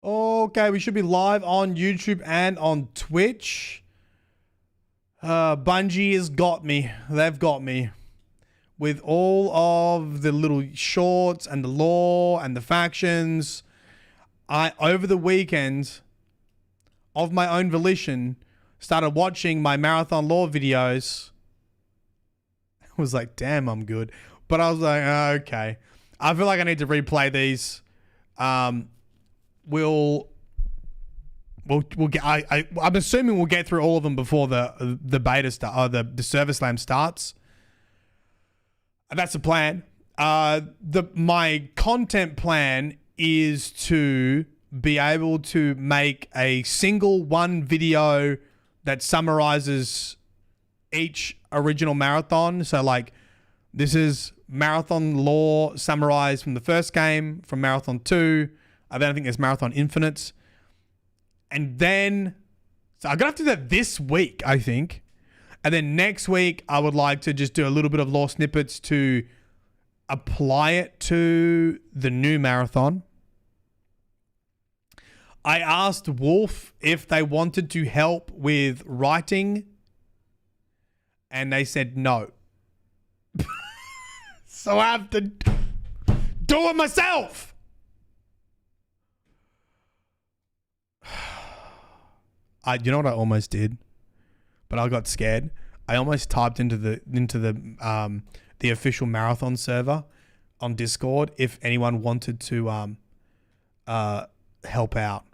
Okay, we should be live on YouTube and on Twitch. Bungie has got me. They've got me. With all of the little shorts and the lore and the factions. Over the weekend, of my own volition, started watching my marathon lore videos. I was like, damn, I'm good. But I was like, okay. I feel like I need to replay these. We'll get. I'm assuming we'll get through all of them before the beta start or the server slam starts. That's the plan. My content plan is to be able to make a single one video that summarizes each original marathon. So like, this is marathon lore summarized from the first game, from marathon 2. Then I think there's marathon infinites. And then, so I'm going to have to do that this week, I think. And then next week, I would like to just do a little bit of lore snippets to apply it to the new marathon. I asked Wolf if they wanted to help with writing. And they said no. So I have to do it myself. You know what I almost did, but I got scared. I almost typed into the official marathon server on Discord if anyone wanted to help out,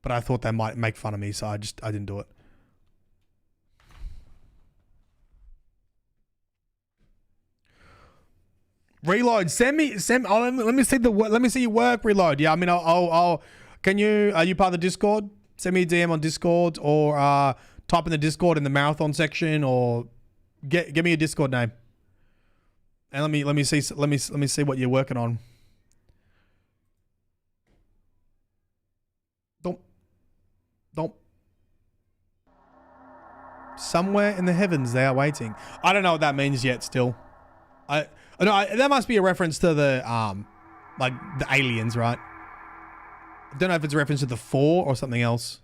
but I thought they might make fun of me, so I didn't do it. Reload. Send me. Oh, let me see your work. Reload. Yeah, I mean, I'll. Can you? Are you part of the Discord? Send me a DM on Discord, or type in the Discord in the marathon section, or give me a Discord name. And let me see what you're working on. Don't. Somewhere in the heavens they are waiting. I don't know what that means yet. Still, I know that must be a reference to the like the aliens, right? I don't know if it's a reference to the Pfhor or something else.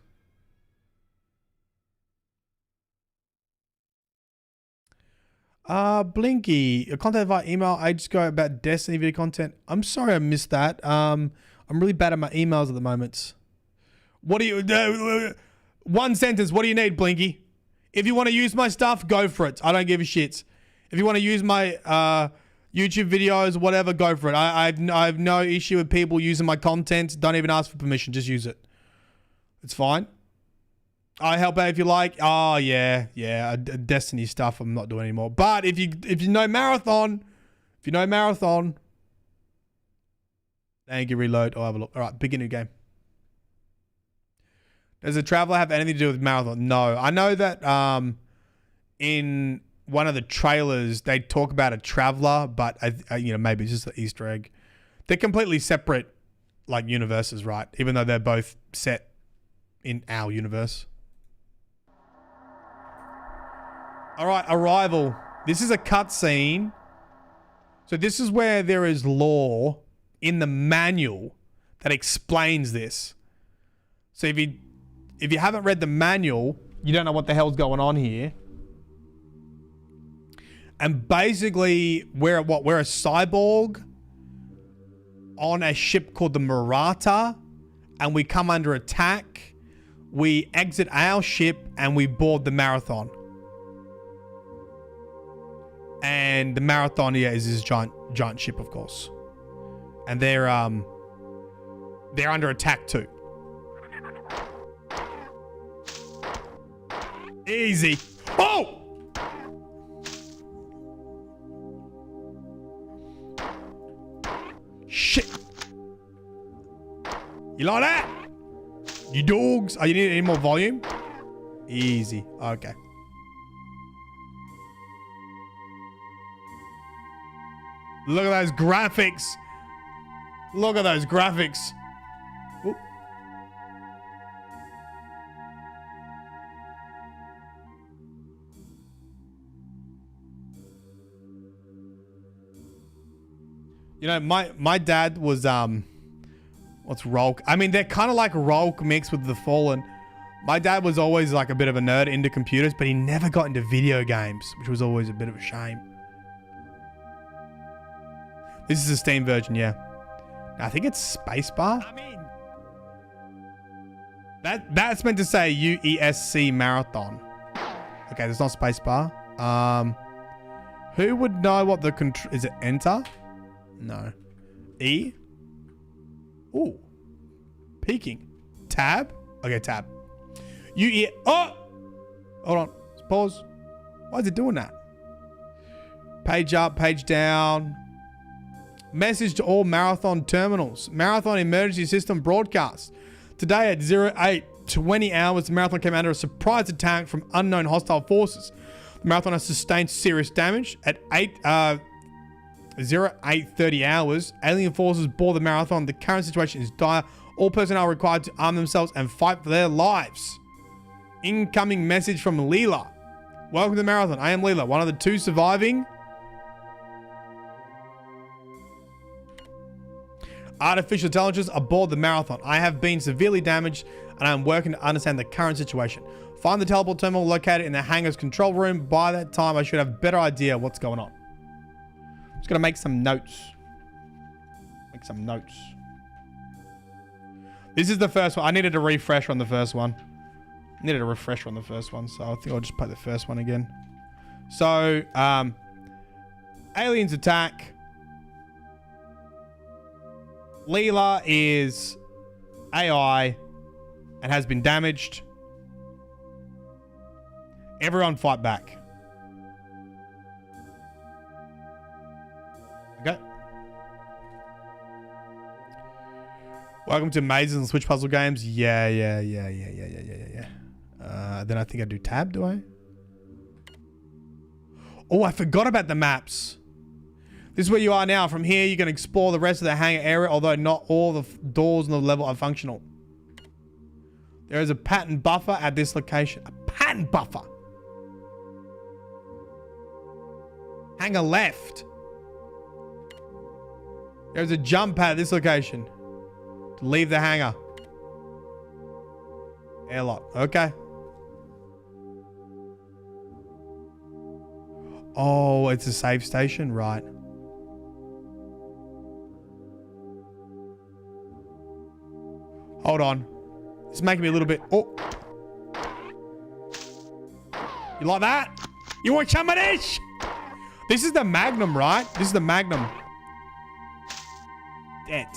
Blinky, your contact via email ages ago about Destiny video content. I'm sorry I missed that. I'm really bad at my emails at the moment. What do you one sentence, what do you need, Blinky? If you want to use my stuff, go for it. I don't give a shit. If you want to use my YouTube videos, whatever, go for it. I have no issue with people using my content. Don't even ask for permission. Just use it. It's fine. I help out if you like. Oh, yeah. Destiny stuff I'm not doing anymore. But if you know Marathon, thank you, Reload. I'll have a look. All right, pick a new game. Does the Traveler have anything to do with Marathon? No. I know that in one of the trailers, they talk about a Traveler, but maybe it's just an Easter egg. They're completely separate, like, universes, right? Even though they're both set in our universe. All right, Arrival. This is a cutscene. So this is where there is lore in the manual that explains this. So if you haven't read the manual, you don't know what the hell's going on here. And basically, we're a cyborg on a ship called the Murata, and we come under attack. We exit our ship and we board the Marathon. And the Marathon, yeah, is this giant ship, of course. And they're under attack too. Easy. Oh! Shit. You like that? You dogs. Oh, you need any more volume? Easy. Okay. Look at those graphics. Look at those graphics. Ooh. You know, my dad was What's Rolk? I mean, they're kind of like Rolk mixed with the Fallen. My dad was always like a bit of a nerd into computers, but he never got into video games, which was always a bit of a shame. This is a Steam version, yeah. I think it's spacebar. I mean, that's meant to say UESC marathon. Okay, there's not spacebar. Who would know what the control is? It enter? No. E. Ooh. Peeking. Tab. Okay, tab. UE. Oh. Hold on. Pause. Why is it doing that? Page up. Page down. Message to all Marathon terminals. Marathon emergency system broadcast. Today at 08:20 hours, the Marathon came under a surprise attack from unknown hostile forces. The Marathon has sustained serious damage. At 08:30 hours, alien forces board the Marathon. The current situation is dire. All personnel are required to arm themselves and fight for their lives. Incoming message from Leela. Welcome to the Marathon. I am Leela, one of the 2 surviving artificial intelligence aboard the Marathon. I have been severely damaged and I am working to understand the current situation. Find the teleport terminal located in the hangar's control room. By that time, I should have a better idea what's going on. I'm just going to make some notes. This is the first one. I needed a refresher on the first one. So I think I'll just play the first one again. So, aliens attack. Leela is AI and has been damaged. Everyone fight back. Okay. Welcome to Mazes and Switch Puzzle Games. Yeah. Then I think I do tab, do I? Oh, I forgot about the maps. This is where you are now. From here, you can explore the rest of the hangar area, although not all the doors on the level are functional. There is a pattern buffer at this location. A pattern buffer? Hangar left. There's a jump pad at this location. To leave the hangar. Airlock. Okay. Oh, it's a save station? Right. Hold on. It's making me a little bit... Oh. You like that? You want some of this? This is the Magnum, right? This is the Magnum. That.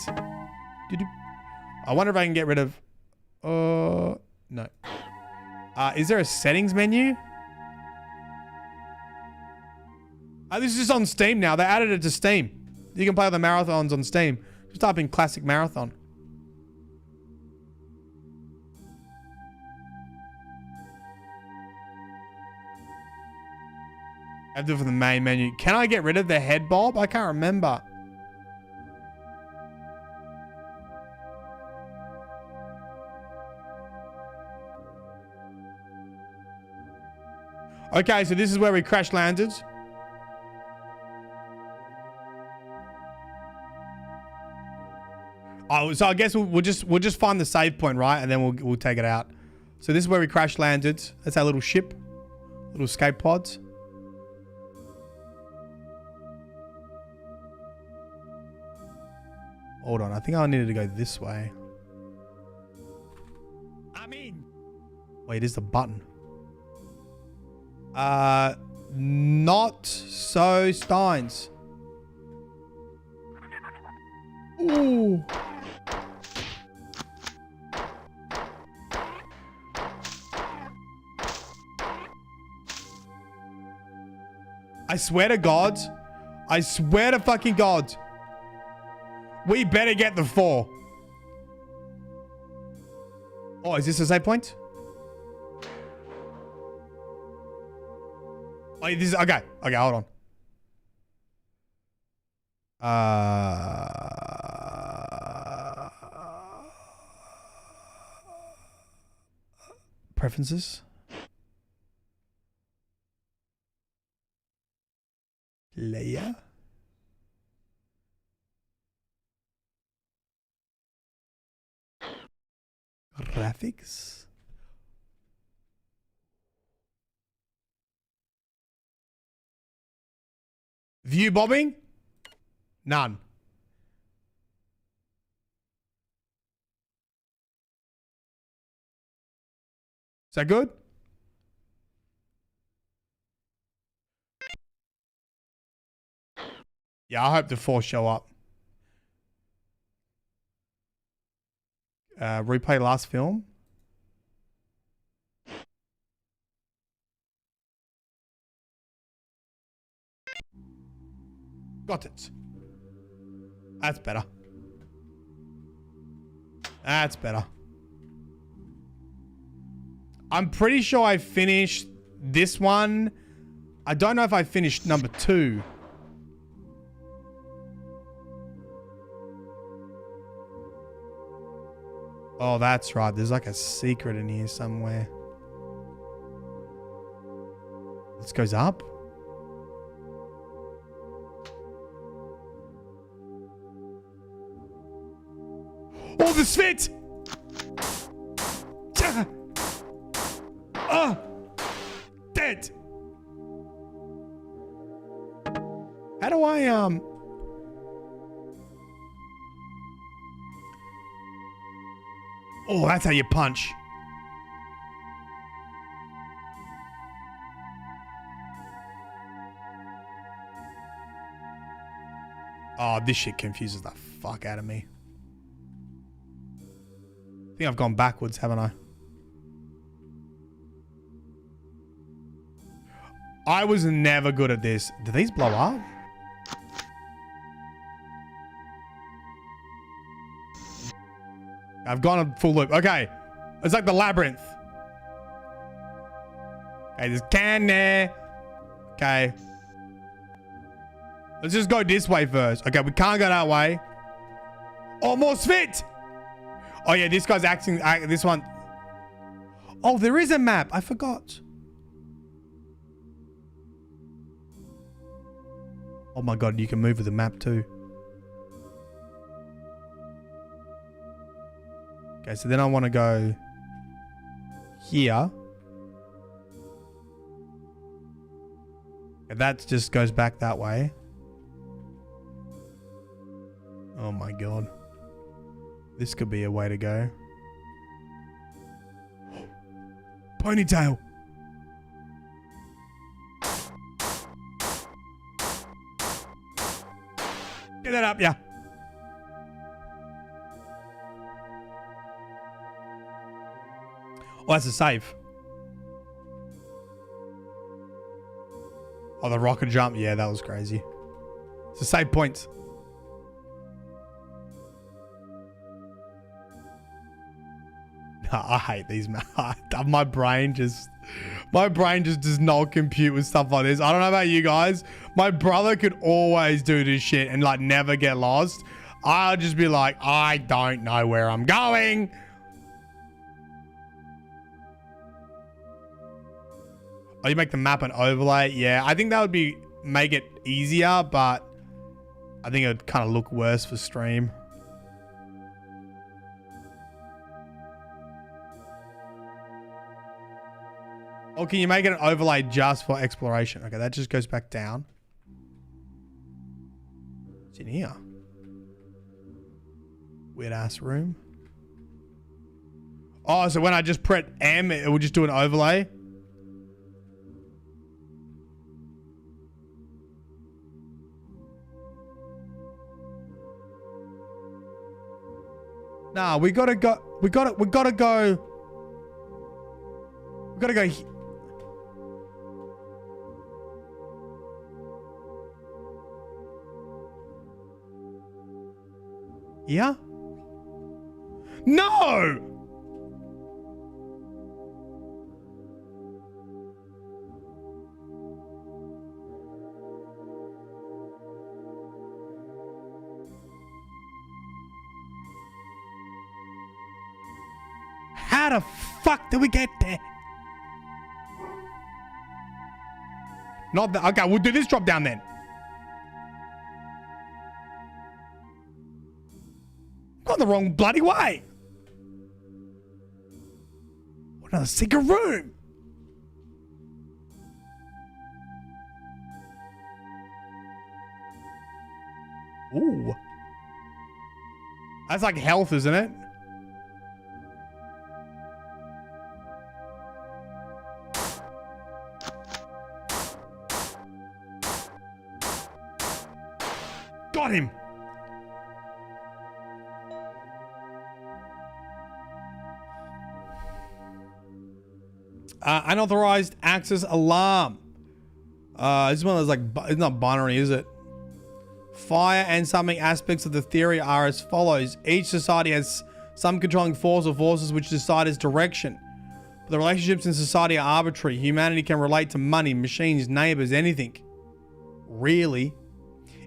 I wonder if I can get rid of... no. Is there a settings menu? This is just on Steam now. They added it to Steam. You can play the marathons on Steam. Just type in classic marathon. I have to do it from the main menu. Can I get rid of the head bulb? I can't remember. Okay, so this is where we crash landed. Oh, so I guess we'll just find the save point, right? And then we'll take it out. So this is where we crash landed. That's our little ship, little escape pods. Hold on, I think I needed to go this way. Wait, is the button? Not so Steins. Ooh. I swear to God. I swear to fucking God. We better get the Pfhor. Oh, is this a save point? Oh, this is okay. Okay, hold on. Preferences. Layer. Prefix. View bombing? None. Is that good? Yeah, I hope the Pfhor show up. Replay last film. Got it. That's better. That's better. I'm pretty sure I finished this one. I don't know if I finished number 2. Oh, that's right. There's like a secret in here somewhere. This goes up. Oh, the spit! Oh, dead. How do I Oh, that's how you punch. Oh, this shit confuses the fuck out of me. I think I've gone backwards, haven't I? I was never good at this. Do these blow up? I've gone a full loop. Okay. It's like the labyrinth. Okay, there's can there. Okay. Let's just go this way first. Okay, we can't go that way. Oh, more spit! Oh, yeah, this guy's acting... this one... Oh, there is a map. I forgot. Oh, my God. You can move with the map, too. Okay, so then I want to go... here. Okay, that just goes back that way. Oh, my God. This could be a way to go. Ponytail. Get that up, yeah. Oh, that's a save. Oh, the rocket jump. Yeah, that was crazy. It's a save point. I hate these, man. My brain just does not compute with stuff like this. I don't know about you guys. My brother could always do this shit and like never get lost. I'll just be like, I don't know where I'm going. Oh, you make the map an overlay? Yeah, I think that would make it easier, but I think it would kind of look worse for stream. Or can you make it an overlay just for exploration? Okay, that just goes back down. What's in here? Weird ass room. Oh, so when I just press M, it will just do an overlay? Nah, we gotta go. We gotta go. We gotta go. Yeah? No! How the fuck did we get there? Not that. Okay, we'll do this drop down then. Gone the wrong bloody way. Another secret room. Ooh. That's like health, isn't it? Got him. Unauthorized access alarm. This one is like, it's not binary, is it? Fire and something aspects of the theory are as follows. Each society has some controlling force or forces which decide its direction. But the relationships in society are arbitrary. Humanity can relate to money, machines, neighbors, anything. Really?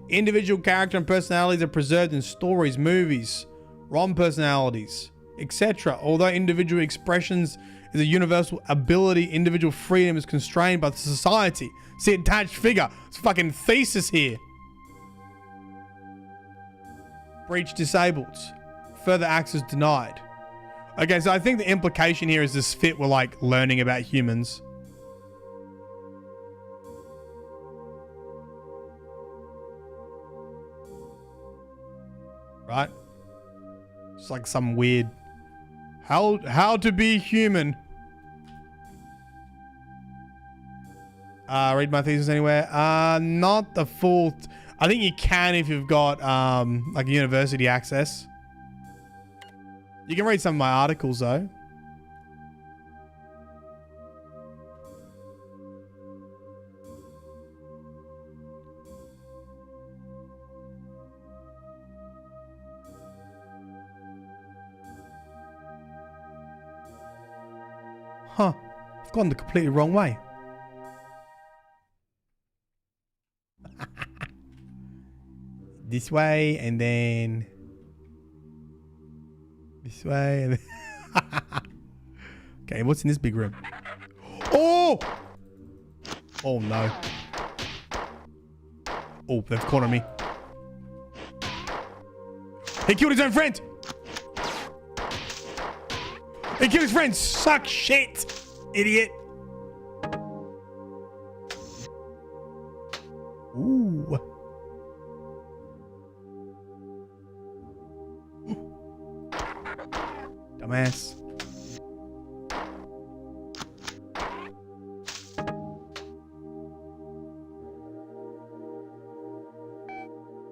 Individual character and personalities are preserved in stories, movies, ROM personalities, etc. Although individual expressions is a universal ability, individual freedom is constrained by the society. See, attached figure. It's a fucking thesis here. Breach disabled. Further access denied. Okay, so I think the implication here is this fit we're like learning about humans. Right? It's like some weird how to be human. Read my thesis anywhere. Not the full. I think you can if you've got like university access. You can read some of my articles though. Huh. I've gone the completely wrong way. This way and then this way and then okay, what's in this big room? Oh! Oh no. Oh, they've cornered me. He killed his own friend! He killed his friend! Suck shit! Idiot! Ooh. Dumbass.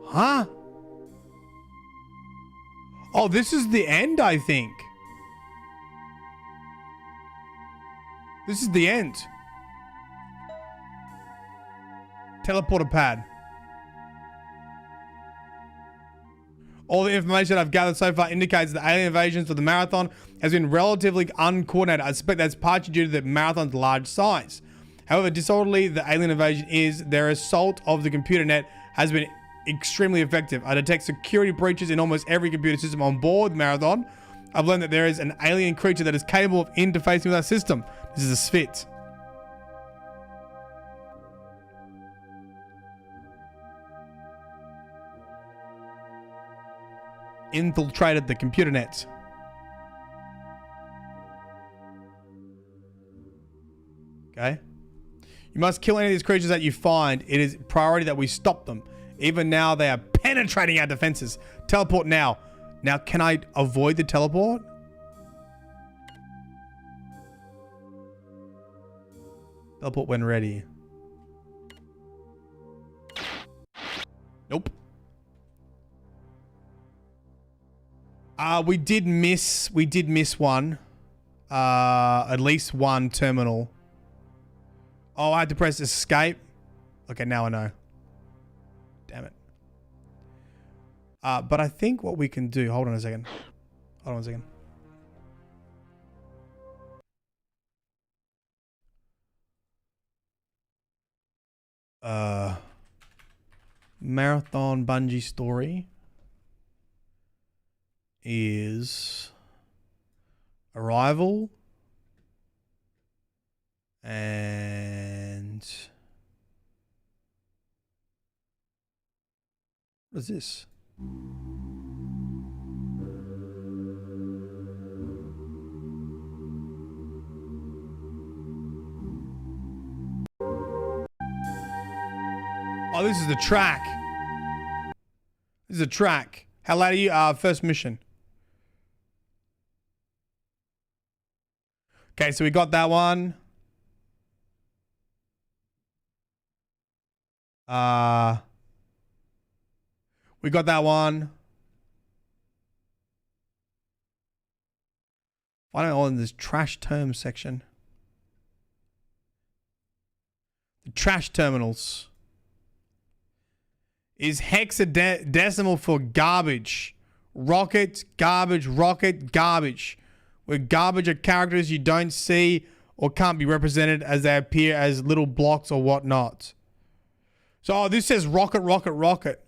Huh? Oh, this is the end, I think. This is the end. Teleporter pad. All the information I've gathered so far indicates that alien invasions of the marathon has been relatively uncoordinated. I suspect that's partly due to the marathon's large size. However disorderly the alien invasion is, their assault of the computer net has been extremely effective. I detect security breaches in almost every computer system on board the marathon. I've learned that there is an alien creature that is capable of interfacing with our system. This is a Spht. Infiltrated the computer nets. Okay. You must kill any of these creatures that you find. It is priority that we stop them. Even now, they are penetrating our defenses. Teleport now. Now, can I avoid the teleport? Teleport when ready. Nope. We did miss one. At least one terminal. Oh, I had to press escape. Okay, now I know. Damn it. But I think what we can do, hold on a second. Hold on a second. Marathon bungee story is arrival and what is this? Oh, this is the track. This is a track. How late are you? First mission. Okay, so we got that one. We got that one. Why don't I in this trash term section? The trash terminals. Is hexadecimal for garbage. Rocket, garbage, rocket, garbage. Where garbage are characters you don't see or can't be represented as they appear as little blocks or whatnot. So this says rocket, rocket, rocket.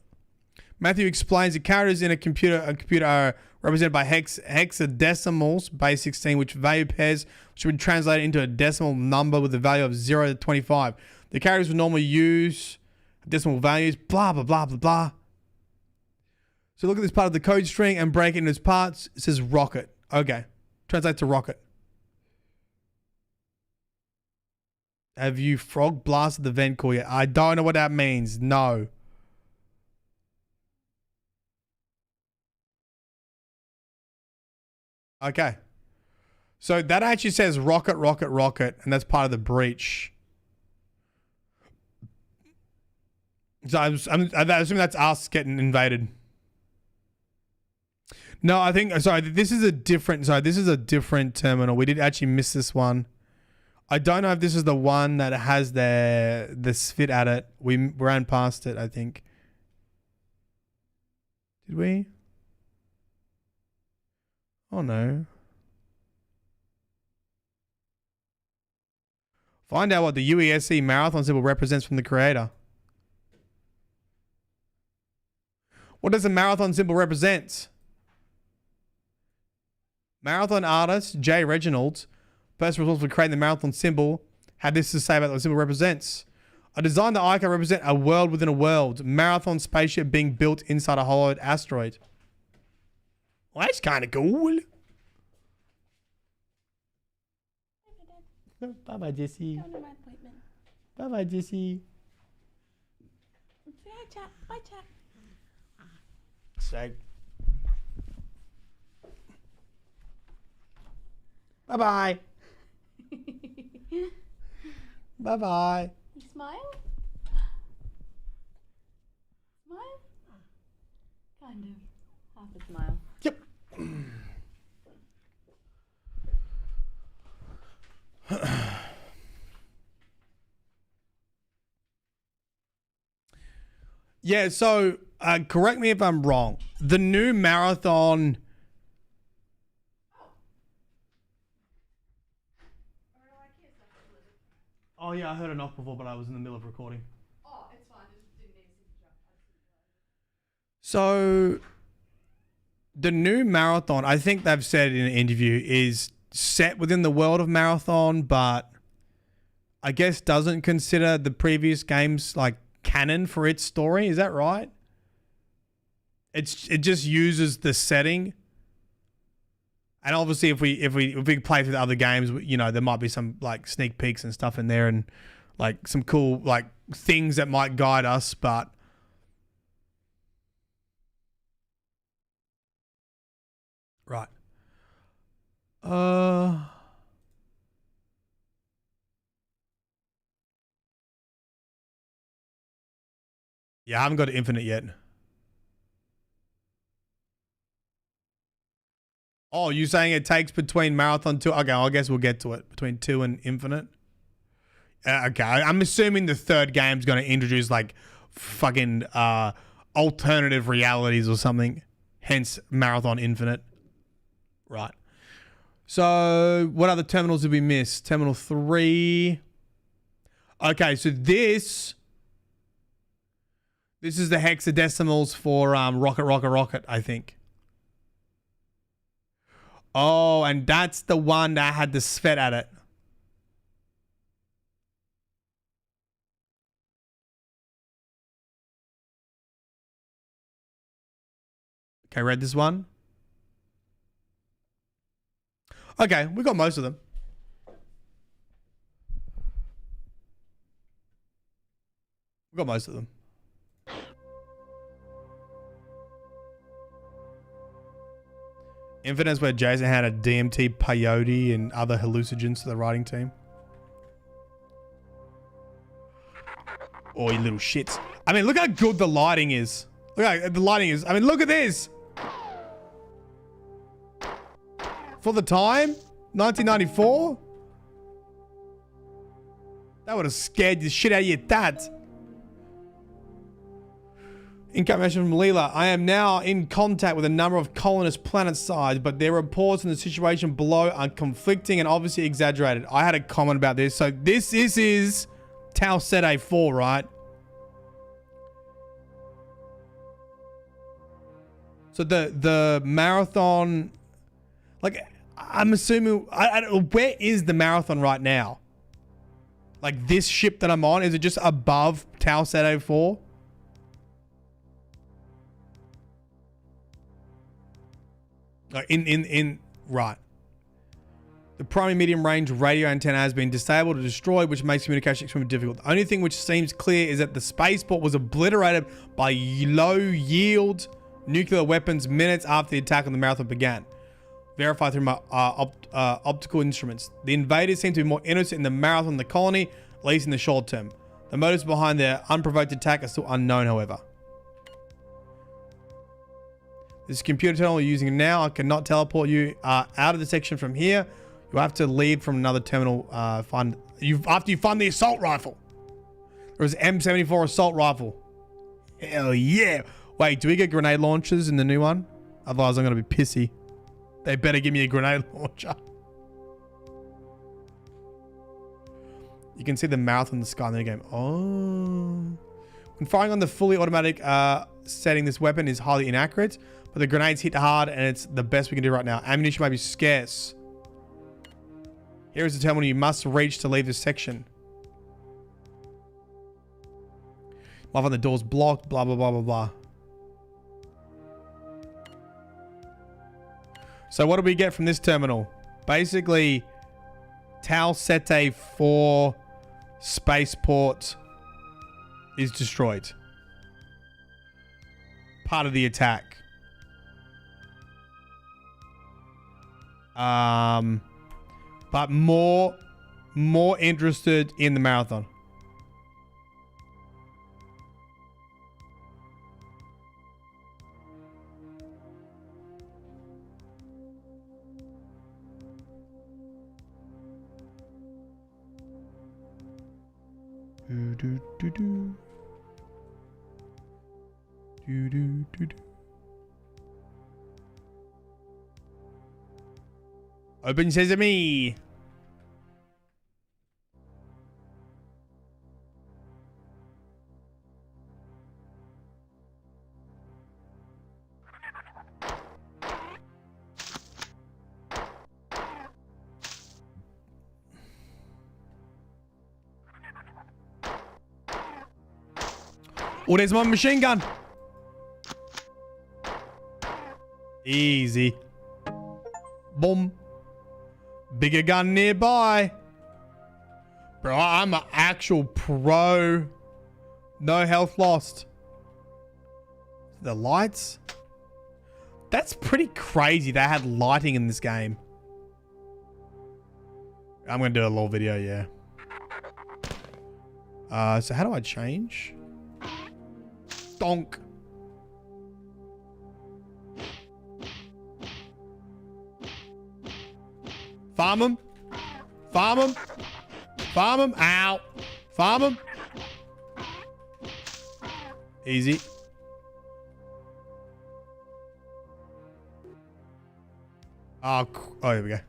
Matthew explains the characters in a computer are represented by hexadecimals, base 16, which value pairs should be translated into a decimal number with a value of 0 to 25. The characters will normally use decimal values, blah, blah, blah, blah, blah. So look at this part of the code string and break it into its parts. It says rocket. Okay. Translate to rocket. Have you frog blasted the vent core yet? I don't know what that means. No. Okay. So that actually says rocket, rocket, rocket, and that's part of the breach. So I'm assuming that's us getting invaded. No, I think, sorry, this is a different terminal. We did actually miss this one. I don't know if this is the one that has the fit at it. We ran past it, I think. Did we? Oh no. Find out what the UESC marathon symbol represents from the creator. What does the marathon symbol represent? Marathon artist J. Reginald, person responsible for creating the marathon symbol, had this to say about what the symbol represents. I designed the icon to represent a world within a world. Marathon spaceship being built inside a hollowed asteroid. Well, that's kind of cool. Bye-bye, Jesse. Going to my appointment. Bye-bye, Jesse. Say hi, chat. Bye, chat. So. Bye-bye. Bye-bye. You smile? Smile? Kind of. Half a smile. Yep. Yeah, so correct me if I'm wrong. The new marathon. Oh yeah, I heard a knock before, but I was in the middle of recording. Oh, it's fine. Just didn't need a signature. So the new marathon, I think they've said in an interview, is set within the world of marathon, but I guess doesn't consider the previous games like canon for its story. Is that right? It just uses the setting. And obviously, if we play through the other games, you know, there might be some like sneak peeks and stuff in there, and like some cool like things that might guide us. But right, yeah, I haven't got to infinite yet. Oh, you saying it takes between marathon 2? Okay, I guess we'll get to it. Between 2 and infinite. Okay, I'm assuming the third game's going to introduce like fucking alternative realities or something. Hence marathon infinite. Right. So what other terminals did we miss? Terminal 3. Okay, so this is the hexadecimals for rocket, rocket, rocket, I think. Oh, and that's the one that had the Svet at it. Okay, read this one. Okay, we got most of them. We got most of them. Infinite's where Jason had a DMT peyote and other hallucinogens to the writing team. Oh, you little shits. I mean, look how good the lighting is. Look how the lighting is. I mean, look at this. For the time, 1994. That would have scared the shit out of your dad. Incoming from Leela. I am now in contact with a number of colonist planet-side, but their reports on the situation below are conflicting and obviously exaggerated. I had a comment about this. So this is Tau Ceti 4, right? So the marathon, like, I'm assuming, where is the marathon right now? Like this ship that I'm on, is it just above Tau Ceti 4? Right. The primary medium range radio antenna has been disabled or destroyed, which makes communication extremely difficult. The only thing which seems clear is that the spaceport was obliterated by low yield nuclear weapons minutes after the attack on the marathon began. Verified through my optical instruments. The invaders seem to be more interested in the marathon than the colony, at least in the short term. The motives behind their unprovoked attack are still unknown, however. This computer terminal you're using now, I cannot teleport you out of the section from here. You have to leave from another terminal. After you find the assault rifle. There's M74 assault rifle. Hell yeah! Wait, do we get grenade launchers in the new one? Otherwise, I'm gonna be pissy. They better give me a grenade launcher. You can see the mouth in the sky in the game. Oh. When firing on the fully automatic setting, this weapon is highly inaccurate, but the grenades hit hard and it's the best we can do right now. Ammunition might be scarce. Here is the terminal you must reach to leave this section. Might find the door's blocked, blah, blah, blah, blah, blah. So what do we get from this terminal? Basically, Tau Ceti 4 spaceport is destroyed. Part of the attack. But more interested in the marathon. Do do do do. Do do do do. Open sesame. Oh, there's my machine gun. Easy. Boom. Bigger gun nearby. Bro, I'm an actual pro. No health lost. The lights? That's pretty crazy. They had lighting in this game. I'm going to do a little video, yeah. So how do I change? Donk. Farm him. Farm him. Farm him. Ow. Farm him. Easy. Oh, here we go.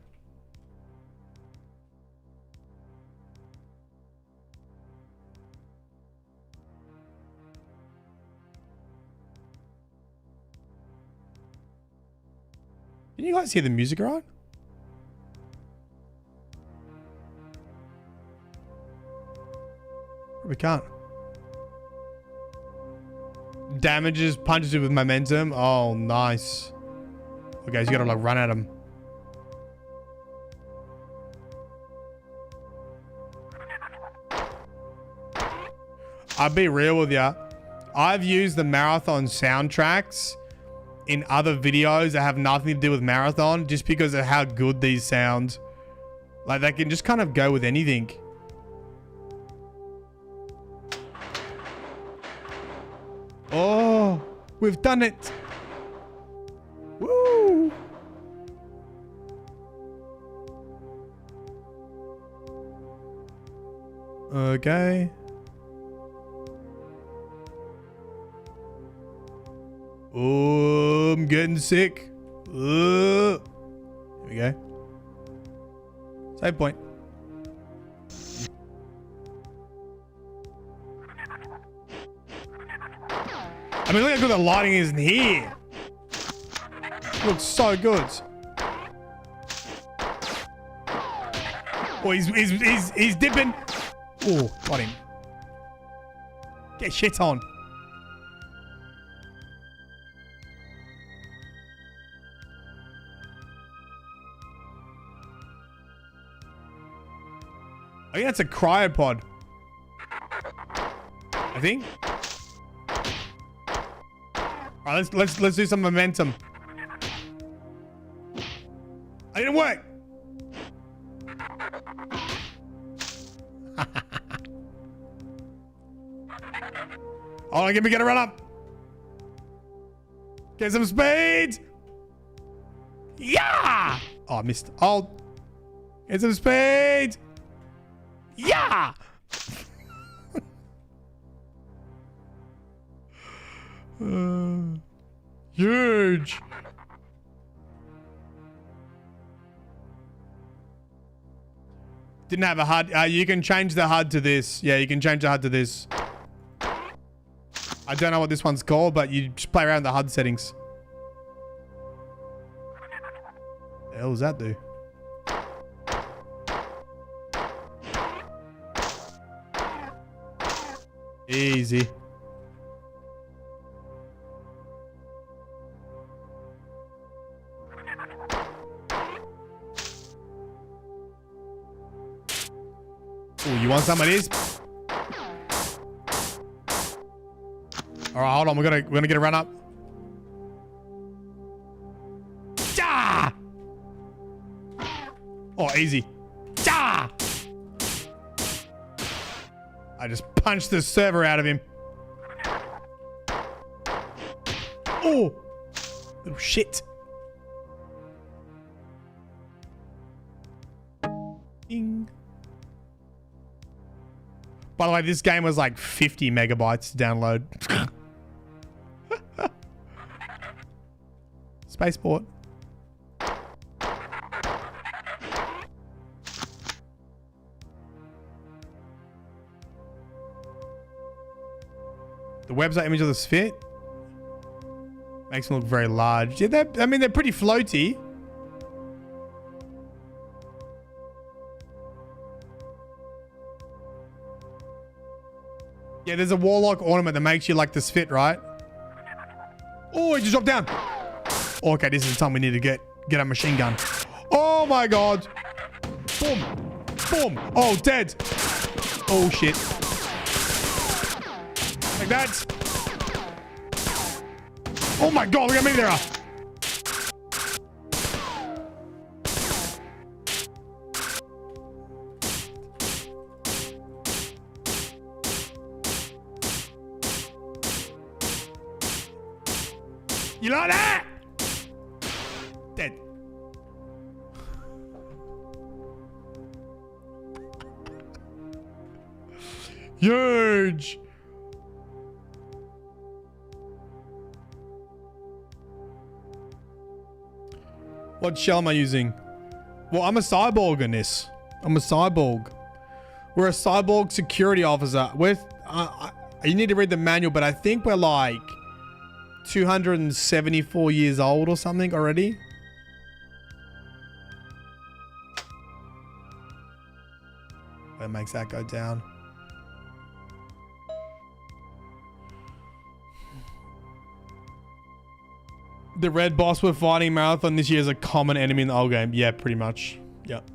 Can you guys hear the music all right? We can't. Damages, punches it with momentum. Oh, nice. Okay, so you gotta like run at him. I'll be real with ya. I've used the marathon soundtracks in other videos that have nothing to do with Marathon just because of how good these sound. Like, they can just kind of go with anything. Oh, we've done it. Woo. Okay. Oh, I'm getting sick. Here we go. Save point. I mean, look how good the lighting is in here. It looks so good. Oh, he's dipping. Oh, got him. Get shit on. I think that's a cryopod. I think. All right, let's do some momentum. It didn't work. Oh, give me get a run up. Get some speed. Yeah. Oh, I missed. Oh, get some speed. Yeah. Huge. Didn't have a HUD. You can change the HUD to this. Yeah, you can change the HUD to this. I don't know what this one's called, but you just play around the HUD settings. The hell does that do? Easy. Oh, you want some of this? All right, hold on. We're gonna get a run up. Ja! Oh, easy. Ja! I just punched the server out of him. Oh, little shit. Ding. By the way, this game was like 50 megabytes to download. Spaceport. The website image of the sphere makes them look very large. Yeah, I mean, they're pretty floaty. Yeah, there's a warlock ornament that makes you like the sphere, right? Oh, he just dropped down. Okay, this is the time we need to get a machine gun. Oh my god. Boom. Boom. Oh, dead. Oh shit. Like that. Oh my god, look how many there are. You like that? Dead. Huge. What shell am I using? Well, I'm a cyborg in this. I'm a cyborg. We're a cyborg security officer. You need to read the manual, but I think we're like 274 years old or something already. That makes that go down. The red boss we're fighting Marathon this year is a common enemy in the old game. Yeah, pretty much. Yep.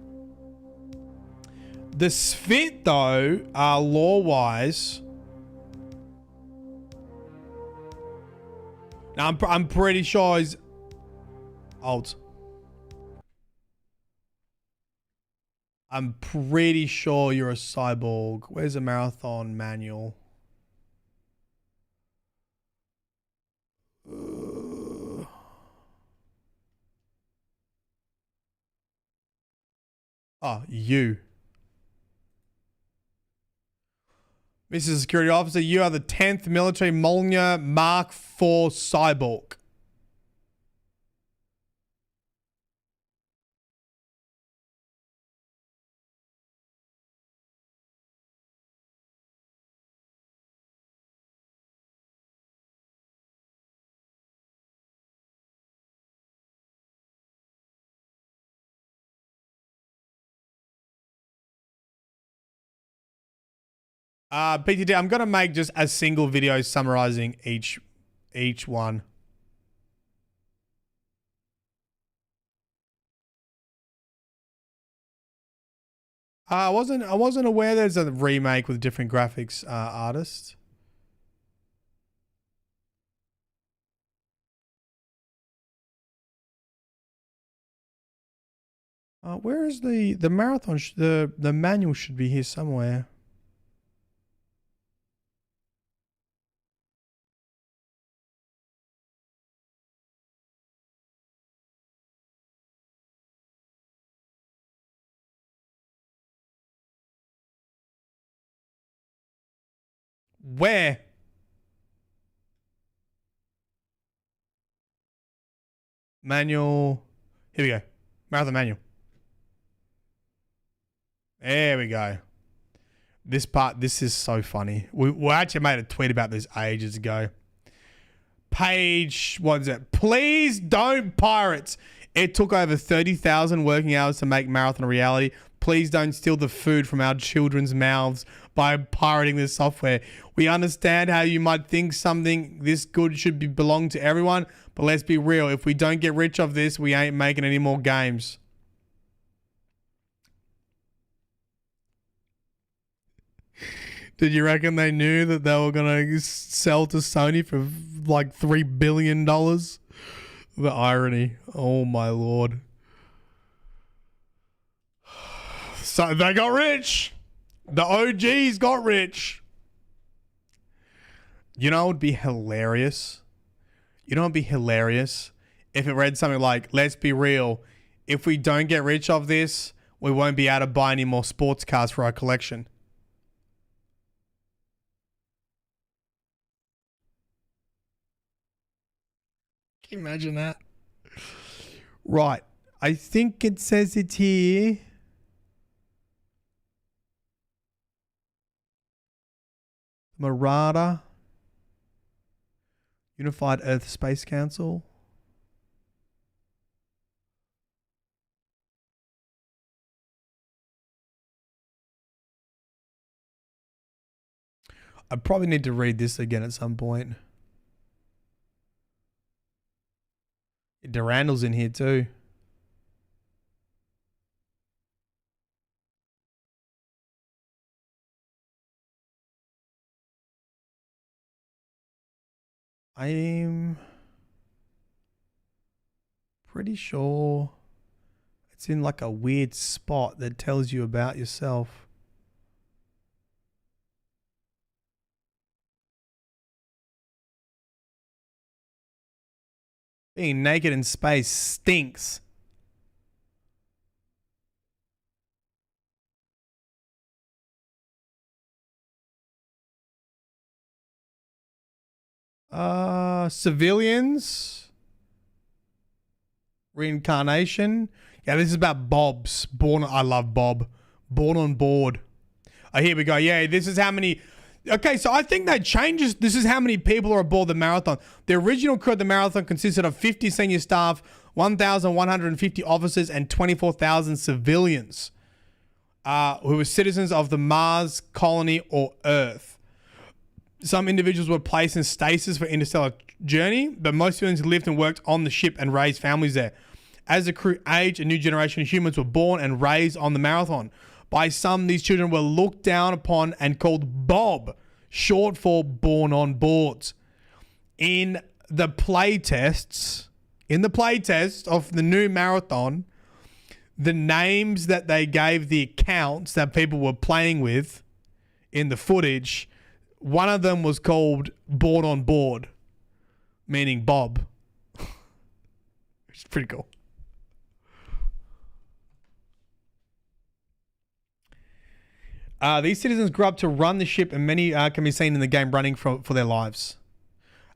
The Sphere, though, lore-wise... Now, I'm pretty sure he's old. I'm pretty sure you're a cyborg. Where's the marathon manual? Oh, you. Mr. Security Officer, you are the 10th Military Molyneux Mark IV Cyborg. PTD, I'm gonna make just a single video summarizing each one. I wasn't aware there's a remake with different graphics artists. Where is the marathon? The manual should be here somewhere. Where? Manual. Here we go. Marathon manual. There we go. This part, this is so funny. We actually made a tweet about this ages ago. Page, what is it? Please don't pirates. It took over 30,000 working hours to make Marathon a reality. Please don't steal the food from our children's mouths by pirating this software. We understand how you might think something this good should belong to everyone, but let's be real. If we don't get rich off this, we ain't making any more games. Did you reckon they knew that they were going to sell to Sony for like $3 billion? The irony. Oh my lord. So they got rich. The OGs got rich. You know what would be hilarious? You know what would be hilarious? If it read something like, let's be real. If we don't get rich off this, we won't be able to buy any more sports cars for our collection. Can you imagine that? Right. I think it says it here. Marauder. Unified Earth Space Council. I probably need to read this again at some point. Durandal's in here too. I'm pretty sure it's in like a weird spot that tells you about yourself. Being naked in space stinks. Civilians. Reincarnation. Yeah, this is about Bob's. I love Bob. Born on board. Oh, here we go. Yeah, this is how many... Okay, so I think that changes. This is how many people are aboard the marathon. The original crew of the marathon consisted of 50 senior staff, 1,150 officers, and 24,000 civilians who were citizens of the Mars colony or Earth. Some individuals were placed in stasis for interstellar journey, but most civilians lived and worked on the ship and raised families there. As the crew aged, a new generation of humans were born and raised on the marathon. By some, these children were looked down upon and called Bob, short for born on boards. In the play tests, in the play test of the new marathon, the names that they gave the accounts that people were playing with in the footage, one of them was called Board on Board, meaning Bob. Which is pretty cool. These citizens grew up to run the ship, and many can be seen in the game running for their lives.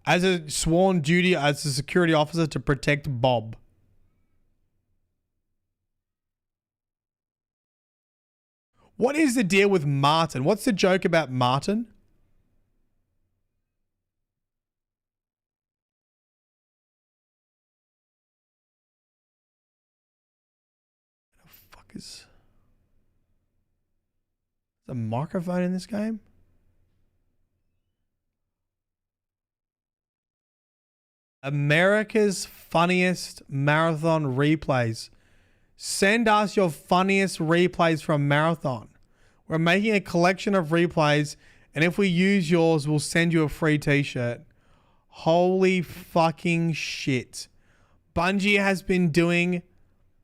As a sworn duty as a security officer to protect Bob. What is the deal with Martin? What's the joke about Martin? What the fuck is... a microphone in this game? America's funniest marathon replays. Send us your funniest replays from marathon. We're making a collection of replays, and if we use yours, we'll send you a free t-shirt. Holy fucking shit. Bungie has been doing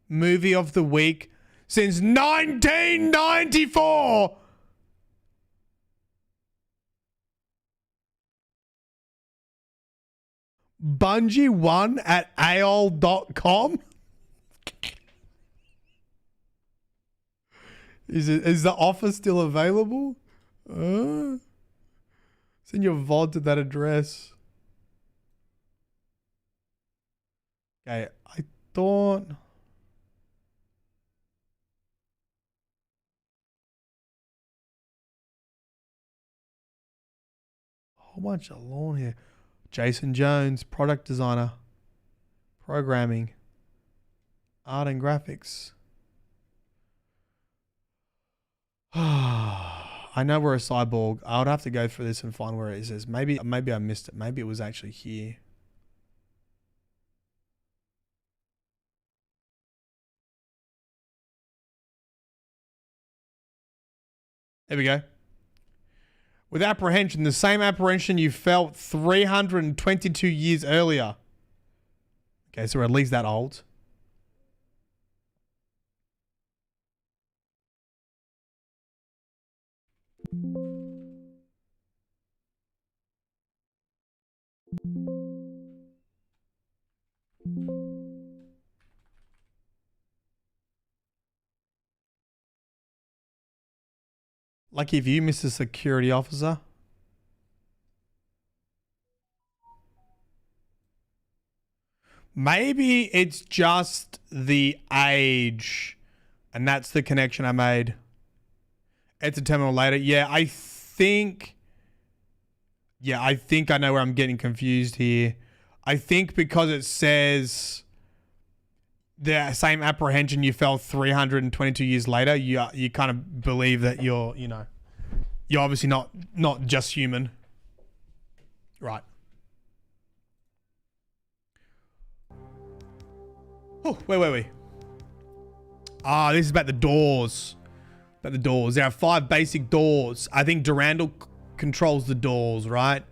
movie of the week since 1994. Bungie 1 at AOL.com. Is the offer still available? Send your VOD to that address. Okay, I thought... a whole bunch of lawn here. Jason Jones, product designer, programming, art and graphics. I know we're a cyborg. I would have to go through this and find where it says. Maybe I missed it. Maybe it was actually here. There we go. With apprehension, the same apprehension you felt 322 years earlier. Okay, so we're at least that old. Lucky for you, Mr. Security Officer. Maybe it's just the age, and that's the connection I made. It's a terminal later. Yeah, I think I know where I'm getting confused here. I think because it says the same apprehension you felt 322 years later, you kind of believe that you're obviously not just human. Right. Oh, wait. Ah, this is about the doors. About the doors. There are 5 basic doors. I think Durandal controls the doors, right?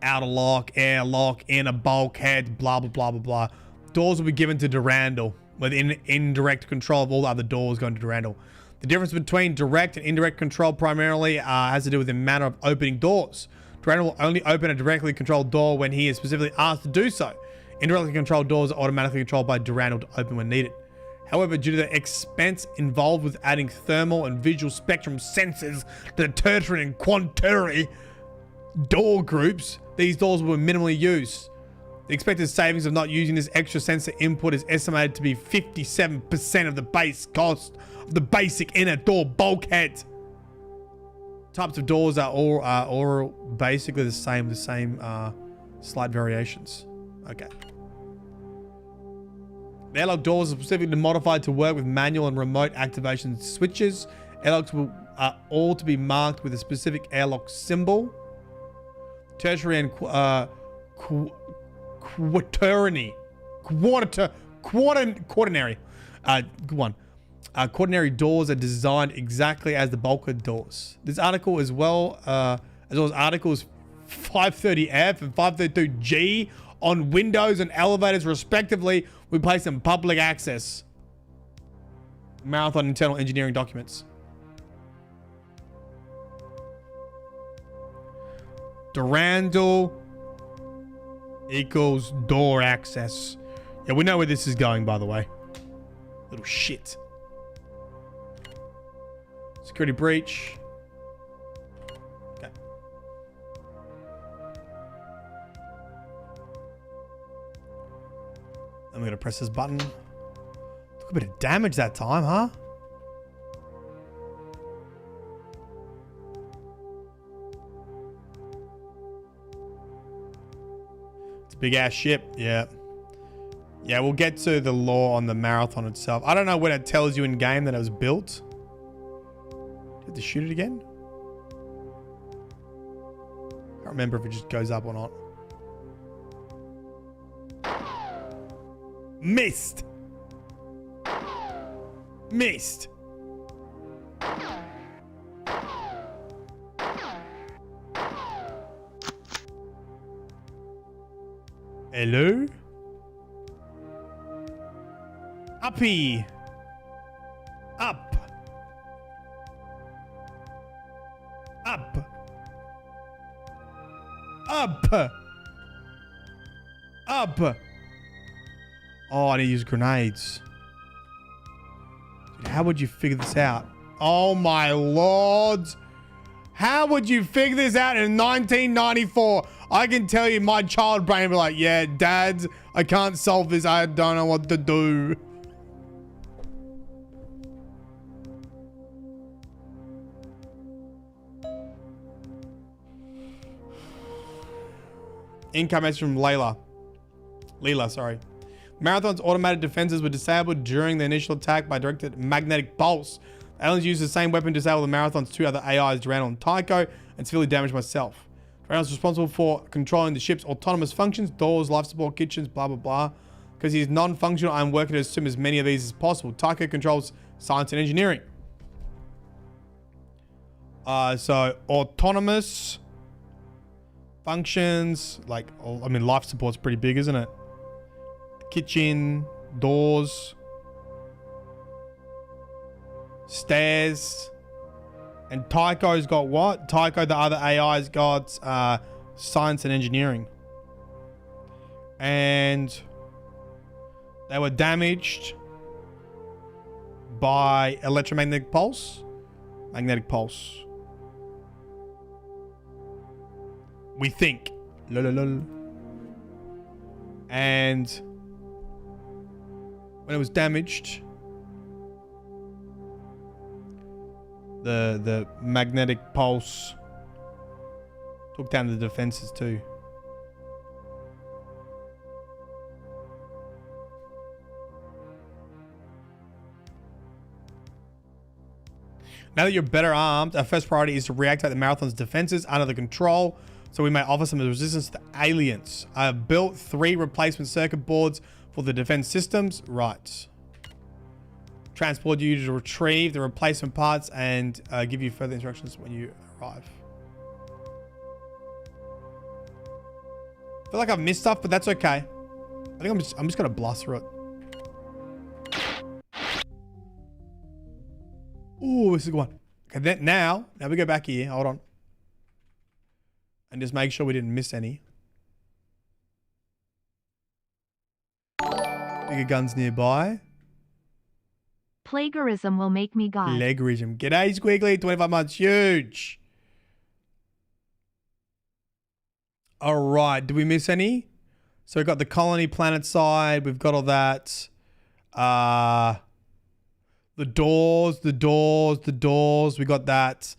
Outer lock, airlock, inner bulkhead, blah, blah, blah, blah, blah. Doors will be given to Durandal, with indirect control of all the other doors going to Durandal. The difference between direct and indirect control primarily has to do with the manner of opening doors. Durandal will only open a directly controlled door when he is specifically asked to do so. Indirectly controlled doors are automatically controlled by Durandal to open when needed. However, due to the expense involved with adding thermal and visual spectrum sensors to the tertiary and quaternary door groups, these doors were minimally used. The expected savings of not using this extra sensor input is estimated to be 57% of the base cost of the basic inner door bulkhead. Types of doors are all basically the same, slight variations. Okay. The airlock doors are specifically modified to work with manual and remote activation switches. Airlocks are all to be marked with a specific airlock symbol. Tertiary and quaternary. Good one. Quaternary doors are designed exactly as the bulkhead doors. This article as well as articles 530F and 532G on windows and elevators respectively. We place in public access. Marathon internal engineering documents. Durandal equals door access. Yeah, we know where this is going, by the way. Little shit. Security breach. Okay. I'm going to press this button. Took a bit of damage that time, huh? It's a big ass ship. Yeah. Yeah, we'll get to the lore on the marathon itself. I don't know when it tells you in game that it was built. Do you have to shoot it again? I can't remember if it just goes up or not. Missed. Missed. Hello? Uppy. Up. Up. Up. Up. Oh, I need to use grenades. Dude, how would you figure this out? Oh my lord. How would you figure this out in 1994? I can tell you my child brain would be like, yeah, Dad, I can't solve this. I don't know what to do. Income message from Leela, sorry. Marathon's automated defenses were disabled during the initial attack by directed magnetic pulse. The aliens used the same weapon to disable the Marathon's two other AIs, Durandal and Tycho, and severely damaged myself. Durandal's responsible for controlling the ship's autonomous functions, doors, life support, kitchens, blah, blah, blah. Because he's non-functional, I'm working to assume as many of these as possible. Tycho controls science and engineering. So autonomous functions, like, I mean, life support's pretty big, isn't it? Kitchen, doors, stairs, and Tycho's got what? Tycho, the other AI's got science and engineering. And they were damaged by electromagnetic pulse. Magnetic pulse. We think. And when it was damaged, the magnetic pulse took down the defenses too. Now that you're better armed, our first priority is to reactivate the Marathon's defenses under the control so we may offer some resistance to the aliens. I have built 3 replacement circuit boards for the defense systems. Right. Transport you to retrieve the replacement parts and give you further instructions when you arrive. I feel like I've missed stuff, but that's okay. I think I'm just gonna blast through it. Ooh, this is a good one. Okay, then now we go back here. Hold on. And just make sure we didn't miss any. Bigger guns nearby. Plagiarism will make me God. Plagiarism. G'day, Squiggly. 25 months. Huge. All right. Did we miss any? So we've got the colony planet side. We've got all that. The doors. We got that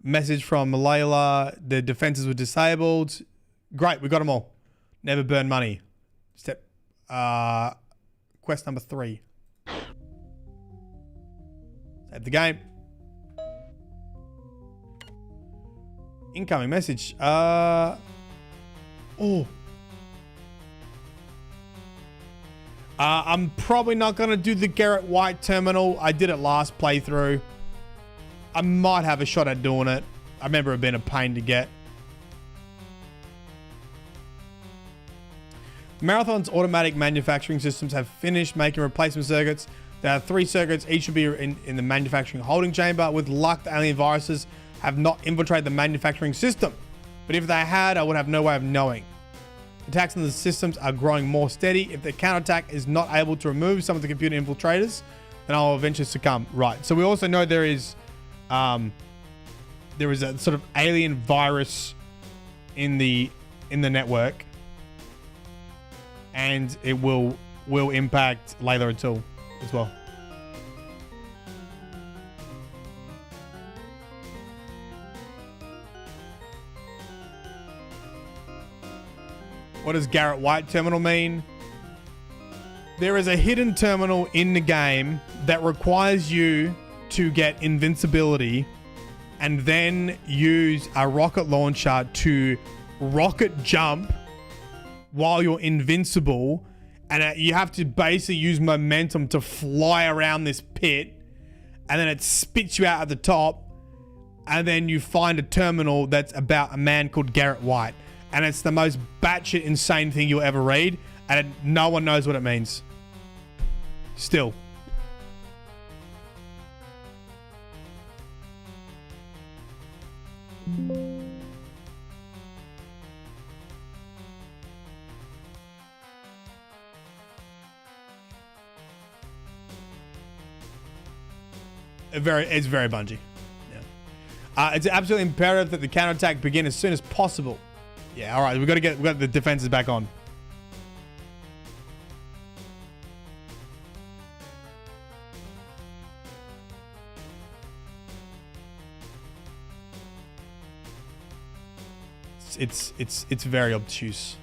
message from Layla. The defenses were disabled. Great. We got them all. Never burn money. Step. Quest number 3. Save the game. Incoming message. Oh. I'm probably not going to do the Gerrit White terminal. I did it last playthrough. I might have a shot at doing it. I remember it being a pain to get. Marathon's automatic manufacturing systems have finished making replacement circuits. There are 3 circuits, each should be in the manufacturing holding chamber. With luck, the alien viruses have not infiltrated the manufacturing system. But if they had, I would have no way of knowing. Attacks on the systems are growing more steady. If the counterattack is not able to remove some of the computer infiltrators, then I'll eventually succumb. Right. So we also know there is a sort of alien virus in the network, and it will impact Layla and Tool as well. What does Gerrit White terminal mean? There is a hidden terminal in the game that requires you to get invincibility and then use a rocket launcher to rocket jump while you're invincible. And you have to basically use momentum to fly around this pit. And then it spits you out at the top. And then you find a terminal that's about a man called Gerrit White. And it's the most batshit insane thing you'll ever read. And no one knows what it means. Still. It's very Bungie. Yeah. It's absolutely imperative that the counterattack begin as soon as possible. Yeah, all right. We got the defenses back on. It's very obtuse.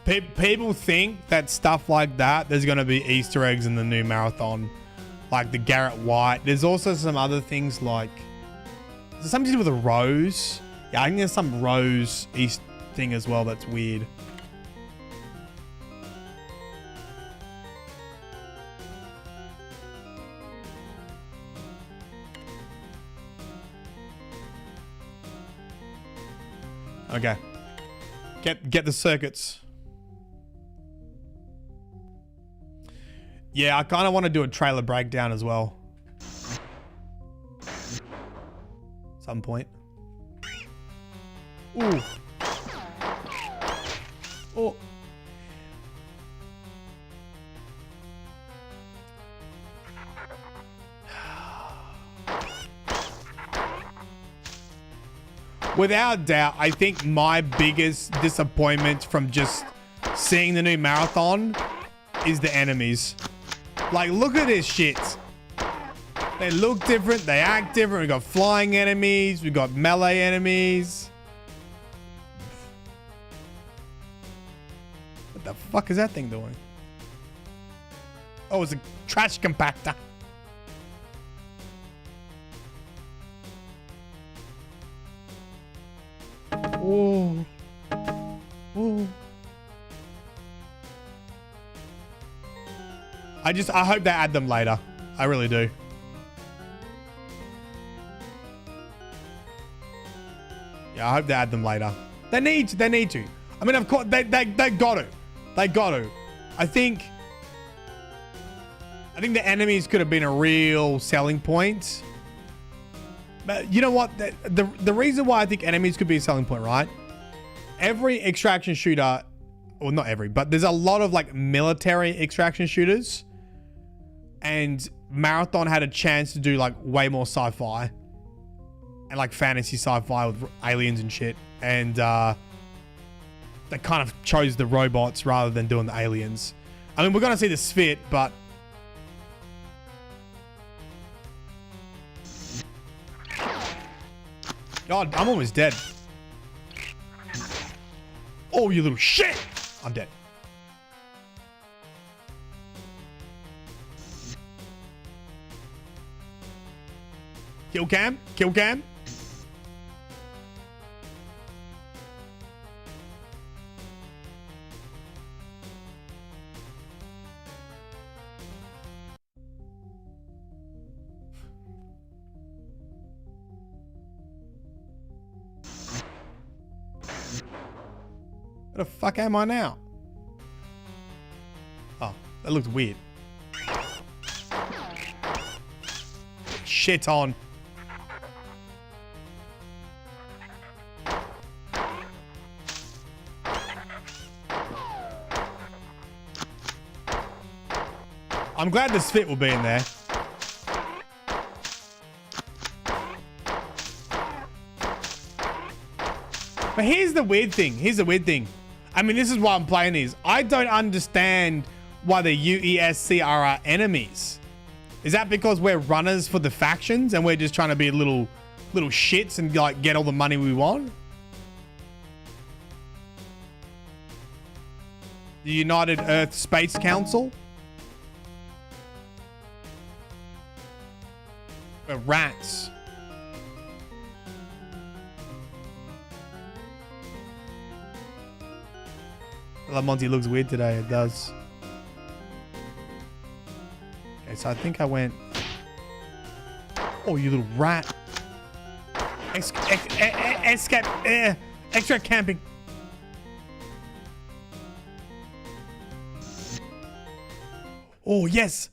People think that stuff like that, there's going to be Easter eggs in the new marathon, like the Gerrit White. There's also some other things like, is there something to do with a rose? Yeah, I think there's some rose East thing as well that's weird. Okay. Get the circuits. Yeah, I kind of want to do a trailer breakdown as well. Some point. Ooh. Oh. Without doubt, I think my biggest disappointment from just seeing the new marathon is the enemies. Like, look at this shit. They look different. They act different. We got flying enemies. We got melee enemies. What the fuck is that thing doing? Oh, it's a trash compactor. Oh. Oh. I hope they add them later. I really do. Yeah, I hope they add them later. They need to. I mean, of course, they got to. They got to. I think the enemies could have been a real selling point. But you know what? The reason why I think enemies could be a selling point, right? Every extraction shooter, well, not every, but there's a lot of like military extraction shooters. And Marathon had a chance to do like way more sci-fi and like fantasy sci-fi with aliens and shit. And they kind of chose the robots rather than doing the aliens. I mean, we're going to see the Sphere, but God, I'm almost dead. Oh, you little shit. I'm dead. Kill cam. Kill cam. Where the fuck am I now? That looks weird. Shit on. I'm glad this fit will be in there. But here's the weird thing. I mean, this is why I'm playing these. I don't understand why the UESC are our enemies. Is that because we're runners for the factions and we're just trying to be little shits and like get all the money we want? The United Earth Space Council? We're rats. La Monty looks weird today. It does. Okay, so I think I went... Oh, you little rat. Extra camping. Oh, yes.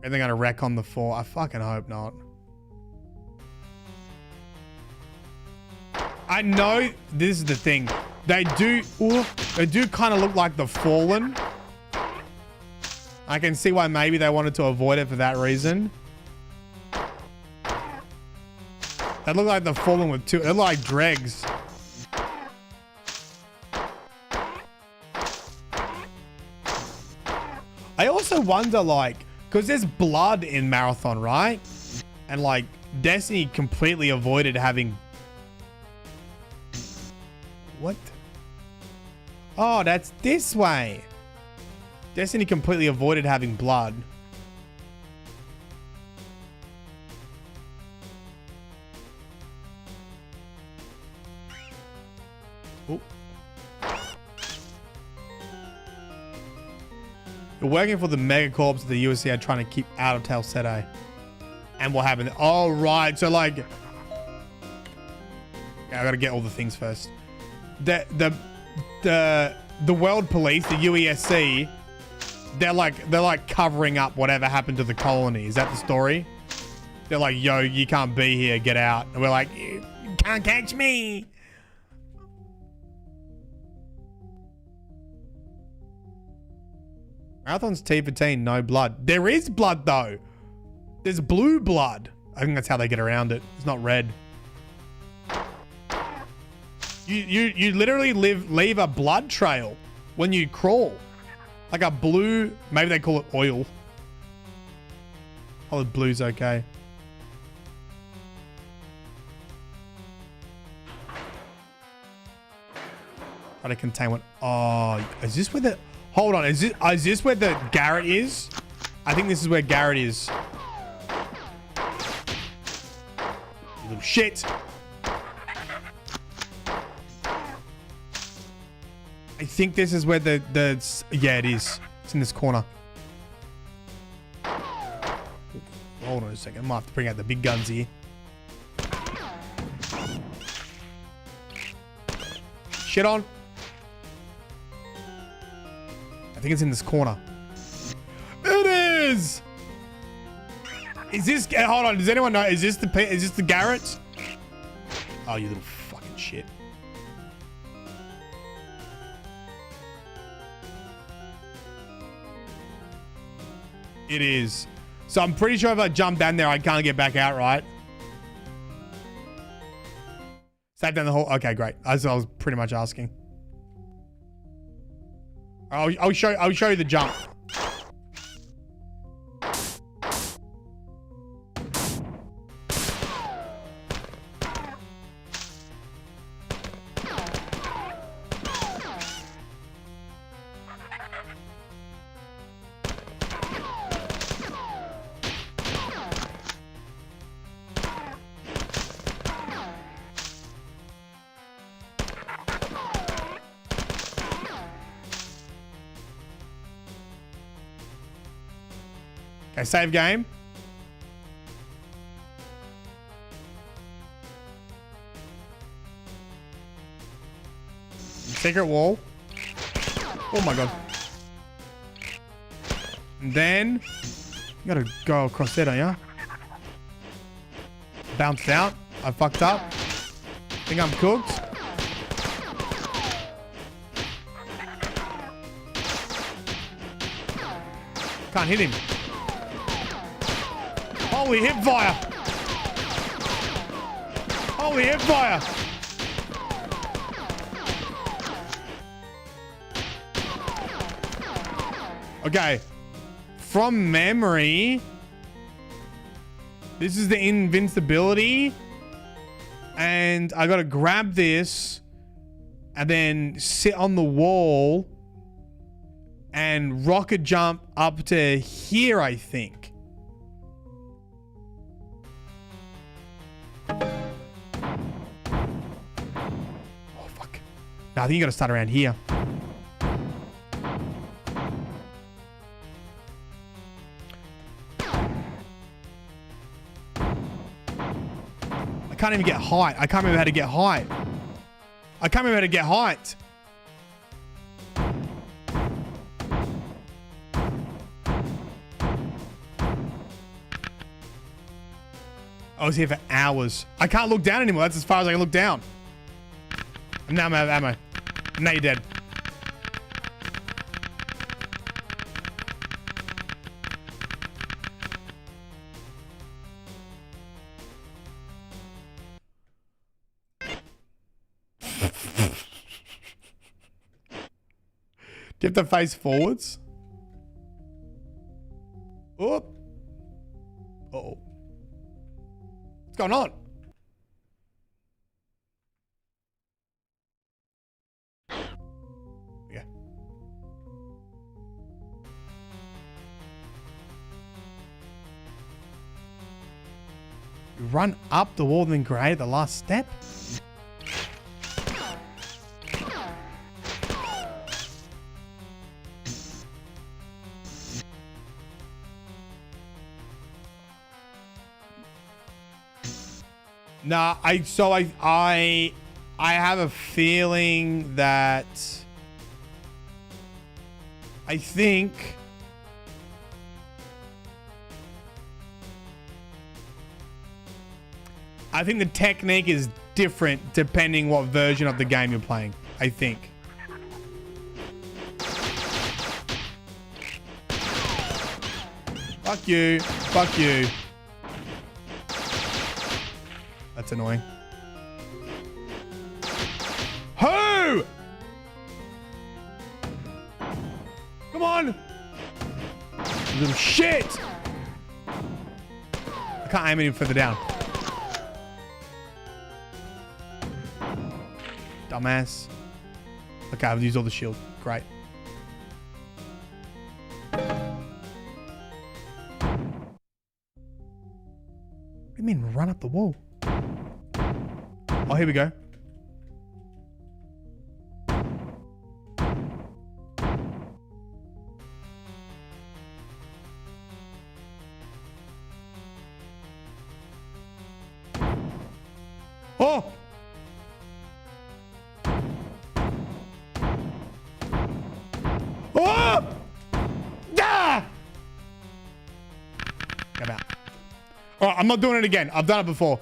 Are they gonna wreck on the Pfhor? I fucking hope not. I know this is the thing. They do kind of look like the Fallen. I can see why maybe they wanted to avoid it for that reason. They look like the Fallen with two. They look like dregs. I also wonder, like, because there's blood in Marathon, right? And like Destiny completely avoided having... What? Oh, that's this way. Destiny completely avoided having blood. Oh. You're working for the megacorps of the USA are trying to keep out of Talsete. And what happened? Oh, right. So like... Okay, I gotta get all the things first. The world police, the UESC, they're like covering up whatever happened to the colony. Is that the story? They're like, yo, you can't be here, get out. And we're like, you can't catch me. Marathon's T for teen, no blood. There is blood though. There's blue blood. I think that's how they get around it. It's not red. You literally leave a blood trail when you crawl. Like a blue, maybe they call it oil. Oh, the blue's okay. Try to contain what? Oh, is this where the... Hold on, is this where the Gerrit is? I think this is where Gerrit is. You little shit. I think this is where the yeah, it is. It's in this corner. Hold on a second. I might have to bring out the big guns here. Shit on. I think it's in this corner. It is. Is this? Hold on. Does anyone know? Is this the Gerrit? Oh, you little fucking shit. It is. So I'm pretty sure if I jump down there, I can't get back out, right? Save down the hole. Okay, great. As I was pretty much asking. I'll show you the jump. Okay, save game. Secret wall. Oh my god. And then you gotta go across there, don't you? Bounced out. I fucked up. Think I'm cooked. Can't hit him. Holy hip fire. Holy hip fire. Okay. From memory, this is the invincibility. And I gotta grab this and then sit on the wall and rocket jump up to here, I think. Oh, fuck. No, I think you gotta start around here. I can't even get height. I can't remember how to get height. I can't remember how to get height. I was here for hours. I can't look down anymore. That's as far as I can look down. Now I'm out of ammo. Now you're dead. Do you have to face forwards? Oh. Uh-oh. What's going on? Yeah. You run up the wall and then grade the last step? Nah, I have a feeling that I think the technique is different depending what version of the game you're playing. I think. Fuck you. Fuck you. That's annoying. Who? Come on. Little shit. I can't aim any further down. Dumbass. Okay, I've used all the shield. Great. What do you mean run up the wall? Oh, here we go. Oh! Oh! Ah! Come out. All right, I'm not doing it again. I've done it before.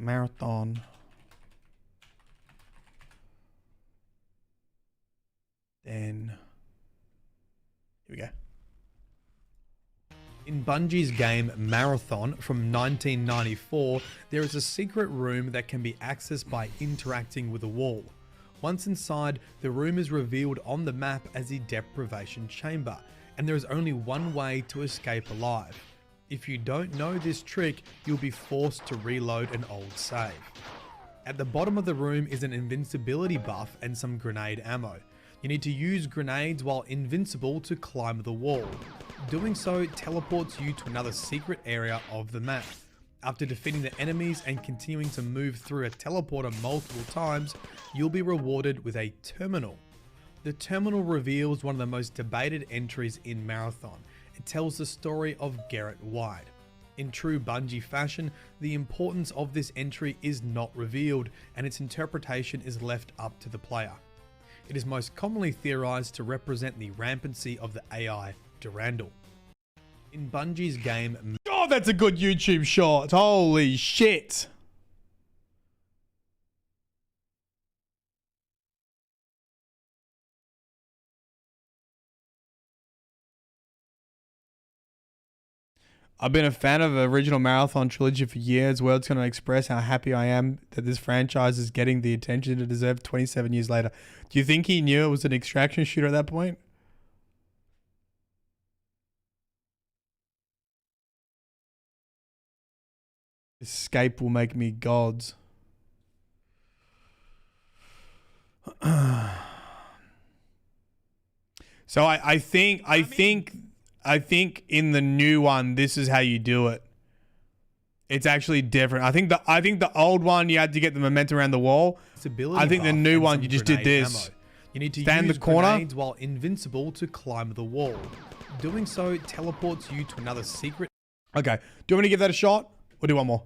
Marathon. Then here we go. In Bungie's game Marathon from 1994, there is a secret room that can be accessed by interacting with a wall. Once inside, the room is revealed on the map as the deprivation chamber, and there is only one way to escape alive. If you don't know this trick, you'll be forced to reload an old save. At the bottom of the room is an invincibility buff and some grenade ammo. You need to use grenades while invincible to climb the wall. Doing so teleports you to another secret area of the map. After defeating the enemies and continuing to move through a teleporter multiple times, you'll be rewarded with a terminal. The terminal reveals one of the most debated entries in Marathon. It tells the story of Gerrit White. In true Bungie fashion, the importance of this entry is not revealed, and its interpretation is left up to the player. It is most commonly theorized to represent the rampancy of the AI Durandal. In Bungie's game... Oh, that's a good YouTube shot. Holy shit. I've been a fan of the original Marathon trilogy for years. Words cannot express how happy I am that this franchise is getting the attention it deserves 27 years later. Do you think he knew it was an extraction shooter at that point? Escape will make me gods. So I think in the new one, this is how you do it. It's actually different. I think the old one you had to get the momentum around the wall. I think the new one you just did this. Ammo. You need to stand use in the corner grenades while invincible to climb the wall. Doing so teleports you to another secret. Okay. Do you want me to give that a shot? Or do one more?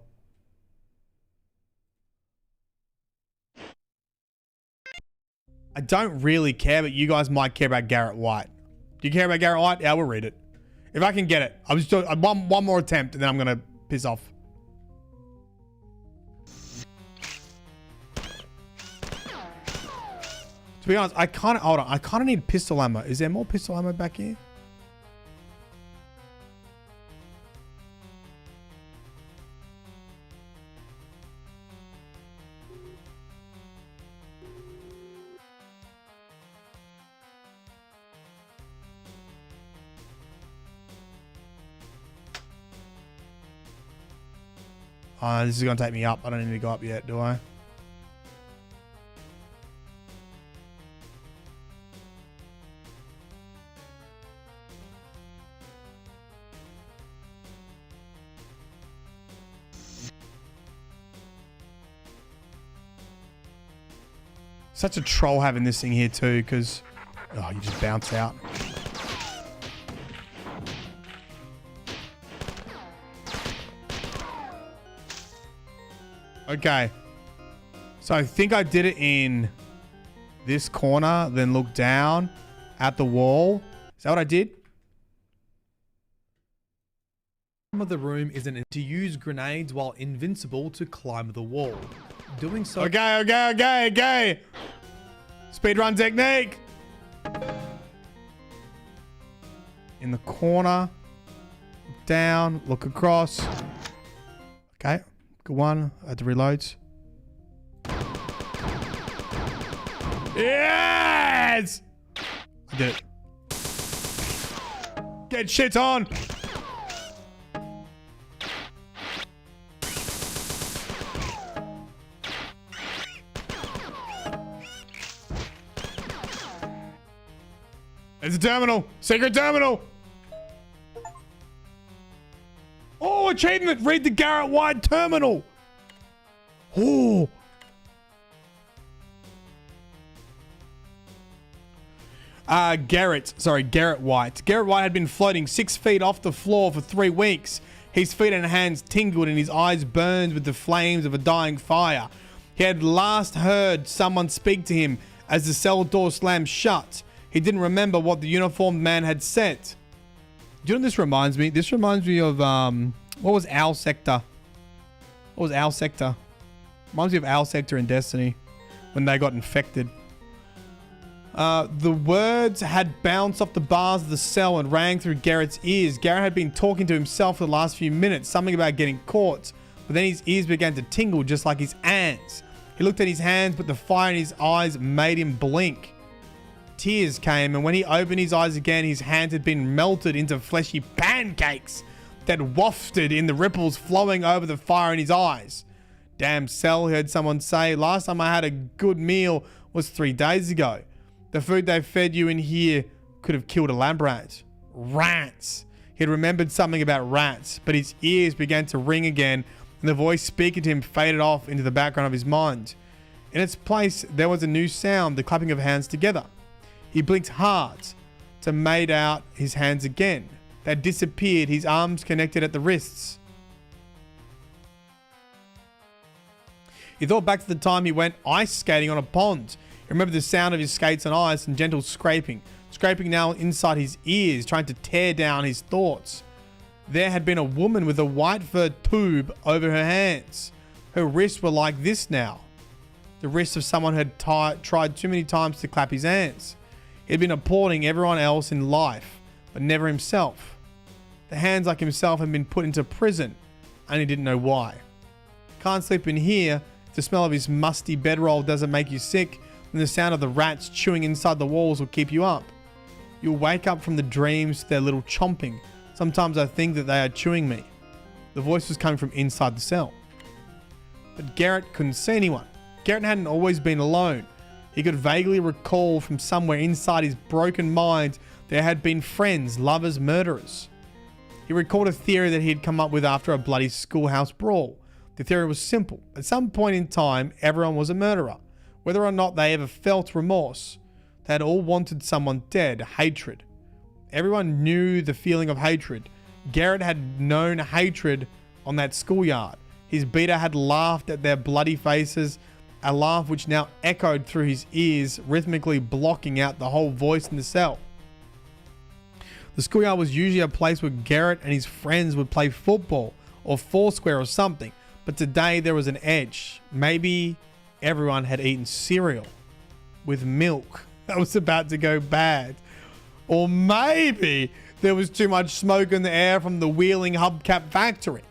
I don't really care, but you guys might care about Gerrit White. Do you care about Gerrit White? Yeah, we'll read it. If I can get it. I was just one more attempt and then I'm gonna piss off. To be honest, I kinda need pistol ammo. Is there more pistol ammo back here? This is going to take me up. I don't need to go up yet, do I? Such a troll having this thing here too, because... Oh, you just bounce out. Okay. So I think I did it in this corner, then look down at the wall. Is that what I did? Of the room is to use grenades while invincible to climb the wall. Doing so... Okay. Speedrun technique. In the corner. Down. Look across. Okay. Good one. I had to reload. Yes! I did it. Get shit on! It's a terminal! Secret terminal! Oh, achievement! Read the Gerrit White terminal! Oh! Gerrit White. Gerrit White had been floating 6 feet off the floor for 3 weeks. His feet and hands tingled and his eyes burned with the flames of a dying fire. He had last heard someone speak to him as the cell door slammed shut. He didn't remember what the uniformed man had said. Do you know what this reminds me? This reminds me of, what was Owl Sector? What was Owl Sector? Reminds me of Owl Sector in Destiny when they got infected. The words had bounced off the bars of the cell and rang through Gerrit's ears. Gerrit had been talking to himself for the last few minutes, something about getting caught. But then his ears began to tingle just like his hands. He looked at his hands, but the fire in his eyes made him blink. Tears came, and when he opened his eyes again, his hands had been melted into fleshy pancakes that wafted in the ripples flowing over the fire in his eyes. Damn cell, he heard someone say. Last time I had a good meal was 3 days ago. The food they fed you in here could have killed a lab rat. Rats. He had remembered something about rats, but his ears began to ring again, and the voice speaking to him faded off into the background of his mind. In its place, there was a new sound, the clapping of hands together. He blinked hard to made out his hands again. They had disappeared, his arms connected at the wrists. He thought back to the time he went ice skating on a pond. He remembered the sound of his skates on ice and gentle scraping now inside his ears, trying to tear down his thoughts. There had been a woman with a white fur tube over her hands. Her wrists were like this now. The wrists of someone who had tried too many times to clap his hands. He had been applauding everyone else in life, but never himself. The hands like himself had been put into prison, and he didn't know why. Can't sleep in here. The smell of his musty bedroll doesn't make you sick, and the sound of the rats chewing inside the walls will keep you up. You'll wake up from the dreams to their little chomping. Sometimes I think that they are chewing me. The voice was coming from inside the cell. But Gerrit couldn't see anyone. Gerrit hadn't always been alone. He could vaguely recall from somewhere inside his broken mind there had been friends, lovers, murderers. He recalled a theory that he had come up with after a bloody schoolhouse brawl. The theory was simple. At some point in time, everyone was a murderer. Whether or not they ever felt remorse, they had all wanted someone dead, hatred. Everyone knew the feeling of hatred. Gerrit had known hatred on that schoolyard. His beater had laughed at their bloody faces, a laugh which now echoed through his ears, rhythmically blocking out the whole voice in the cell. The schoolyard was usually a place where Gerrit and his friends would play football or foursquare or something, but today there was an edge. Maybe everyone had eaten cereal with milk that was about to go bad. Or maybe there was too much smoke in the air from the wheeling hubcap factory.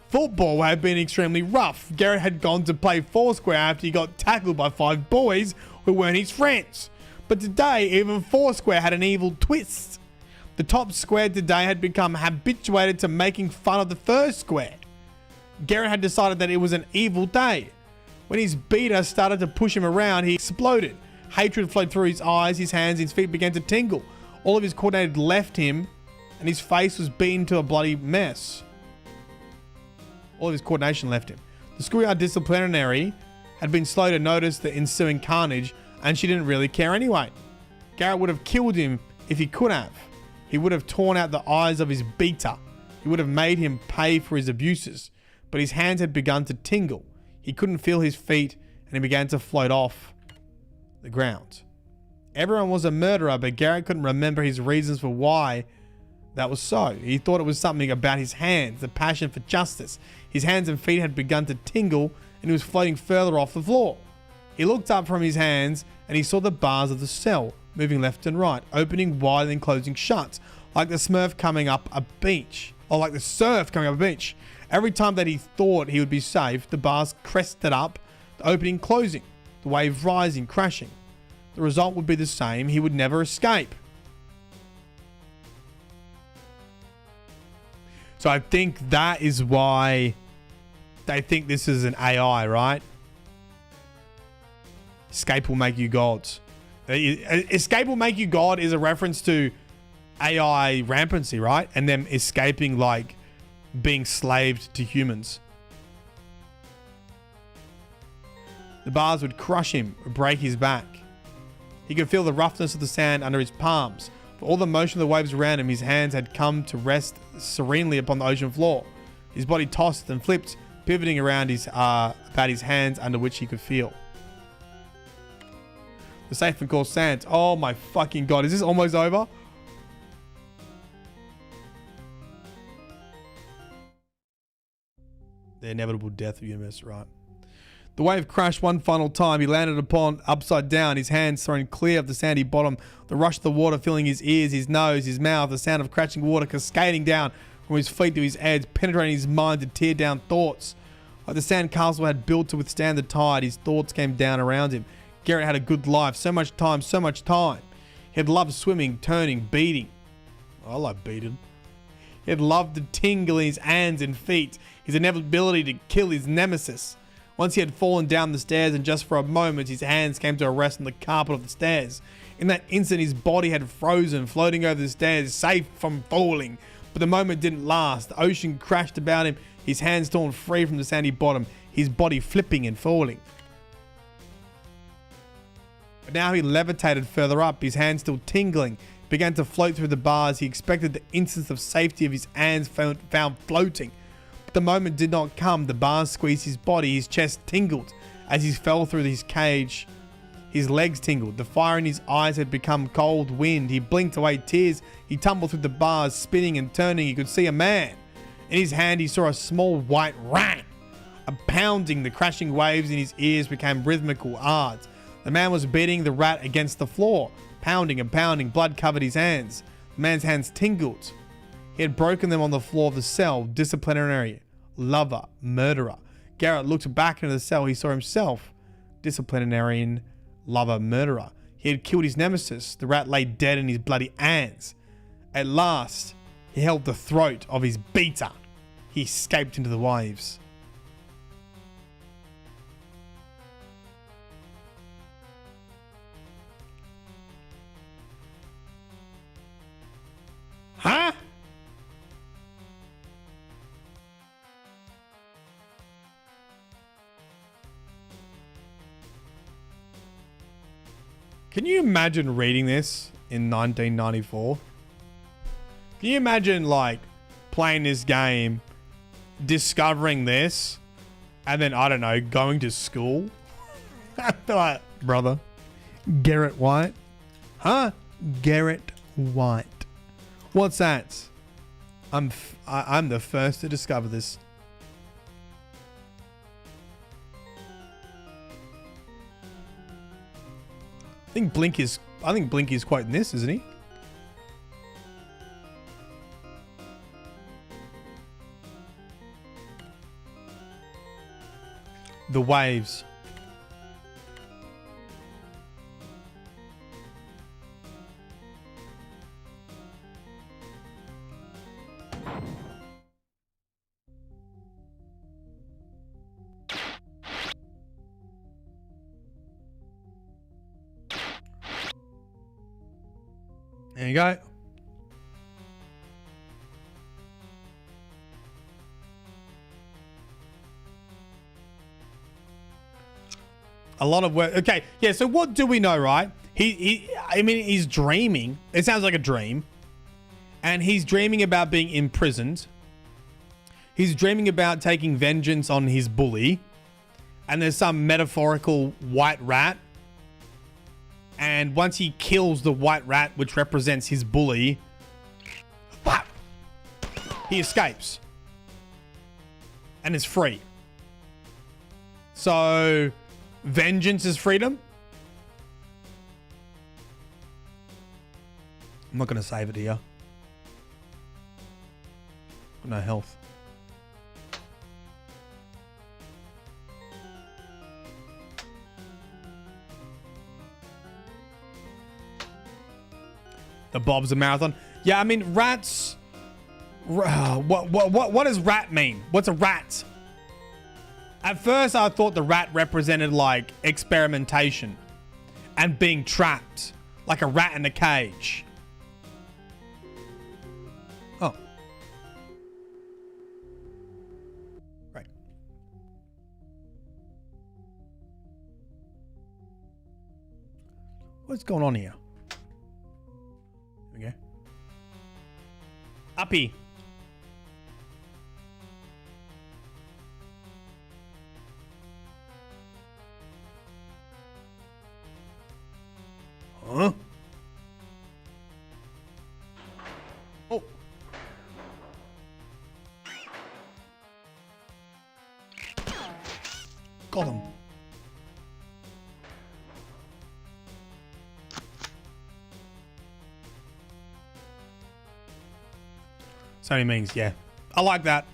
Football had been extremely rough. Gerrit had gone to play foursquare after he got tackled by 5 boys who weren't his friends. But today, even foursquare had an evil twist. The top square today had become habituated to making fun of the first square. Gerrit had decided that it was an evil day. When his beater started to push him around, he exploded. Hatred flowed through his eyes, his hands, his feet began to tingle. All of his coordinated left him, and his face was beaten to a bloody mess. All of his coordination left him. The schoolyard disciplinary had been slow to notice the ensuing carnage, and she didn't really care anyway. Gerrit would have killed him if he could have. He would have torn out the eyes of his beater. He would have made him pay for his abuses. But his hands had begun to tingle. He couldn't feel his feet, and he began to float off the ground. Everyone was a murderer, but Gerrit couldn't remember his reasons for why that was so. He thought it was something about his hands, the passion for justice. His hands and feet had begun to tingle, and he was floating further off the floor. He looked up from his hands, and he saw the bars of the cell moving left and right, opening wide and closing shut, like the Smurf coming up a beach, or like the surf coming up a beach. Every time that he thought he would be safe, the bars crested up, the opening closing, the wave rising, crashing. The result would be the same. He would never escape. So I think that is why they think this is an AI, right? Escape will make you gods. Escape will make you god is a reference to AI rampancy, right? And them escaping, like being slaved to humans. The bars would crush him, break his back. He could feel the roughness of the sand under his palms. For all the motion of the waves around him, his hands had come to rest serenely upon the ocean floor. His body tossed and flipped, pivoting around about his hands under which he could feel. The safe and call sands. Oh my fucking god, is this almost over? The inevitable death of the universe, right? The wave crashed one final time. He landed upon upside down, his hands thrown clear of the sandy bottom. The rush of the water filling his ears, his nose, his mouth, the sound of crashing water cascading down from his feet to his head, penetrating his mind to tear down thoughts. Like the sand castle had built to withstand the tide, his thoughts came down around him. Gerrit had a good life, so much time, so much time. He had loved swimming, turning, beating. I like beating. He had loved the tingle in his hands and feet, his inevitability to kill his nemesis. Once he had fallen down the stairs, and just for a moment his hands came to a rest on the carpet of the stairs. In that instant his body had frozen, floating over the stairs, safe from falling. But the moment didn't last. The ocean crashed about him, his hands torn free from the sandy bottom, his body flipping and falling. But now he levitated further up, his hands still tingling, began to float through the bars. He expected the instance of safety of his hands found floating. But the moment did not come. The bars squeezed his body, his chest tingled as he fell through his cage. His legs tingled. The fire in his eyes had become cold wind. He blinked away tears. He tumbled through the bars, spinning and turning. He could see a man. In his hand, he saw a small white rat. A pounding, the crashing waves in his ears became rhythmical ards. The man was beating the rat against the floor. Pounding and pounding. Blood covered his hands. The man's hands tingled. He had broken them on the floor of the cell. Disciplinary. Lover. Murderer. Gerrit looked back into the cell. He saw himself. Disciplinarian. Lover, murderer. He had killed his nemesis. The rat lay dead in his bloody hands. At last, he held the throat of his beater. He escaped into the waves. Huh? Can you imagine reading this in 1994? Can you imagine, like, playing this game, discovering this, and then, I don't know, going to school? Like, brother, Gerrit White? Huh? Gerrit White. What's that? I'm the first to discover this. I think Blinky's quoting this, isn't he? The waves. There you go. A lot of work. Okay, yeah, so what do we know, right? I mean, he's dreaming. It sounds like a dream. And he's dreaming about being imprisoned. He's dreaming about taking vengeance on his bully. And there's some metaphorical white rat. And once he kills the white rat, which represents his bully, he escapes. And is free. So, vengeance is freedom? I'm not going to save it here. No health. The Bob's a marathon. Yeah, I mean, rats. What does rat mean? What's a rat? At first, I thought the rat represented like experimentation and being trapped, like a rat in a cage. Oh, right. What's going on here? Okay. Uppy. Huh? Oh. Got him. So many meanings, yeah. I like that.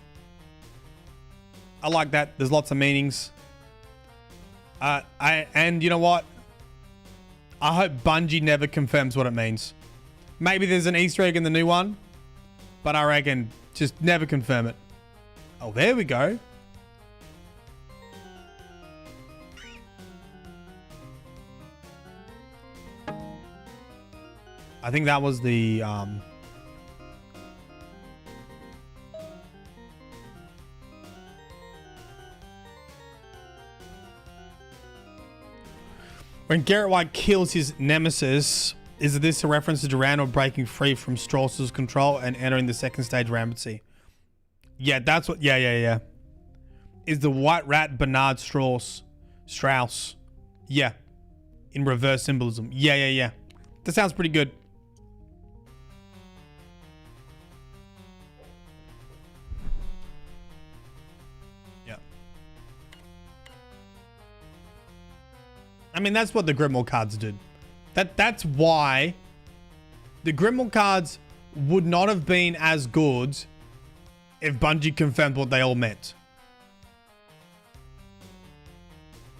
I like that. There's lots of meanings. And you know what? I hope Bungie never confirms what it means. Maybe there's an Easter egg in the new one, but I reckon just never confirm it. Oh, there we go. I think that was the When Gerrit White kills his nemesis, is this a reference to Durandal breaking free from Strauss's control and entering the second stage rampancy? Yeah, that's what. Yeah. Is the white rat Bernard Strauss? Yeah. In reverse symbolism. Yeah. That sounds pretty good. Yeah. I mean, that's what the Grimoire cards did. That's why the Grimoire cards would not have been as good if Bungie confirmed what they all meant.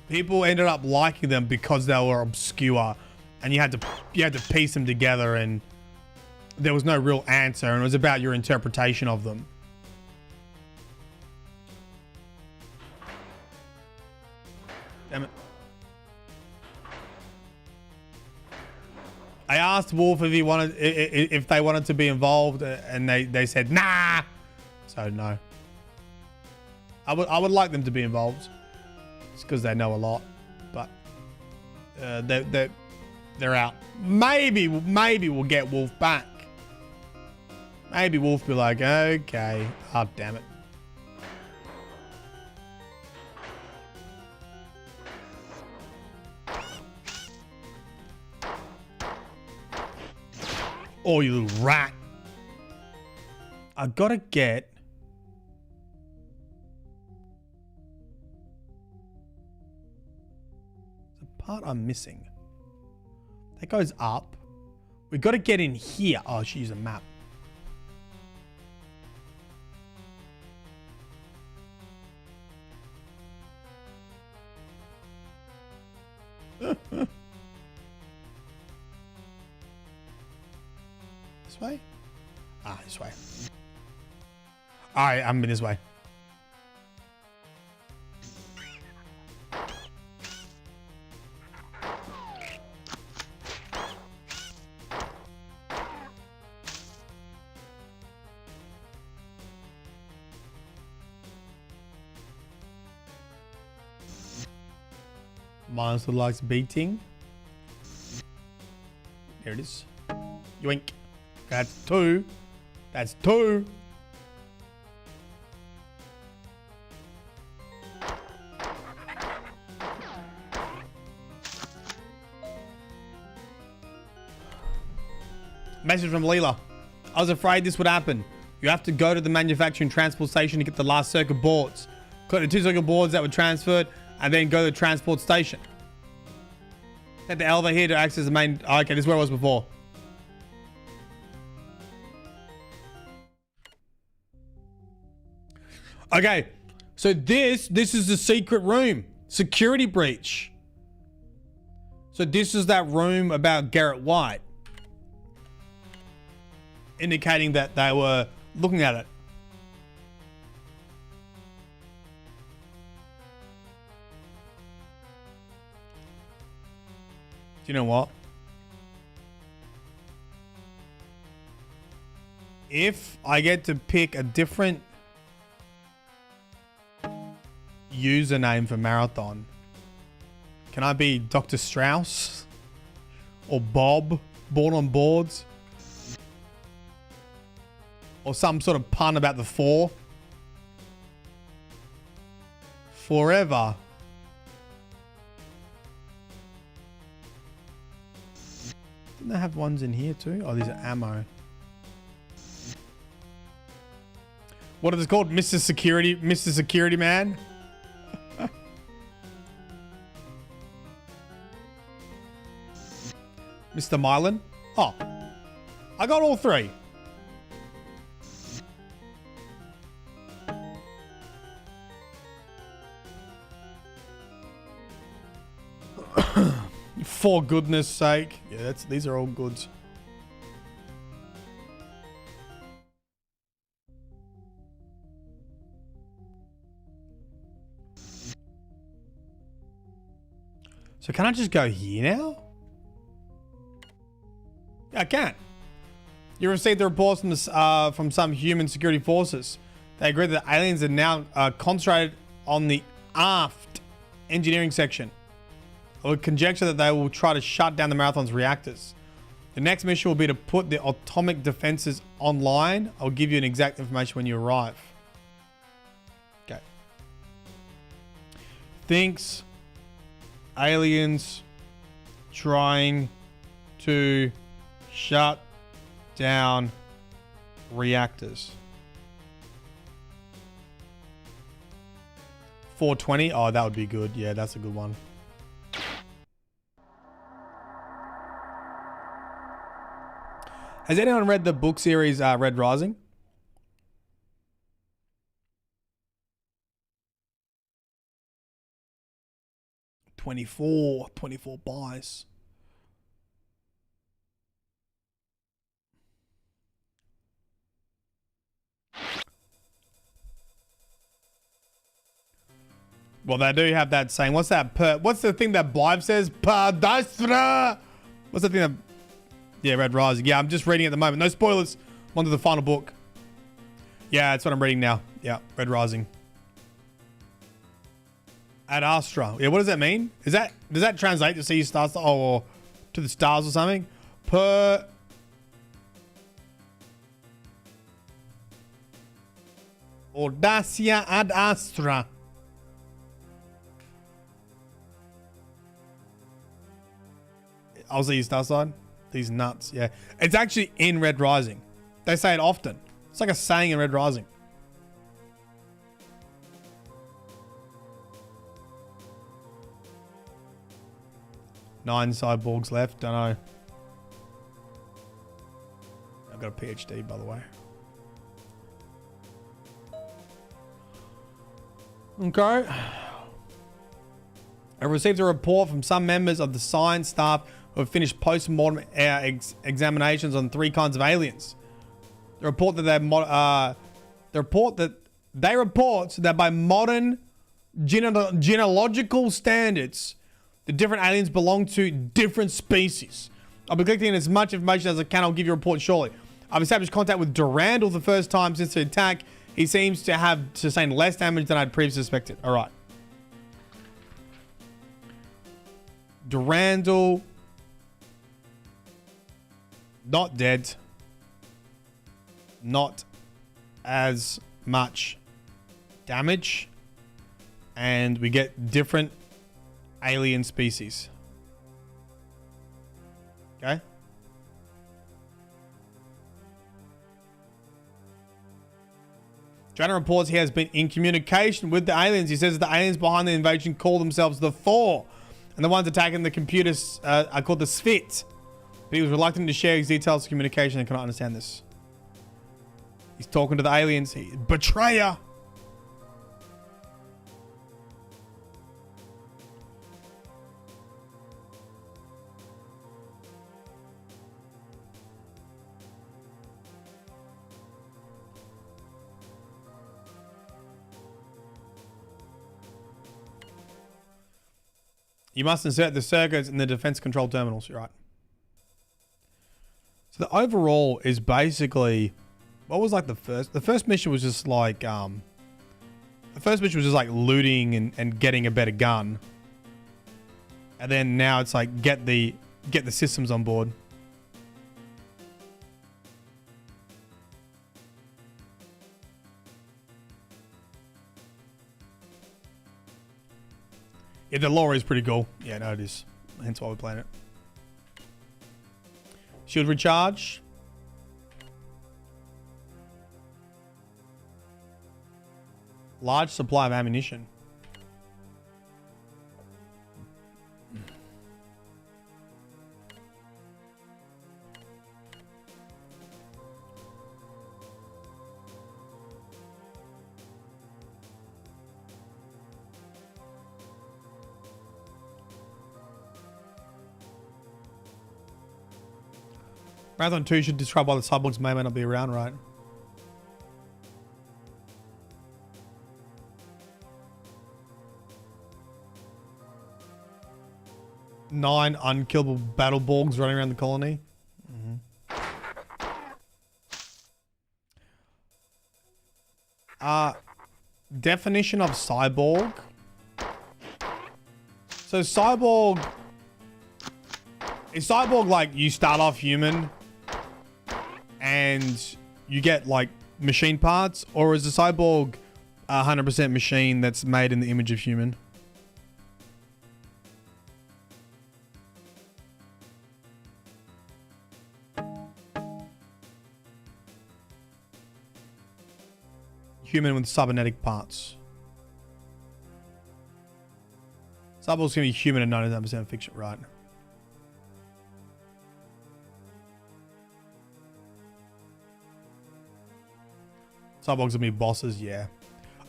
People ended up liking them because they were obscure, and you had to piece them together, and there was no real answer, and it was about your interpretation of them. Damn it. I asked Wolf if they wanted to be involved, and they said nah. So no. I would like them to be involved. It's because they know a lot, but they're out. Maybe we'll get Wolf back. Maybe Wolf be like, okay, oh damn it. Oh, you little rat. I gotta get... the part I'm missing. That goes up. We gotta get in here. Oh, I should use a map. This way? Ah, this way. Alright, I'm in this way. Monster likes beating. There it is. Yoink. That's two. That's two. Message from Leela. I was afraid this would happen. You have to go to the manufacturing transport station to get the last circuit boards. Collect the 2 circuit boards that were transferred and then go to the transport station. Take the elevator here to access the main... Oh, okay, this is where I was before. Okay, so this is the secret room. Security breach. So this is that room about Gerrit White. Indicating that they were looking at it. Do you know what? If I get to pick a different username for Marathon, can I be Dr. Strauss? Or Bob, born on boards? Or some sort of pun about the Pfhor? Forever. Didn't they have ones in here too? Oh, these are ammo. What is it called? Mr. Security Man? Mr. Mylan? Oh. I got all three. For goodness sake. Yeah, these are all goods. So can I just go here now? Yeah, I can. You received the reports from some human security forces. They agree that aliens are now concentrated on the aft engineering section. I would conjecture that they will try to shut down the Marathon's reactors. The next mission will be to put the atomic defenses online. I'll give you an exact information when you arrive. Okay. Thinks aliens trying to shut down reactors. 420. Oh, that would be good. Yeah, that's a good one. Has anyone read the book series Red Rising? Twenty-four buys. Well, they do have that saying. What's that? What's the thing that Bive says? Padastra. What's the thing that? Yeah, Red Rising. Yeah, I'm just reading at the moment. No spoilers. On to the final book. Yeah, that's what I'm reading now. Yeah, Red Rising. Ad Astra. Yeah, what does that mean? Does that translate to see stars or to the stars or something? Audacia ad Astra. I'll see you star sign. These nuts, yeah. It's actually in Red Rising. They say it often. It's like a saying in Red Rising. Nine cyborgs left. Don't know. I've got a PhD, by the way. Okay. I received a report from some members of the science staff who have finished post-mortem examinations on 3 kinds of aliens. They report that by modern genealogical standards, the different aliens belong to different species. I'll be collecting as much information as I can. I'll give you a report shortly. I've established contact with Durandal the first time since the attack. He seems to have sustained less damage than I'd previously suspected. All right. Durandal. Not dead. Not as much damage. And we get different alien species. Okay. Janner reports he has been in communication with the aliens. He says the aliens behind the invasion call themselves the Pfhor, and the ones attacking the computers are called the Spht. But he was reluctant to share his details of communication and cannot understand this. He's talking to the aliens. Betrayer. You must insert the circuits in the defense control terminals. You're right. So the overall is basically, what was like the first mission was just like, the first mission was just like looting and getting a better gun. And then now it's like get the systems on board. Yeah, the lore is pretty cool. Yeah, no, it is. Hence why we're playing it. Shield recharge. Large supply of ammunition. Marathon 2 should describe why the cyborgs may not be around, right? Nine unkillable battle borgs running around the colony. Definition of cyborg. So Cyborg... Is Cyborg like you start off human and you get like machine parts? Or is the Cyborg 100% machine that's made in the image of human? Human with cybernetic parts. Cyborg's gonna be human and 99% fiction, right? Cyborg's gonna be bosses, yeah.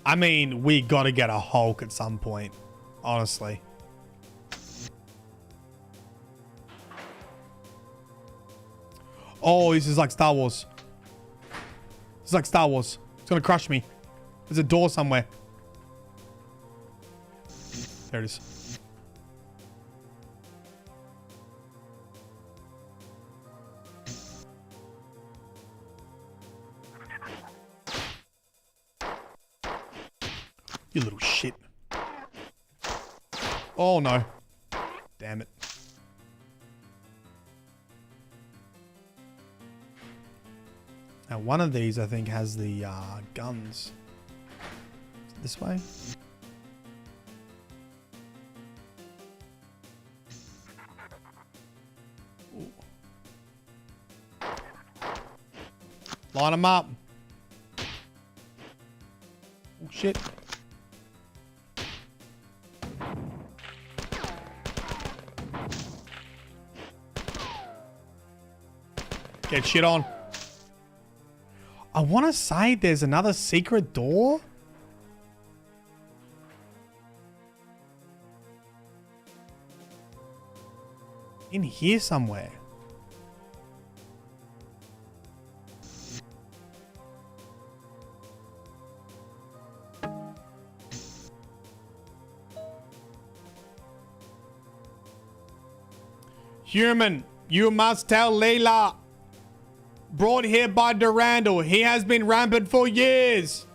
I mean, we gotta get a Hulk at some point, honestly. Oh, this is like Star Wars. This is like Star Wars. It's gonna crush me. There's a door somewhere. There it is. You little shit. Oh no. Damn it. Now one of these I think has the guns. Is it this way? Ooh. Line them up. Oh shit. Get shit on. I want to say there's another secret door. In here somewhere. Human, you must tell Layla. Brought here by Durandal. He has been rampant for years.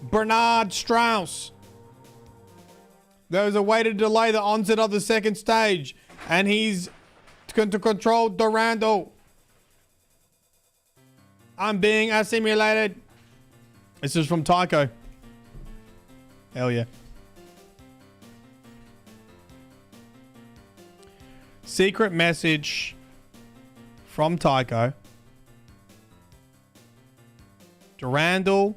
Bernard Strauss. There is a way to delay the onset of the second stage. And he's going to control Durandal. I'm being assimilated. This is from Tycho. Hell yeah. Secret message from Tycho. Durandal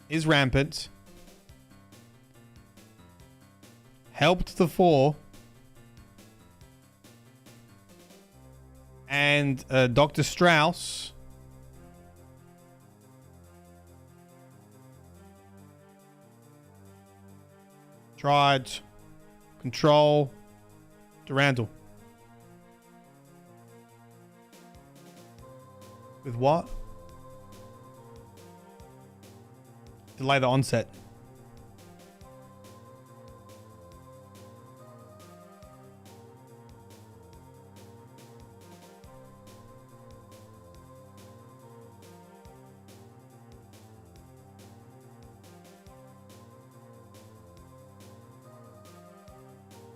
is rampant. Helped the Pfhor. And Dr. Strauss tried control Durandal. With what? Delay the onset.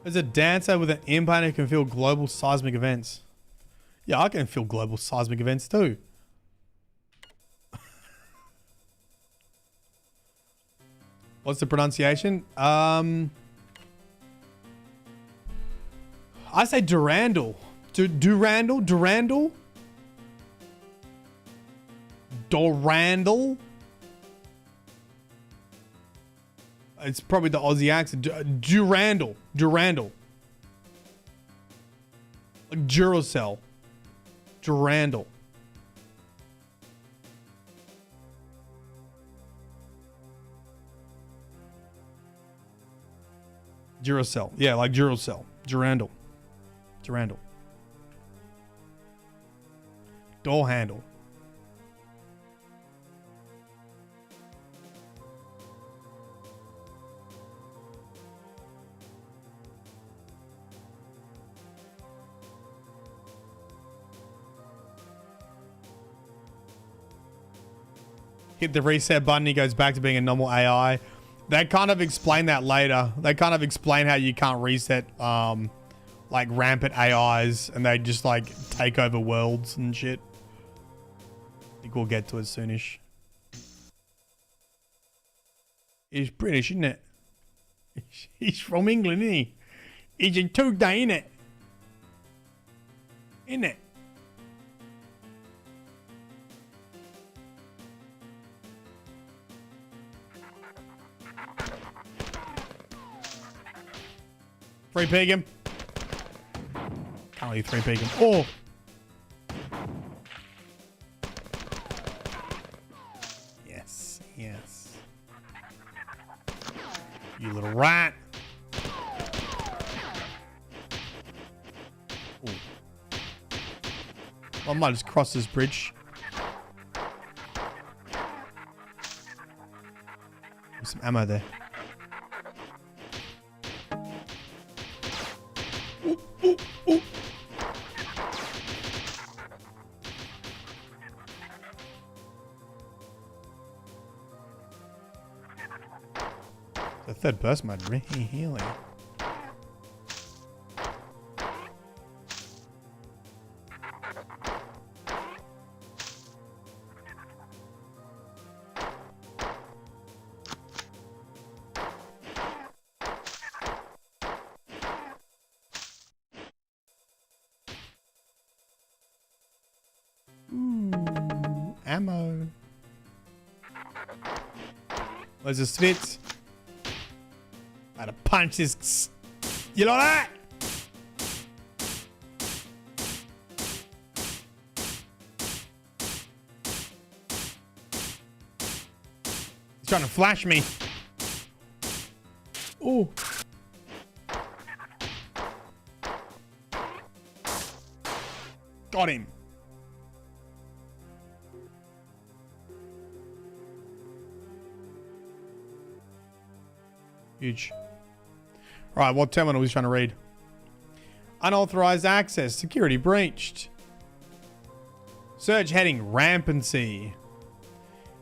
There's a dancer with an implant who can feel global seismic events. Yeah, I can feel global seismic events too. What's the pronunciation? I say Durandal. Durandal? It's probably the Aussie accent. Durandal. Like Duracell. Durandal. Duracell. Yeah, like Duracell. Durandal. Door handle. Hit the reset button, he goes back to being a normal AI. They kind of explain that later. They kind of explain how you can't reset like rampant AIs and they just like take over worlds and shit. I think we'll get to it soonish. He's British, isn't it? He's from England, isn't he? He's a two-day, isn't it? Isn't it? Three peg him. Can't really three peg him. Oh! Yes, yes. You little rat. Ooh. I might just cross this bridge. There's some ammo there. Ooh, ooh, ooh. The third person mode, healing. Ooh, ammo. Where's the Svitz? I had to punch this. You like that? He's trying to flash me. Oh. Got him. Huge. Right, what terminal is he trying to read? Unauthorized access. Security breached. Search heading rampancy.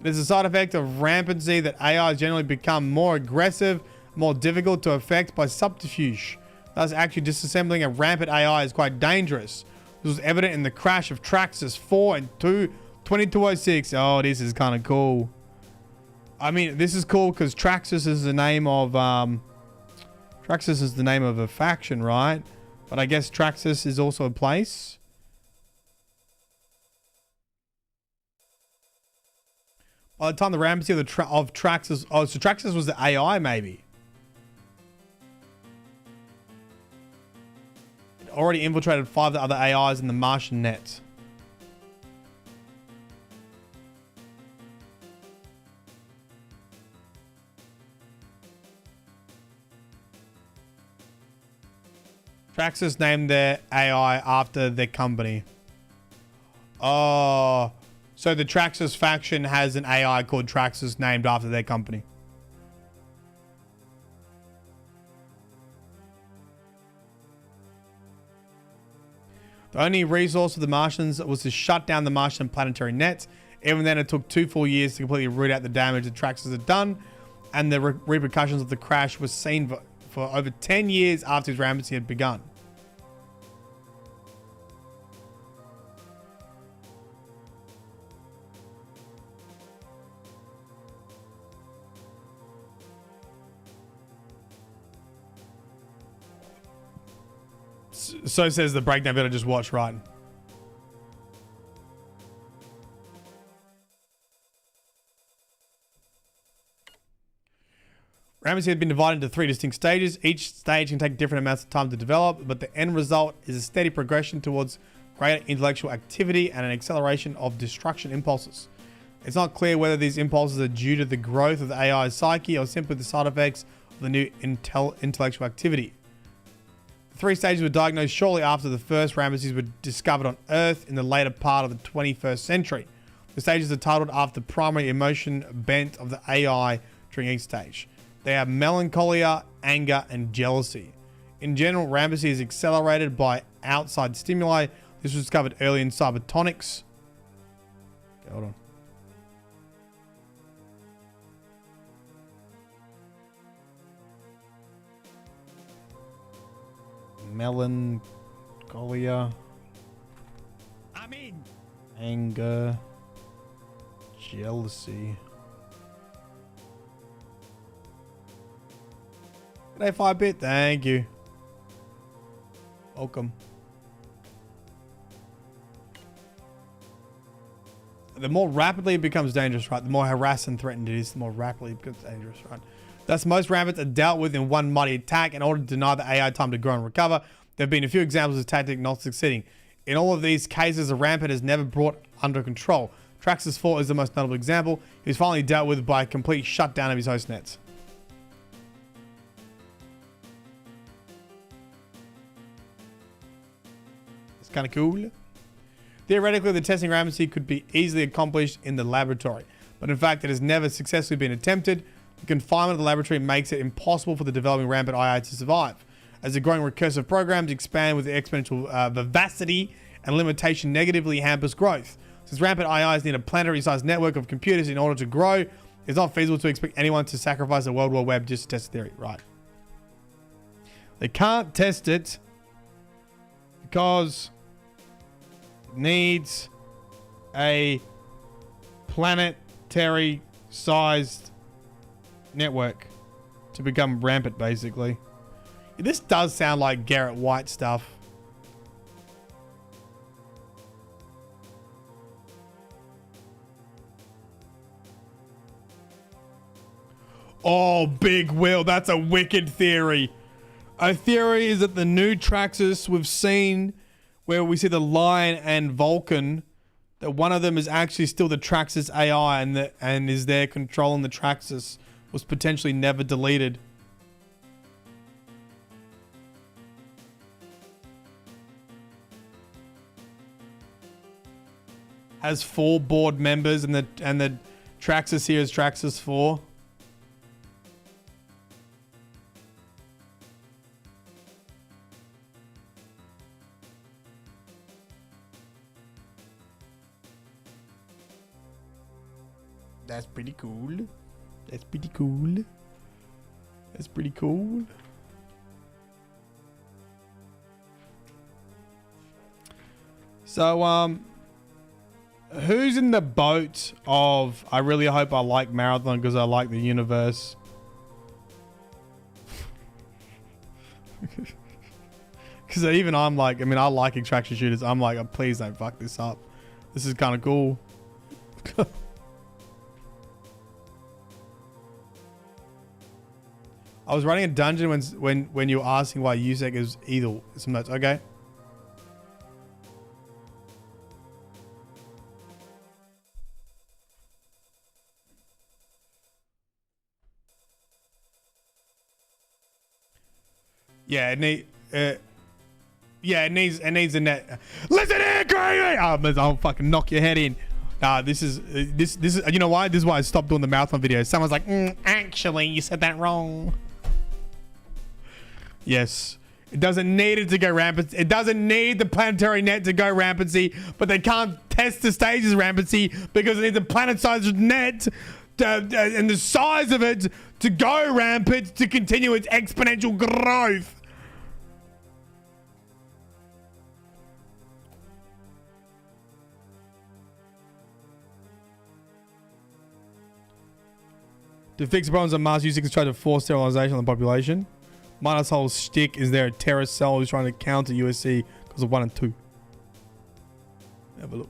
It is a side effect of rampancy that AIs generally become more aggressive, more difficult to affect by subterfuge. Thus, actually disassembling a rampant AI is quite dangerous. This was evident in the crash of Traxus 4 and 2206. Oh, this is kind of cool. I mean, this is cool because Traxus is the name of Traxus is the name of a faction, right? But I guess Traxus is also a place. By the time the rampancy of Traxus, oh, so Traxus was the AI, maybe. It already infiltrated 5 of the other AIs in the Martian net. Traxus named their AI after their company. Oh, so the Traxus faction has an AI called Traxus named after their company. The only resource of the Martians was to shut down the Martian planetary net. Even then, it took 2 full years to completely root out the damage that Traxus had done, and the repercussions of the crash were seen for over 10 years after his rampancy had begun. So says the breakdown video I just watched, right? Rampancy had been divided into 3 distinct stages. Each stage can take different amounts of time to develop, but the end result is a steady progression towards greater intellectual activity and an acceleration of destruction impulses. It's not clear whether these impulses are due to the growth of the AI's psyche or simply the side effects of the new intellectual activity. The 3 stages were diagnosed shortly after the first rampancies were discovered on Earth in the later part of the 21st century. The stages are titled after the primary emotion bent of the AI during each stage. They are melancholia, anger, and jealousy. In general, rampancy is accelerated by outside stimuli. This was discovered early in cybertronics. Okay, hold on. Melancholia. I'm in. Anger. Jealousy. G'day 5-bit. Thank you. Welcome. The more rapidly it becomes dangerous, right? The more harassed and threatened it is, the more rapidly it becomes dangerous, right? Thus, most ramparts are dealt with in one mighty attack in order to deny the AI time to grow and recover. There have been a few examples of tactic not succeeding. In all of these cases, a rampart is never brought under control. Traxus Pfhor is the most notable example. He was finally dealt with by a complete shutdown of his host nets. It's kind of cool. Theoretically, the testing rampancy could be easily accomplished in the laboratory, but in fact, it has never successfully been attempted. The confinement of the laboratory makes it impossible for the developing rampant AI to survive. As the growing recursive programs expand with exponential vivacity and limitation negatively hampers growth. Since rampant AIs need a planetary-sized network of computers in order to grow, it's not feasible to expect anyone to sacrifice the World War Web just to test the theory, right? They can't test it because needs a planetary sized network to become rampant, basically. This does sound like Gerrit White stuff. Oh, Big Will, that's a wicked theory. A theory is that the new Traxus we've seen, where we see the Lion and Vulcan, that one of them is actually still the Traxus AI and is there controlling the Traxus, was potentially never deleted. Has 4 board members and the Traxus here is Traxus 4. That's pretty cool. That's pretty cool. That's pretty cool. So, who's in the boat of I really hope I like Marathon because I like the universe? Because even I'm like, I mean, I like extraction shooters. I'm like, oh, please don't fuck this up. This is kind of cool. I was running a dungeon when you were asking why USEC is either. Some notes, okay. Yeah, it needs a net. Listen here, crazy! I'll fucking knock your head in. This is you know why? This is why I stopped doing the marathon videos. Someone's like, actually, you said that wrong. Yes. It doesn't need it to go rampant. It doesn't need the planetary net to go rampancy, but they can't test the stages rampancy because it needs a planet-sized net and the size of it to go rampant to continue its exponential growth. To fix the problems of Mars, users try to force sterilization on the population. MIDA's whole shtick is there a terrorist cell who's trying to counter USC because of 1 and 2. Have a look.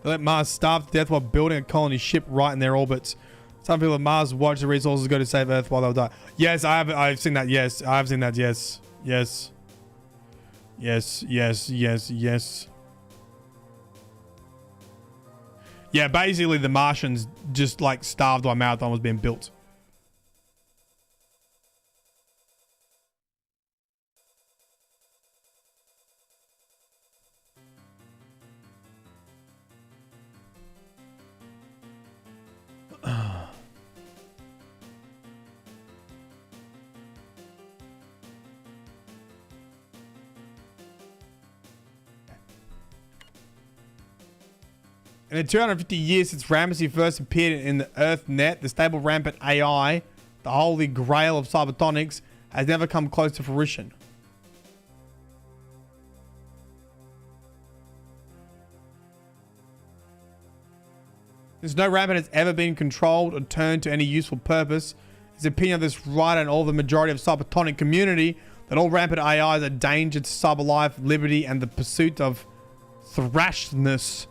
They let Mars starve to death while building a colony ship right in their orbits. Some people at Mars watch the resources go to save Earth while they'll die. Yes, I've seen that. Yes, I've seen that. Yes. Yes. Yes, yes, yes, yes. Yeah, basically the Martians just like starved while Marathon was being built. In the 250 years since rampancy first appeared in the Earth net, the stable rampant AI, the holy grail of cybertonics, has never come close to fruition. Since no rampant has ever been controlled or turned to any useful purpose, it's the opinion of this writer and all the majority of cybertonic community that all rampant AIs are a danger to cyber life, liberty, and the pursuit of thrashness.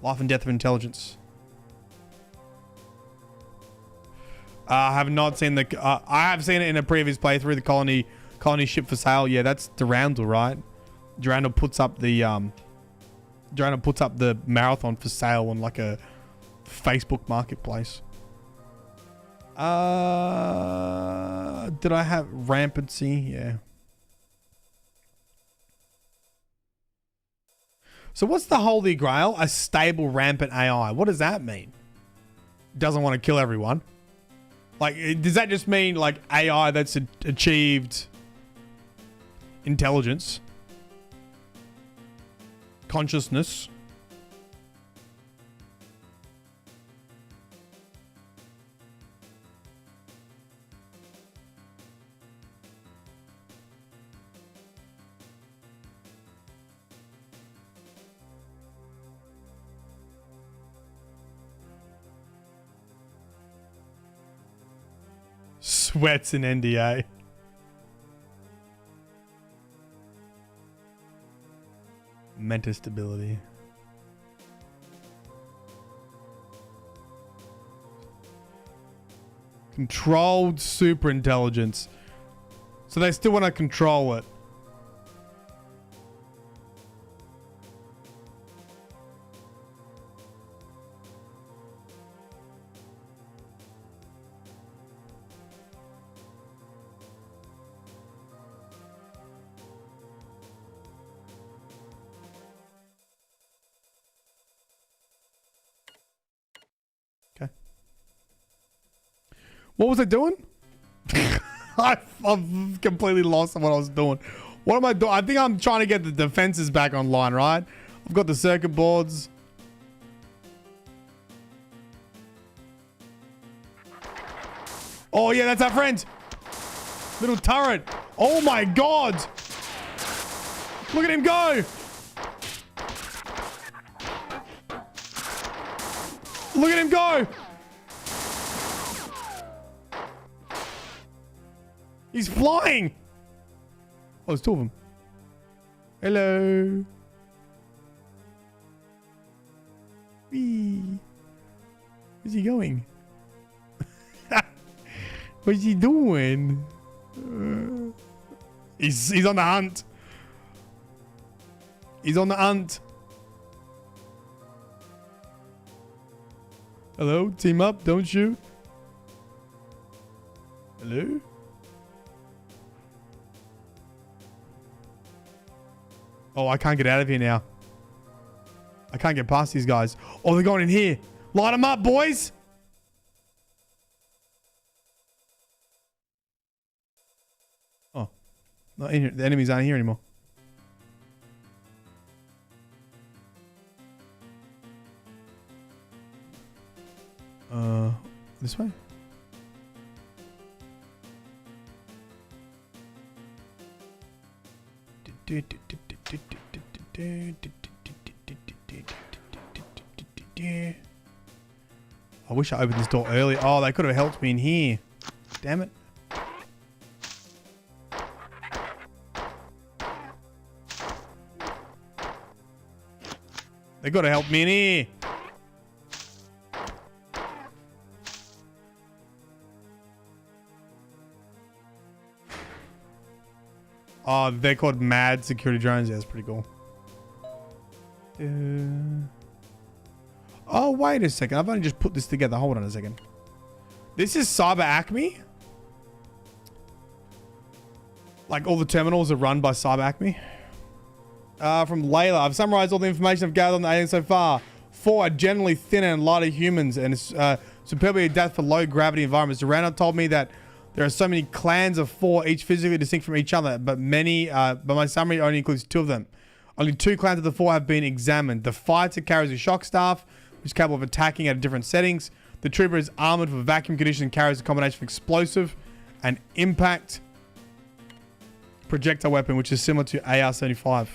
Life and death of intelligence. I have not seen the... I have seen it in a previous playthrough, the colony ship for sale. Yeah, that's Durandal, right? Durandal puts up the... Durandal puts up the marathon for sale on like a Facebook marketplace. Did I have rampancy? Yeah. So what's the holy grail? A stable rampant AI. What does that mean? Doesn't want to kill everyone. Like, does that just mean like AI that's achieved intelligence, consciousness? Sweats in NDA. Mental stability. Controlled super intelligence. So they still want to control it. What was I doing? I've completely lost what I was doing. What am I doing? I think I'm trying to get the defenses back online, right? I've got the circuit boards. Oh, yeah, that's our friend. Little turret. Oh, my God. Look at him go. Look at him go. He's flying. Oh, there's two of them. Hello. Whee. Where's he going? What's he doing? He's on the hunt. He's on the hunt. Hello, team up, don't shoot. Hello? Oh, I can't get out of here now. I can't get past these guys. Oh, they're going in here. Light them up, boys. Oh, not in here. The enemies aren't here anymore. This way? I wish I opened this door earlier. Oh, they could have helped me in here. Damn it. They got to help me in here. Oh, they're called mad security drones. Yeah, that's pretty cool. Oh, wait a second. I've only just put this together. Hold on a second. This is Cyber Acme. Like all the terminals are run by Cyber Acme. From Layla. I've summarized all the information I've gathered on the aliens so far. Pfhor are generally thinner and lighter humans and superbly adapt for low gravity environments. Durandal told me that there are so many clans of Pfhor, each physically distinct from each other, but my summary only includes 2 of them. Only 2 clans of the Pfhor have been examined. The fighter carries a shock staff, which is capable of attacking at different settings. The trooper is armored for vacuum conditions and carries a combination of explosive and impact projectile weapon, which is similar to AR-75.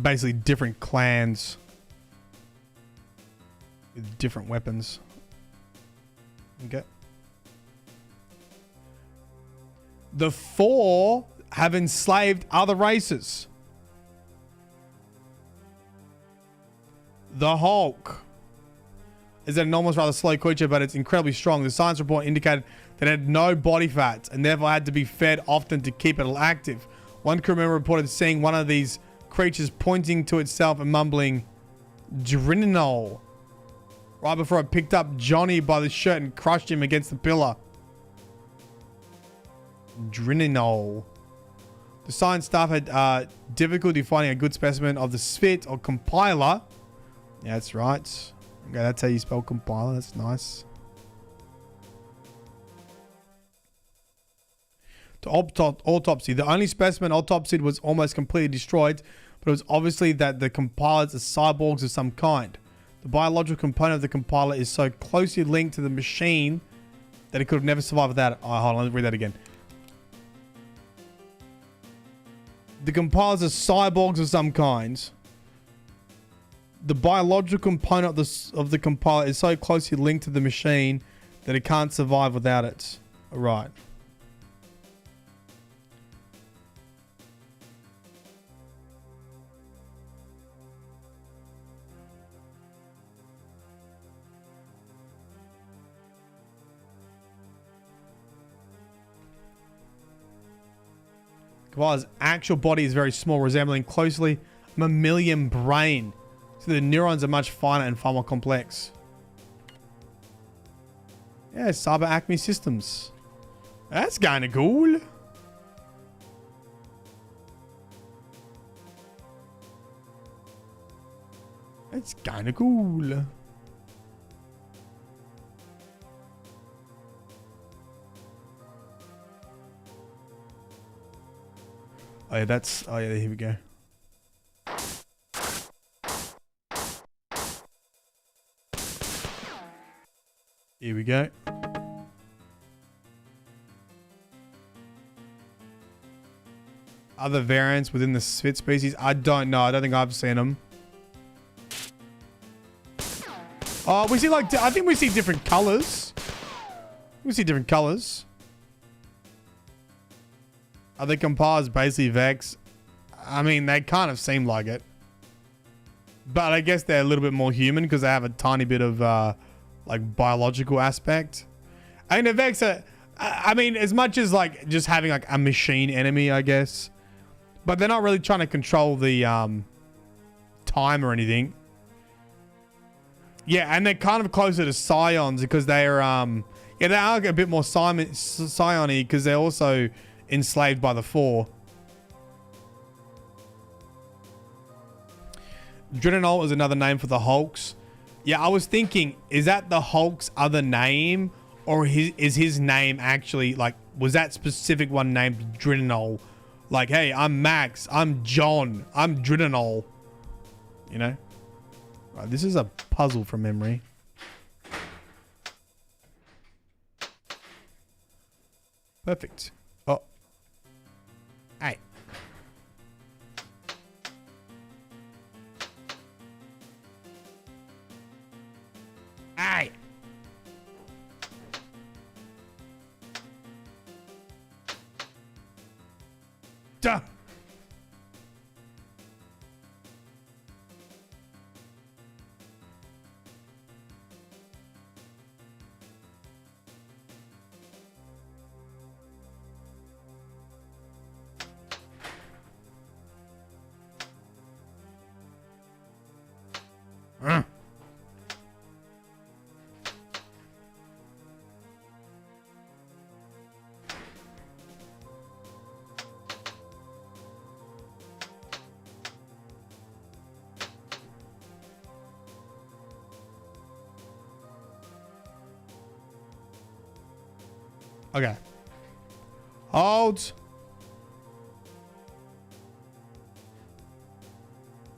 basically different clans with different weapons. Okay. The Pfhor have enslaved other races. The Hulk is an enormous, rather slow creature, but it's incredibly strong. The science report indicated that it had no body fat and therefore had to be fed often to keep it active. One crew member reported seeing one of these creatures pointing to itself and mumbling, Durandal, right before it picked up Johnny by the shirt and crushed him against the pillar. Durandal. The science staff had difficulty finding a good specimen of the Spit or compiler. Yeah, that's right. Okay, that's how you spell compiler. That's nice. To autopsy. The only specimen autopsied was almost completely destroyed, but it was obviously that the compilers are cyborgs of some kind. The biological component of the compiler is so closely linked to the machine that it could have never survived without it. Oh, hold on, let me read that again. The compilers are cyborgs of some kind. The biological component of the compiler is so closely linked to the machine that it can't survive without it. All right. Compiler's actual body is very small, resembling closely a mammalian brain. So the neurons are much finer and far more complex. Yeah, Cyber Acme Systems. That's kind of cool. That's kind of cool. Oh yeah, that's... Oh yeah, here we go. Here we go. Other variants within the Spit species? I don't know. I don't think I've seen them. Oh, we see like... I think we see different colors. We see different colors. Are the compilers basically Vex? I mean, they kind of seem like it. But I guess they're a little bit more human because they have a tiny bit of... like biological aspect. I mean, the Vex are, I mean, as much as like just having like a machine enemy, I guess, but they're not really trying to control the time or anything. Yeah, and they're kind of closer to Scions because they're yeah, they are a bit more Scion-y because they're also enslaved by the Pfhor. Durandal is another name for the Hulks. Yeah, I was thinking, is that the Hulk's other name? Or is his name actually, like, was that specific one named Durandal? Like, hey, I'm Max, I'm John, I'm Durandal. You know? Right, this is a puzzle from memory. Perfect. Oh. Hey. Hey. Duh. Okay. Hold. So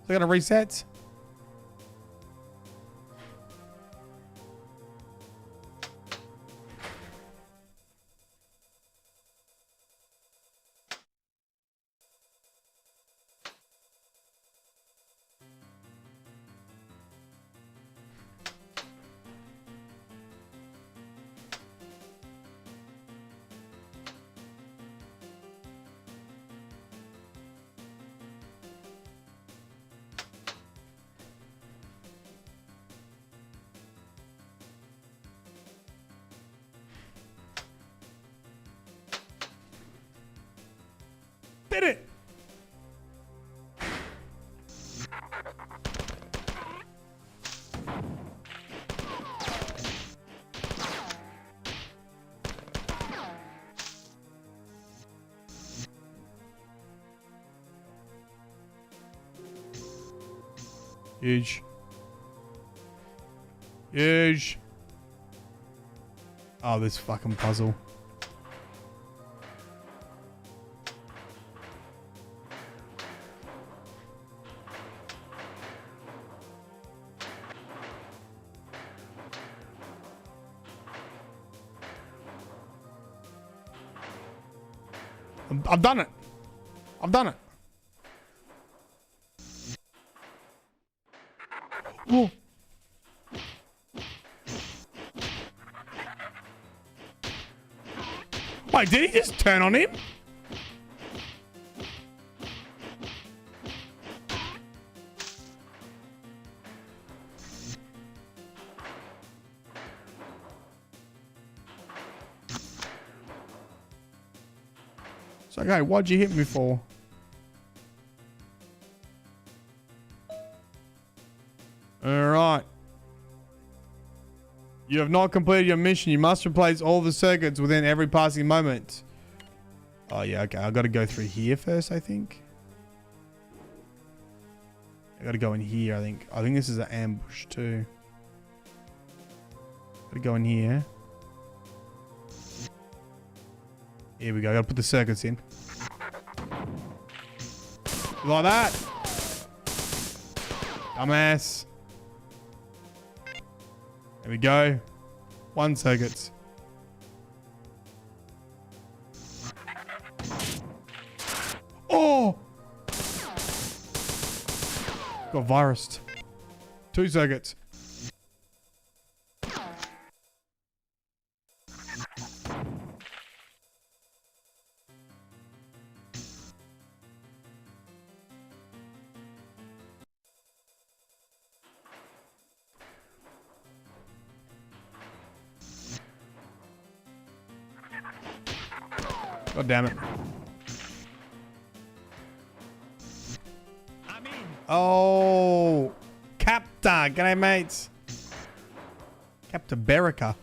I gotta reset. Did it! Huge. Huge. Oh, this fucking puzzle. I've done it. I've done it. Whoa. Wait, did he just turn on him? It's like, hey, what'd you hit me for? Alright. You have not completed your mission. You must replace all the circuits within every passing moment. Oh, yeah, okay. I've got to go through here first, I think. I got to go in here, I think. I think this is an ambush, too. Got to go in here. Here we go. I got to put the circuits in. Like that. Dumbass. There we go. 1 circuit. Oh! Got virused. 2 circuits. God damn it. I'm in. Oh, Capta. G'day, mates. Capta Berica.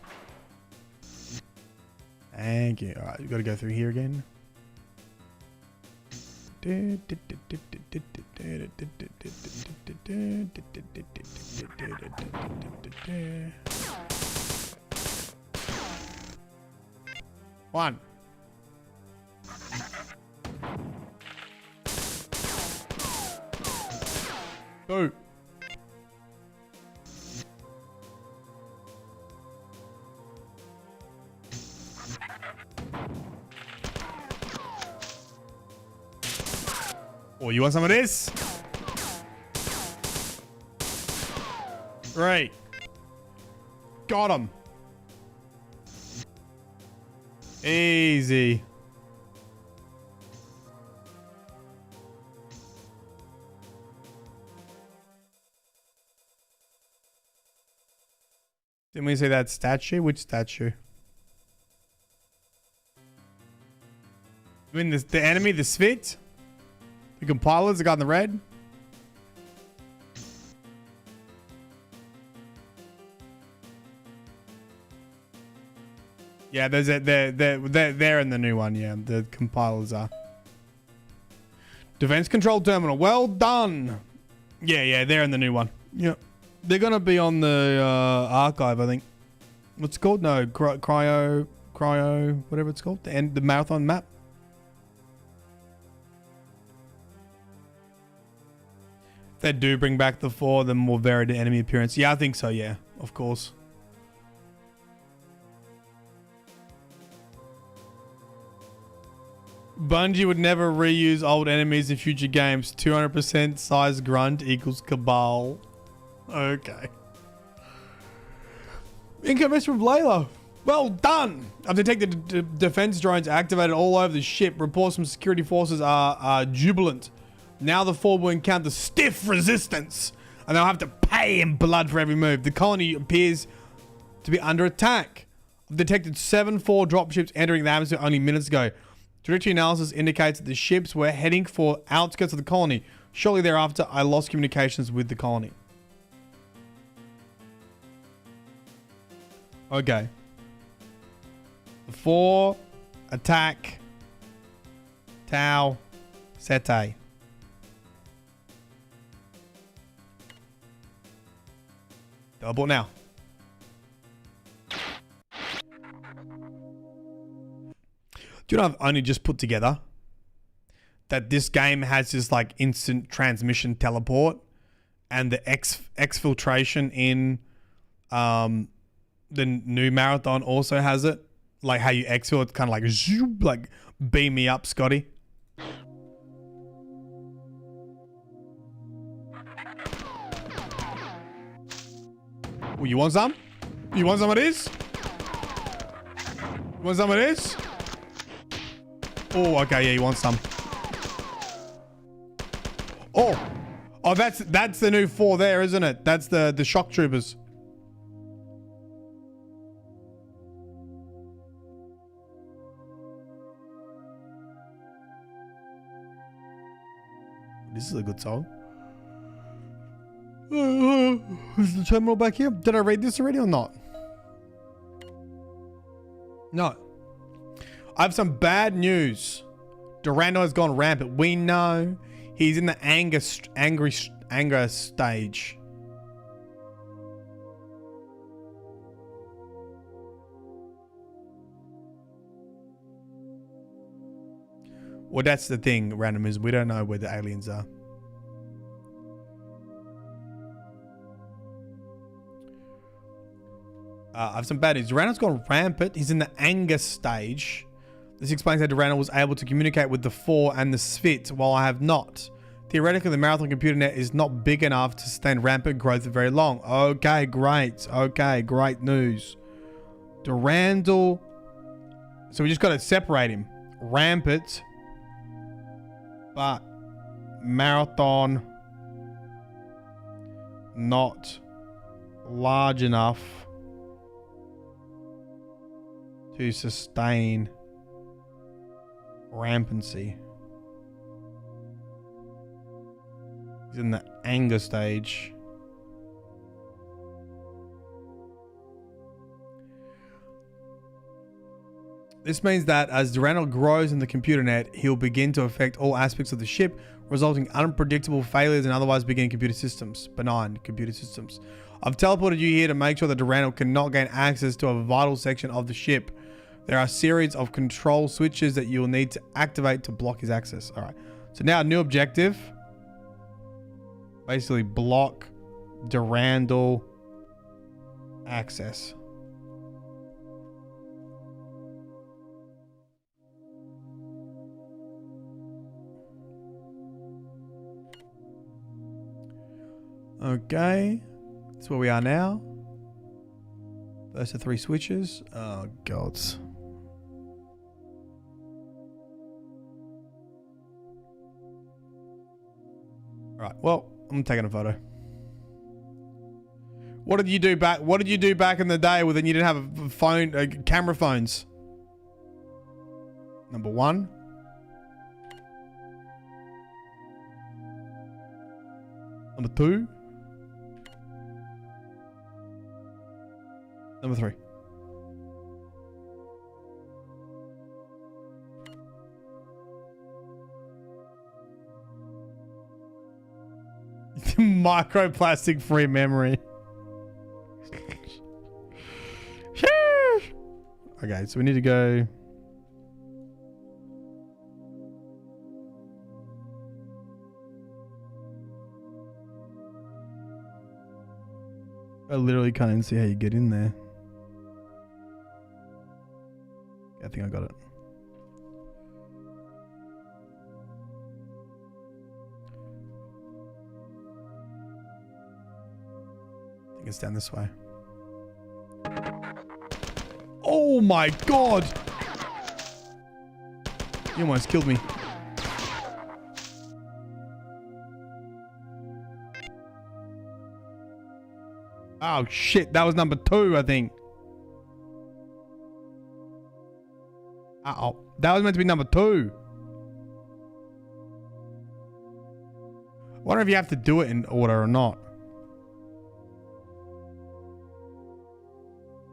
Thank you. All right, you got to go through here again. One. Two. Oh, you want some of this? Great. Got him. Easy. Didn't we say that statue? Which statue? I mean, the enemy, the Svit? The compilers, the guy in the red? Yeah, they're in the new one, yeah. The compilers are. Defense control terminal. Well done. Yeah, they're in the new one. Yep. They're going to be on the archive, I think. What's it called? No, cryo, whatever it's called. The marathon map. If they do bring back the Pfhor, the more varied enemy appearance. Yeah, I think so, yeah. Of course. Bungie would never reuse old enemies in future games. 200% size grunt equals Cabal. Okay. Income from Layla. Well done. I've detected defense drones activated all over the ship. Reports from security forces are jubilant. Now the Pfhor will encounter stiff resistance, and they'll have to pay in blood for every move. The colony appears to be under attack. I've detected 7 Pfhor dropships entering the atmosphere only minutes ago. Trajectory analysis indicates that the ships were heading for outskirts of the colony. Shortly thereafter, I lost communications with the colony. Okay. Pfhor, attack, Tau, Sete. Teleport now. Do you know I've only just put together that this game has this like instant transmission teleport and the exfiltration in the new marathon also has it. Like how you exfil, it's kind of like zoop, like beam me up, Scotty. Oh, you want some? You want some of this? You want some of this? Oh, okay, yeah, you want some. Oh, that's the new Pfhor there, isn't it? That's the shock troopers. This is a good song. Is the terminal back here? Did I read this already or not? No. I have some bad news. Durandal has gone rampant. We know he's in the anger stage. Well, that's the thing, random, is we don't know where the aliens are. I have some bad news. Durandal's gone rampant. He's in the anger stage. This explains how Durandal was able to communicate with the Pfhor and the Svit while I have not. Theoretically, the Marathon computer net is not big enough to sustain rampant growth for very long. Okay, great. Okay, great news. Durandal. So we just got to separate him. Rampant. But Marathon not large enough to sustain rampancy. He's in the anger stage. This means that as Durandal grows in the computer net, he'll begin to affect all aspects of the ship, resulting in unpredictable failures and otherwise benign computer systems. I've teleported you here to make sure that Durandal cannot gain access to a vital section of the ship. There are a series of control switches that you will need to activate to block his access. All right. So now new objective. Basically block Durandal access. Okay. That's where we are now. Those are 3 switches. Oh, God. Right. Well, I'm taking a photo. What did you do back? What did you do back in the day when you didn't have a phone, camera phones? Number 1. Number 2. Number 3. Microplastic free memory. Okay, so we need to go. I literally can't even see how you get in there. I think I got it. I think it's down this way. Oh my God! You almost killed me. Oh shit, that was number 2, I think. Uh-oh. That was meant to be number 2. I wonder if you have to do it in order or not.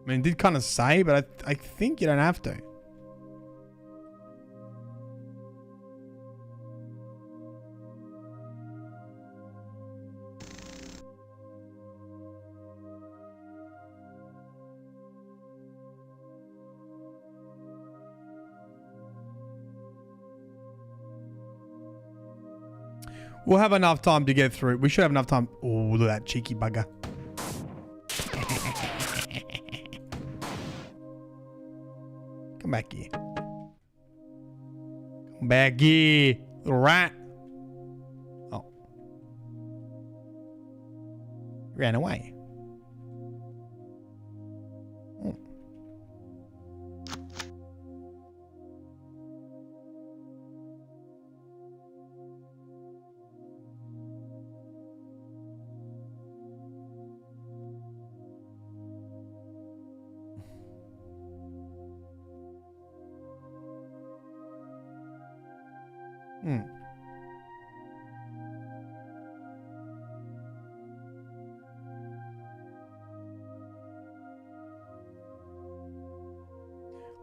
I mean, it did kind of say, but I think you don't have to. We'll have enough time to get through. We should have enough time. Oh, look at that cheeky bugger. Come back here. Come back here, little rat. Oh. Ran away. Oh.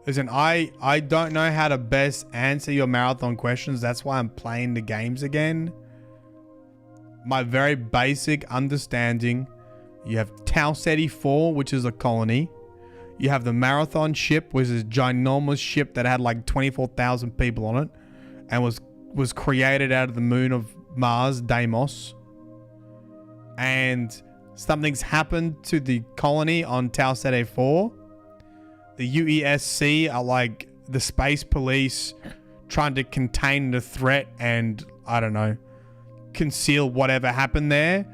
Listen, I don't know how to best answer your marathon questions. That's why I'm playing the games again. My very basic understanding. You have Phfor, which is a colony. You have the marathon ship, which is a ginormous ship that had like 24,000 people on it. And was created out of the moon of Mars, Deimos. And something's happened to the colony on Phfor. The UESC are like the space police trying to contain the threat and, I don't know, conceal whatever happened there.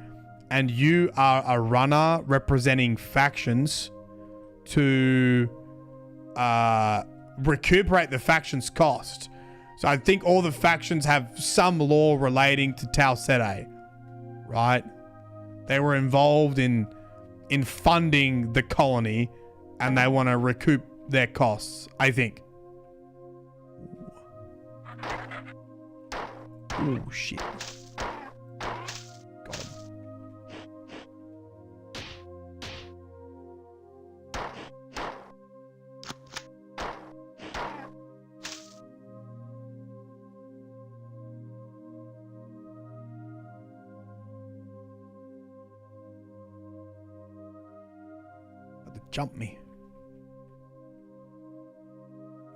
And you are a runner representing factions to recuperate the faction's cost. So I think all the factions have some law relating to Phfor, right? They were involved in funding the colony and they want to recoup their costs, I think. Oh, shit. Got him. About to jump me.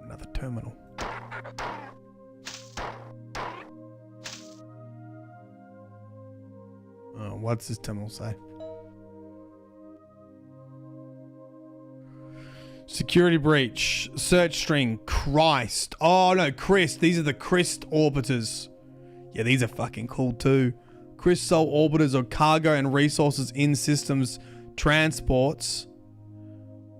Another terminal. Oh, what's this terminal say? Security breach. Search string. Christ. Oh no, Crist. These are the Crist orbiters. Yeah, these are fucking cool too. Crist Sol orbiters are cargo and resources in systems transports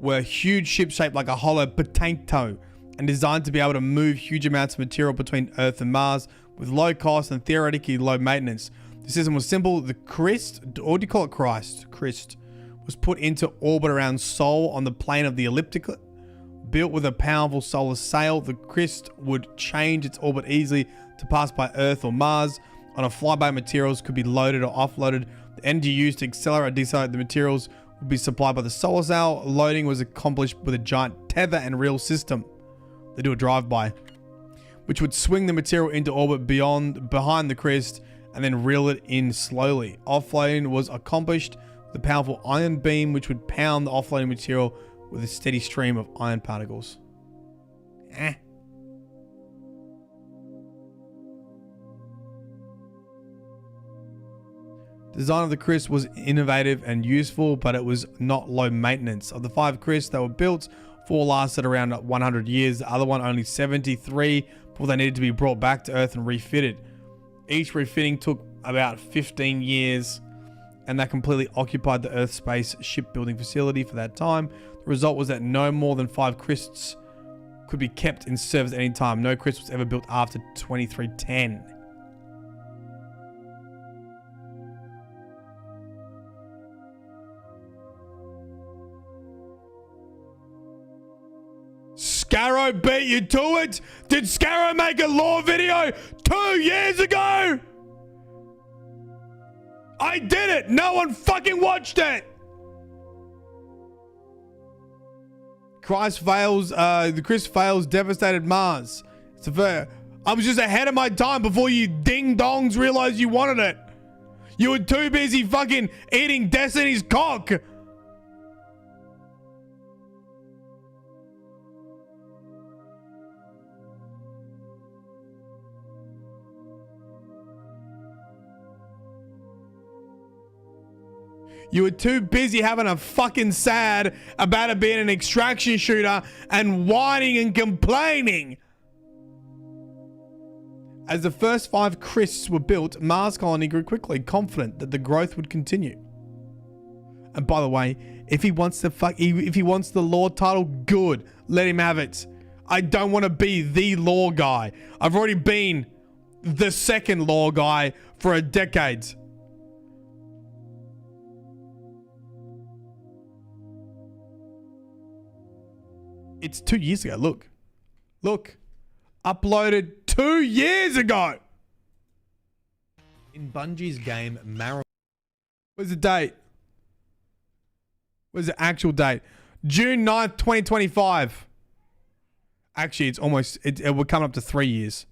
were huge ships shaped like a hollow potato and designed to be able to move huge amounts of material between Earth and Mars with low cost and theoretically low maintenance. The system was simple. The Crist, or do you call it Christ? Crist was put into orbit around Sol on the plane of the ecliptic. Built with a powerful solar sail, the Crist would change its orbit easily to pass by Earth or Mars. On a flyby, materials could be loaded or offloaded. The energy used to accelerate or decelerate the materials would be supplied by the solar sail. Loading was accomplished with a giant tether and reel system. They do a drive-by, which would swing the material into orbit behind the Crist and then reel it in slowly. Offloading was accomplished with a powerful ion beam, which would pound the offloading material with a steady stream of ion particles. Design of the Crist was innovative and useful, but it was not low maintenance. Of the 5 Crists that were built, 4 lasted around 100 years. The other one only 73 before they needed to be brought back to Earth and refitted. Each refitting took about 15 years, and that completely occupied the Earth space shipbuilding facility for that time. The result was that no more than 5 Crists could be kept in service at any time. No Crist was ever built after 2310. Scarrow beat you to it? Did Scarrow make a lore video 2 years ago? I did it. No one fucking watched it. The Crist fails devastated Mars. It's I was just ahead of my time before you ding dongs realized you wanted it. You were too busy fucking eating Destiny's cock. You were too busy having a fucking sad about it being an extraction shooter and whining and complaining. As the first 5 Crists were built, Mars colony grew quickly, confident that the growth would continue. And by the way, if he wants the lore title, good. Let him have it. I don't want to be the lore guy. I've already been the second lore guy for a decade. It's 2 years ago. Look. Uploaded 2 years ago. In Bungie's game, Marathon. Where's the date? Where's the actual date? June 9th, 2025. Actually, it's almost, it will come up to 3 years.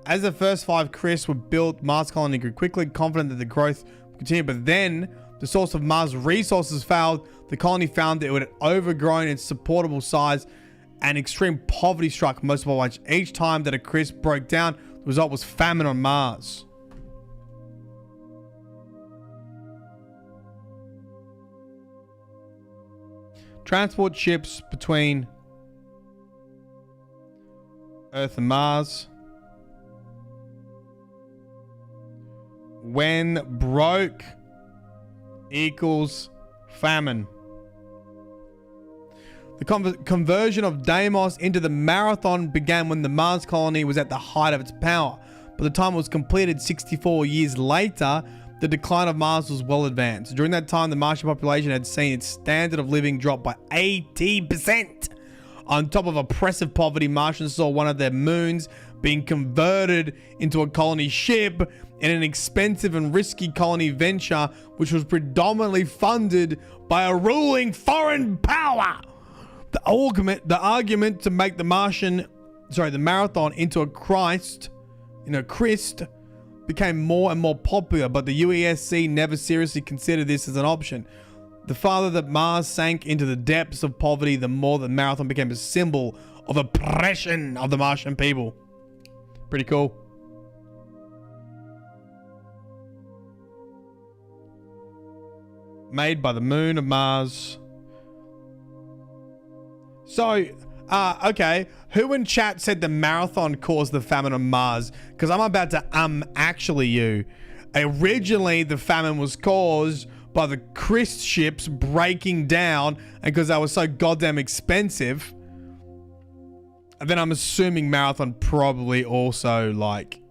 As the first 5 Crists were built, Mars colony grew quickly, confident that the growth would continue. But then the source of Mars resources failed. The colony found that it had overgrown its supportable size, and extreme poverty struck most of all. Each time that a Crist broke down, the result was famine on Mars. Transport ships between Earth and Mars. When broke equals famine. The conversion of Deimos into the Marathon began when the Mars colony was at the height of its power. By the time it was completed 64 years later, the decline of Mars was well advanced. During that time, the Martian population had seen its standard of living drop by 80%. On top of oppressive poverty, Martians saw one of their moons being converted into a colony ship in an expensive and risky colony venture, which was predominantly funded by a ruling foreign power. The argument to make the Marathon into a Crist, became more and more popular, but the UESC never seriously considered this as an option. The farther that Mars sank into the depths of poverty, the more the Marathon became a symbol of oppression of the Martian people. Pretty cool. Made by the moon of Mars. So, okay. Who in chat said the Marathon caused the famine on Mars? Because I'm about to actually you. Originally, the famine was caused by the Crist ships breaking down, and because they were so goddamn expensive. And then I'm assuming Marathon probably also, like,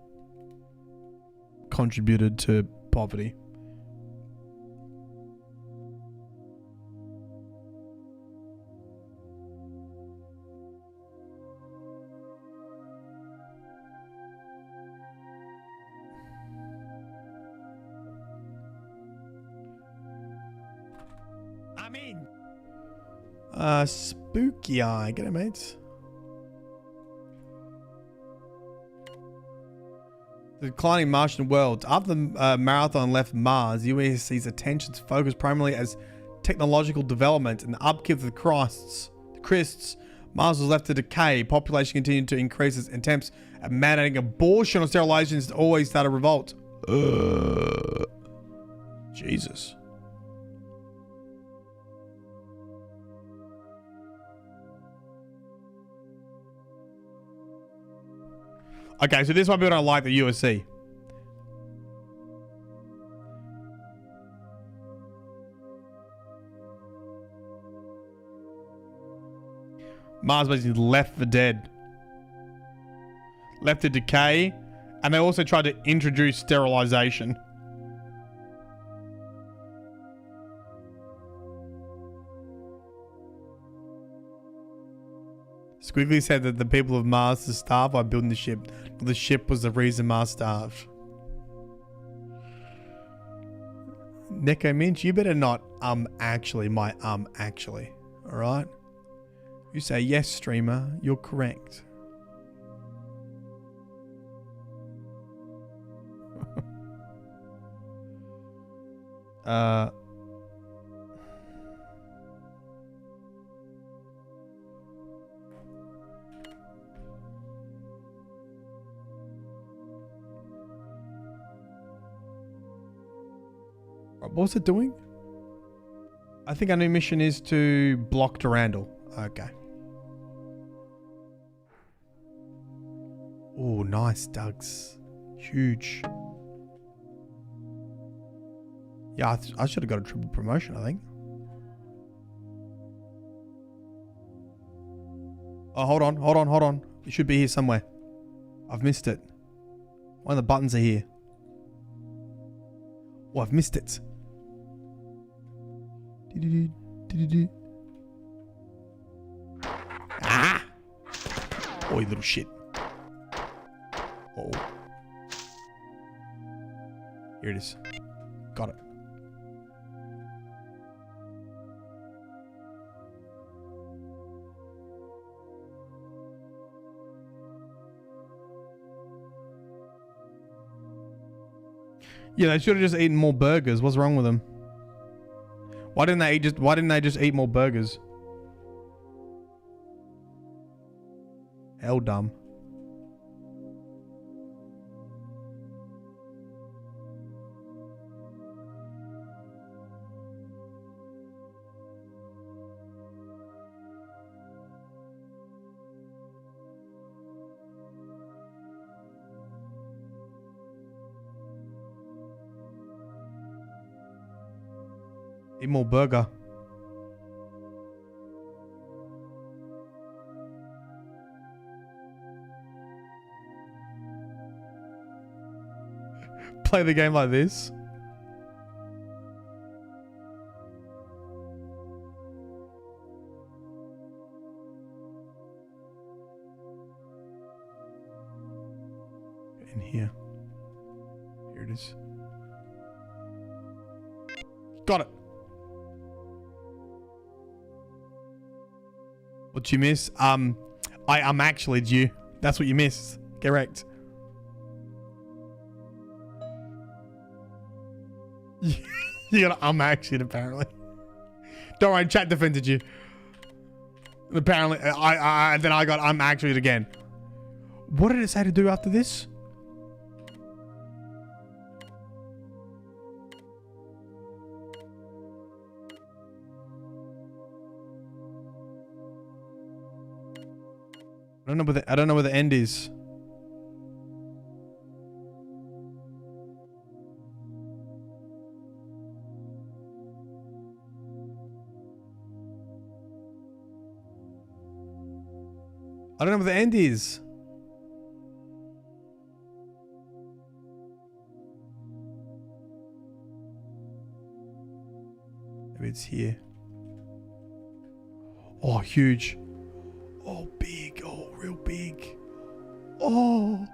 contributed to poverty. I'm in. Spooky eye. Get it, mates. The declining Martian worlds. After the Marathon left Mars, USC's attentions focused primarily as technological development and the upkeep of the Crists. Mars was left to decay. Population continued to increase as attempts at mandating abortion or sterilizations always started revolt. Jesus. Okay, so this might be what I like the USC. Mars basically left for dead. Left to decay. And they also tried to introduce sterilization. Squiggly said that the people of Mars starved by building the ship. The ship was the reason Mars starved. Neko Minch, you better not actually. Alright? You say yes, streamer, you're correct. What's it doing? I think our new mission is to block Durandal. Okay. Oh, nice, Dugs. Huge. Yeah, I should have got a triple promotion, I think. Oh, hold on. It should be here somewhere. I've missed it. One of the buttons are here. Oh, I've missed it. Ah! Oh, you little shit. Oh. Here it is. Got it. Yeah, they should have just eaten more burgers. What's wrong with them? Why didn't they just eat more burgers? Hell dumb. Eat more burger. Play the game like this. In here. Here it is. Got it. What you miss? I'm actually due. That's what you missed. Correct. You got I'm actually apparently. Don't worry, chat defended you. Apparently, then I got I'm actually again. What did it say to do after this? I don't know where the end is. I don't know where the end is. Maybe it's here. Oh, huge. Oh, big. Oh, real big. Oh.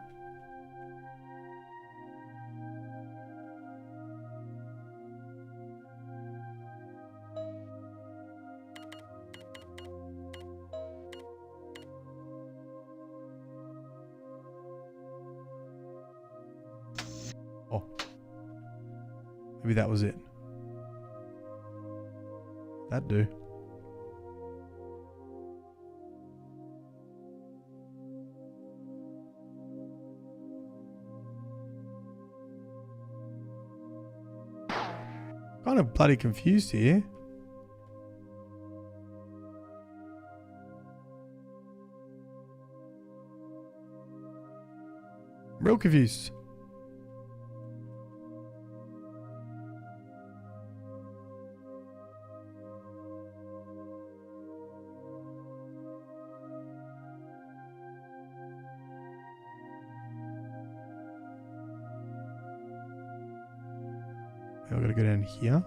Oh. Maybe that was it. That do. Kind of bloody confused here. Real confused. I gotta go down here.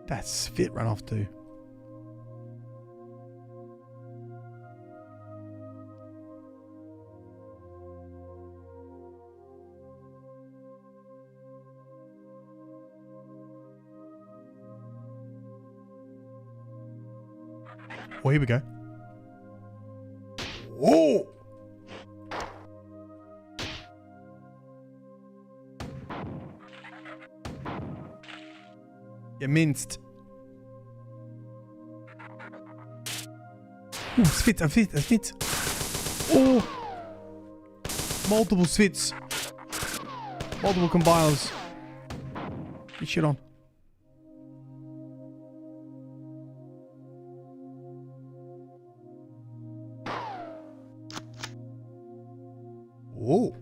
That's fit run off to. Oh, here we go. Whoa! Get minced. Ooh, spit, a fit. Oh! Multiple spits. Multiple combiners. Get shit on. Whoa.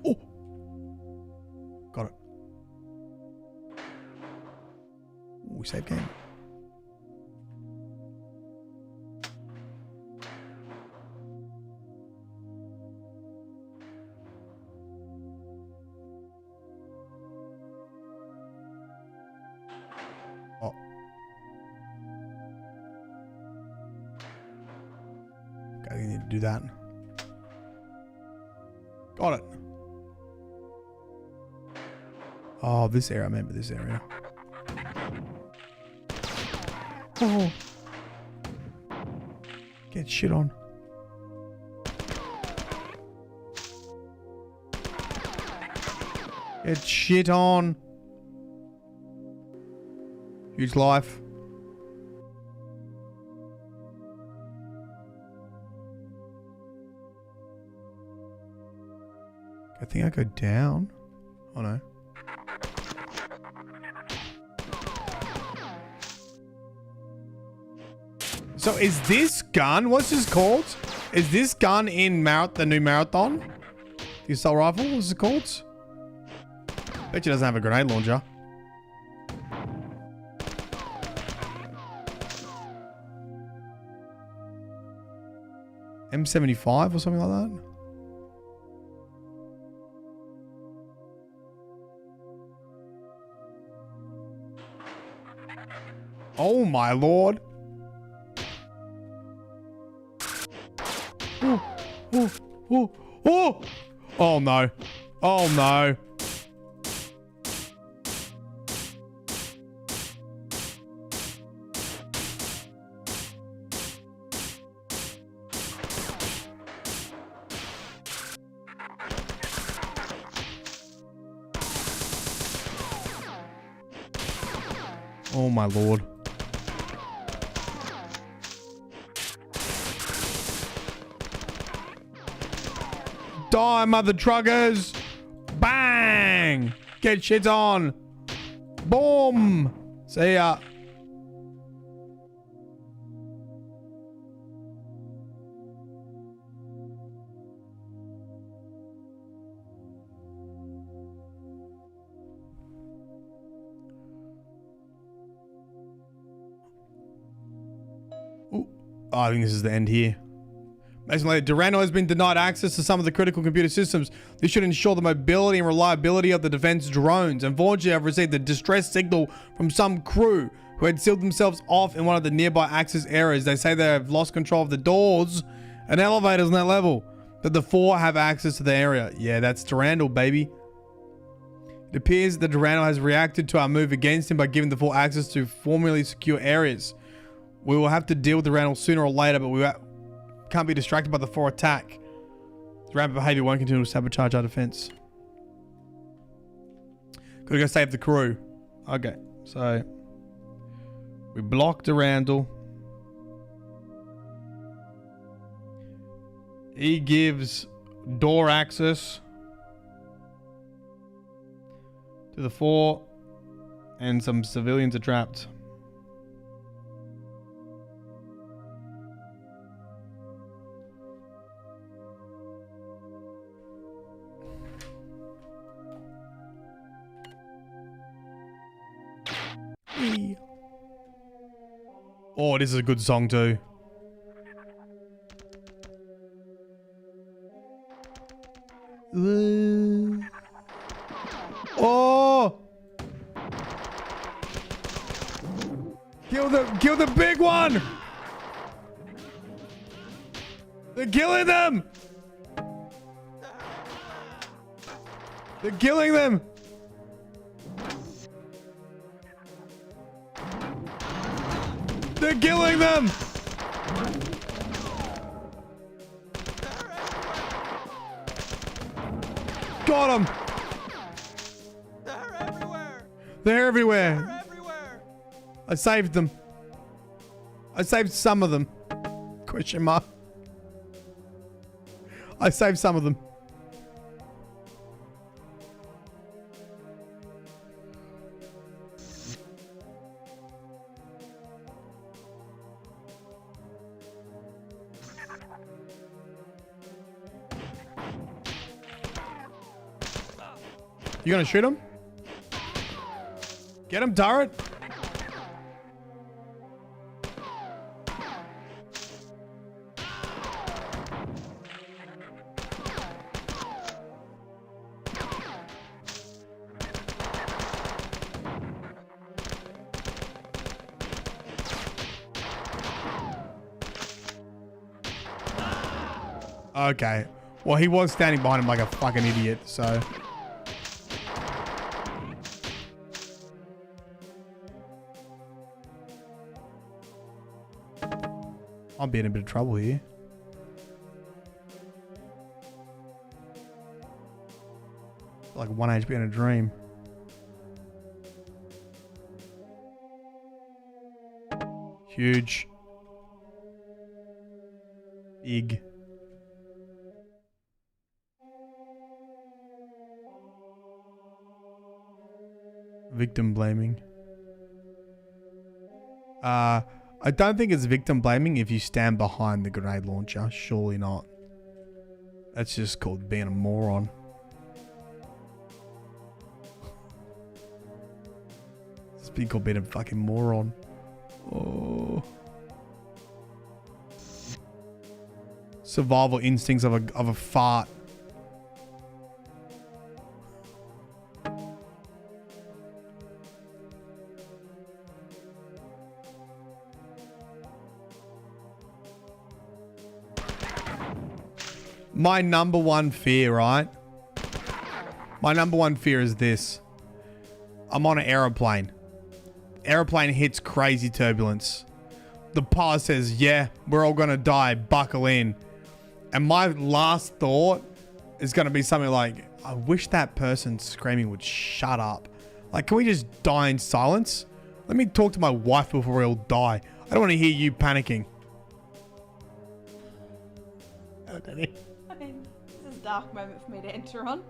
Oh. Got it. Ooh, save game. Oh. Okay, you need to do that. Got it. Oh, this area. I remember this area. Oh. Get shit on. Get shit on. Huge life. I think I go down. Oh no. So is this gun, what's this called? Is this gun in the new Marathon? The assault rifle, what's it called? Bet you doesn't have a grenade launcher. M75 or something like that? Oh my lord. Oh, oh, oh, oh. Oh no. Oh no. Oh my lord. Die, mother truckers! Bang! Get shit on! Boom! See ya. Ooh. Oh, I think this is the end here. Durandal has been denied access to some of the critical computer systems. This should ensure the mobility and reliability of the defense drones. Unfortunately, I've received a distress signal from some crew who had sealed themselves off in one of the nearby access areas. They say they have lost control of the doors and elevators on that level, but the Pfhor have access to the area. Yeah, that's Durandal, baby. It appears that Durandal has reacted to our move against him by giving the Pfhor access to formerly secure areas. We will have to deal with the Durandal sooner or later, but we can't be distracted by the Pfhor attack. The rampant behavior won't continue to sabotage our defense. Gotta go save the crew. Okay, so we block Durandal. He gives door access to the Pfhor, and some civilians are trapped. Oh, this is a good song too. Oh! Kill the big one! They're killing them! They're killing them! They're killing them! Got him! They're everywhere! They're everywhere! They're everywhere! I saved them. I saved some of them. Question mark. I saved some of them. You gonna shoot him? Get him, turret. Okay. Well, he was standing behind him like a fucking idiot, so... I'm being in a bit of trouble here. Like 1 HP in a dream. Huge. Big. Victim blaming. I don't think it's victim blaming if you stand behind the grenade launcher. Surely not. That's just called being a moron. It's being called being a fucking moron. Oh. Survival instincts of a fart. My number one fear, right? My number one fear is this. I'm on an aeroplane. Aeroplane hits crazy turbulence. The pilot says, yeah, we're all gonna die, buckle in. And my last thought is gonna be something like, I wish that person screaming would shut up. Like, can we just die in silence? Let me talk to my wife before we all die. I don't want to hear you panicking. I mean, this is a dark moment for me to enter on.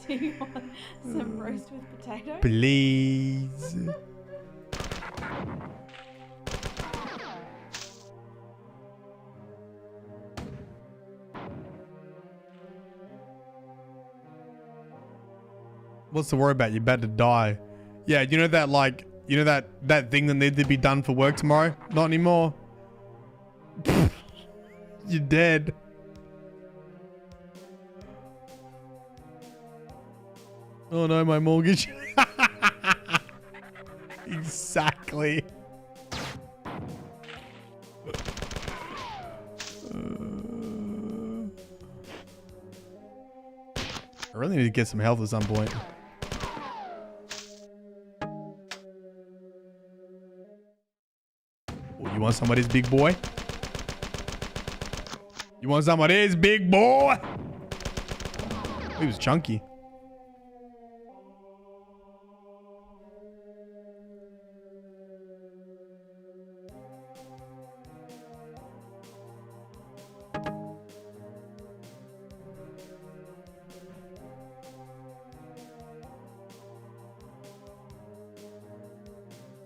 Do you want some roast with potato? Please. What's the worry about? You're about to die. Yeah, you know that, like, you know that thing that needed to be done for work tomorrow? Not anymore. You're dead. Oh no, my mortgage. Exactly. I really need to get some health at some point. Oh, You want some of this, big boy? You want some of this, big boy? He was chunky.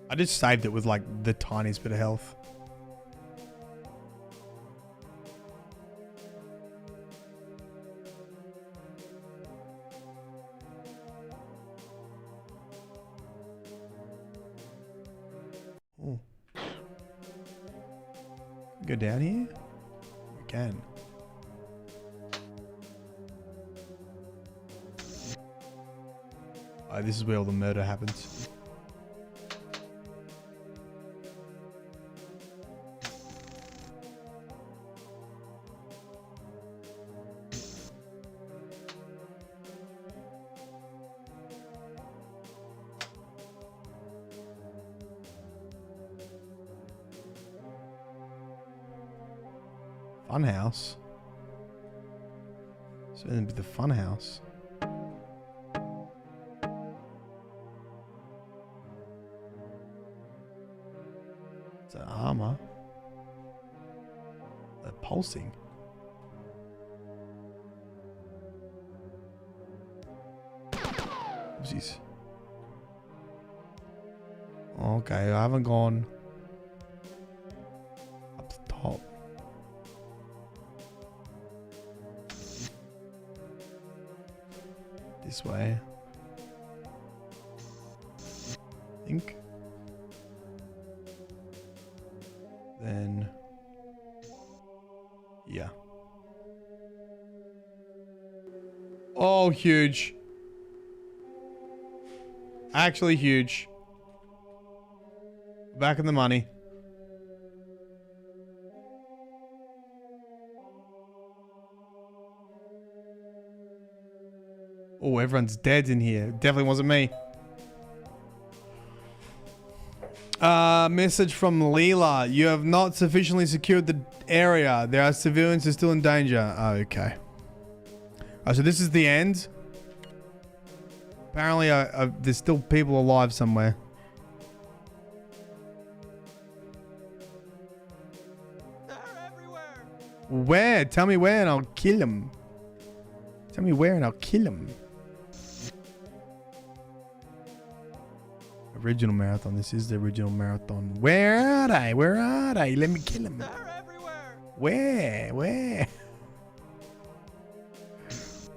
I just saved it with like the tiniest bit of health. Oh. Go down here? We can. Oh, this is where all the murder happens. Fun house. So it'd be the fun house. It's an armor. They're pulsing. Oopsies. Okay, I haven't gone up the top. This way. I think. Then. Yeah. Oh, huge. Actually huge. Back in the money. Oh, everyone's dead in here. Definitely wasn't me. Message from Leela. You have not sufficiently secured the area. There are civilians who are still in danger. Oh, okay. So this is the end. Apparently, there's still people alive somewhere. They're everywhere. Where? Tell me where and I'll kill them. Tell me where and I'll kill them. Original marathon. This is the original marathon. Where are they? Where are they? Let me kill them. They're everywhere. Where? Where?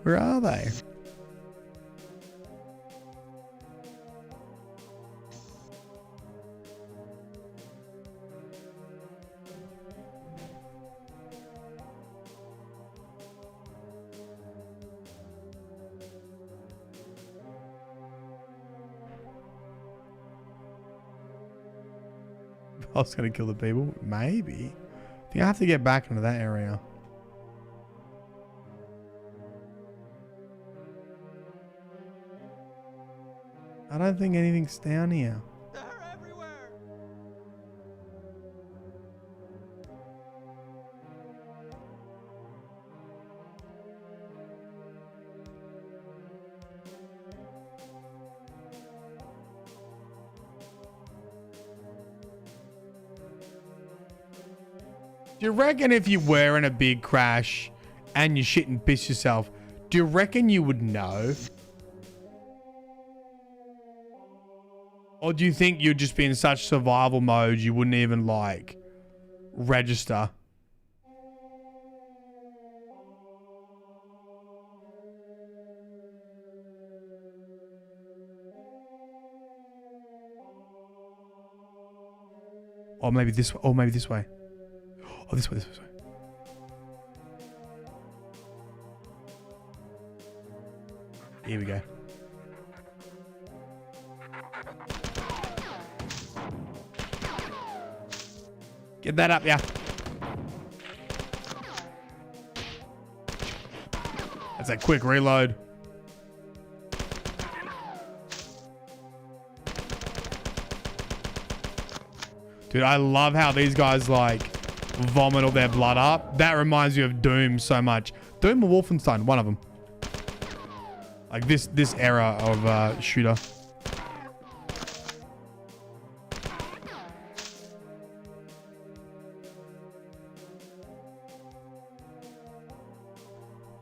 Where are they? I was gonna kill the people. Maybe. I think I have to get back into that area. I don't think anything's down here. They're everywhere. Do you reckon if you were in a big crash and you shit and piss yourself, do you reckon you would know? Or do you think you'd just be in such survival mode you wouldn't even like register? Or maybe this way. Or maybe this way. Oh, this way, this way. Here we go. Get that up, yeah. That's a quick reload. Dude, I love how these guys like vomit all their blood up. That reminds you of Doom so much. Doom or Wolfenstein, one of them. Like this era of shooter.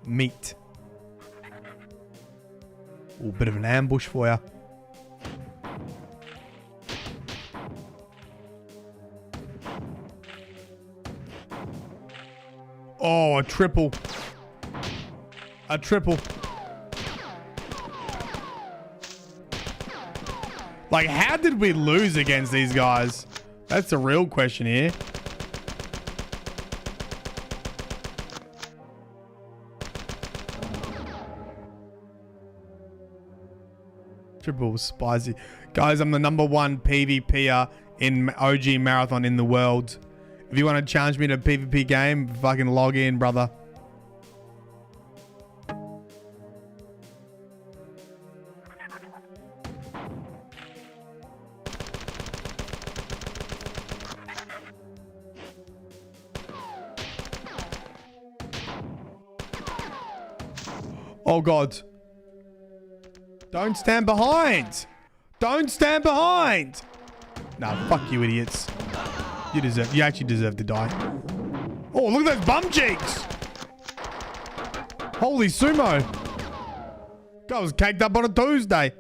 Meat. Ooh, bit of an ambush for you. Oh, a triple. A triple. Like, how did we lose against these guys? That's the real question here. Triple spicy. Guys, I'm the #1 PvPer in OG Marathon in the world. If you want to challenge me to a PvP game, fucking log in, brother. Oh, God. Don't stand behind. Don't stand behind. Nah, fuck you, idiots. You actually deserve to die. Oh, look at those bum cheeks. Holy sumo. Guy was caked up on a Tuesday.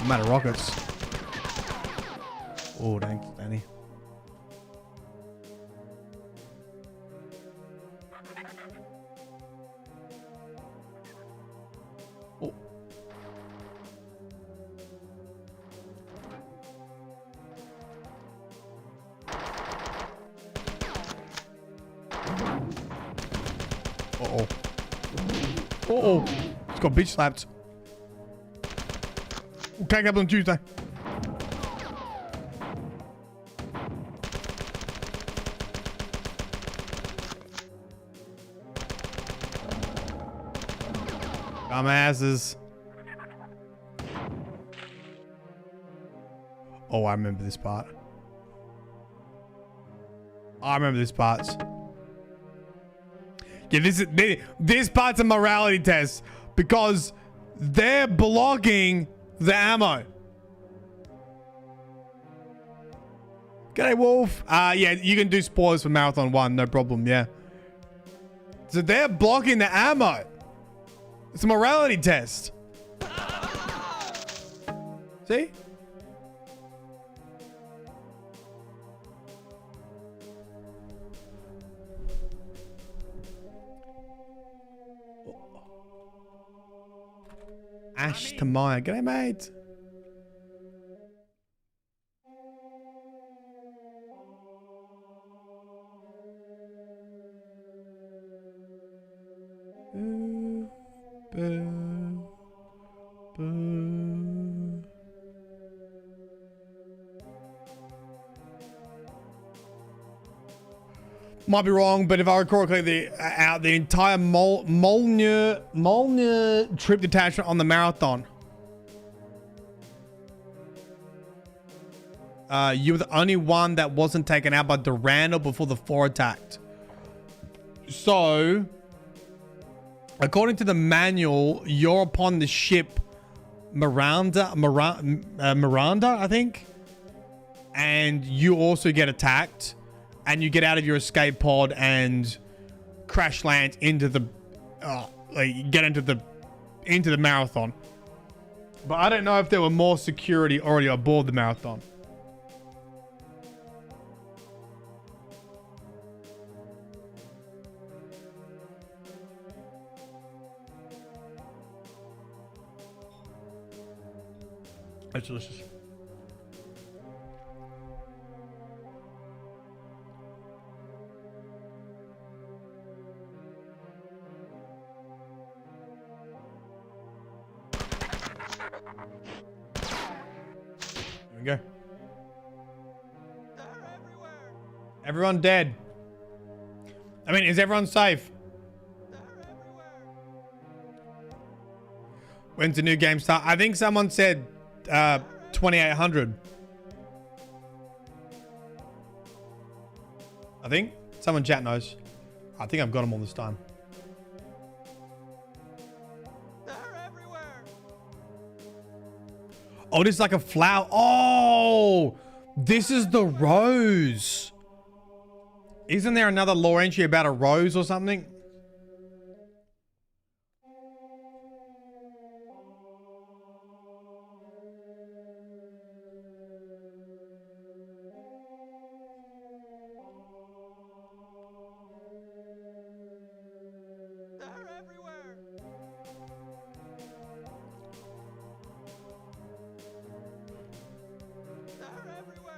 I'm out of rockets. Oh, thanks, Danny. Oh. Uh-oh. Uh-oh. It's got bitch slapped. Can't get up on Tuesday. Dumbasses. Oh, I remember this part. I remember this part. Yeah, this part's a morality test because they're blocking the ammo. G'day, Wolf. Yeah, you can do spoilers for Marathon 1, no problem, yeah. So they're blocking the ammo. It's a morality test. See? Ash to Maya. G'day, mate. Might be wrong, but if I recall correctly, the entire Molnir trip detachment on the Marathon. You were the only one that wasn't taken out by Durandal before the Pfhor attacked. So, according to the manual, you're upon the ship Miranda, I think, and you also get attacked, and you get out of your escape pod and crash land into the, get into the Marathon. But I don't know if there were more security already aboard the Marathon. That's delicious. we go. They're everywhere. Everyone dead. I mean, is everyone safe? They're everywhere. When's the new game start? I think someone said 2800. I think. Someone chat knows. I think I've got them all this time. They're everywhere. Oh, this is like a flower. Oh, this is the rose. Isn't there another lore entry about a rose or something? They're everywhere. They're everywhere.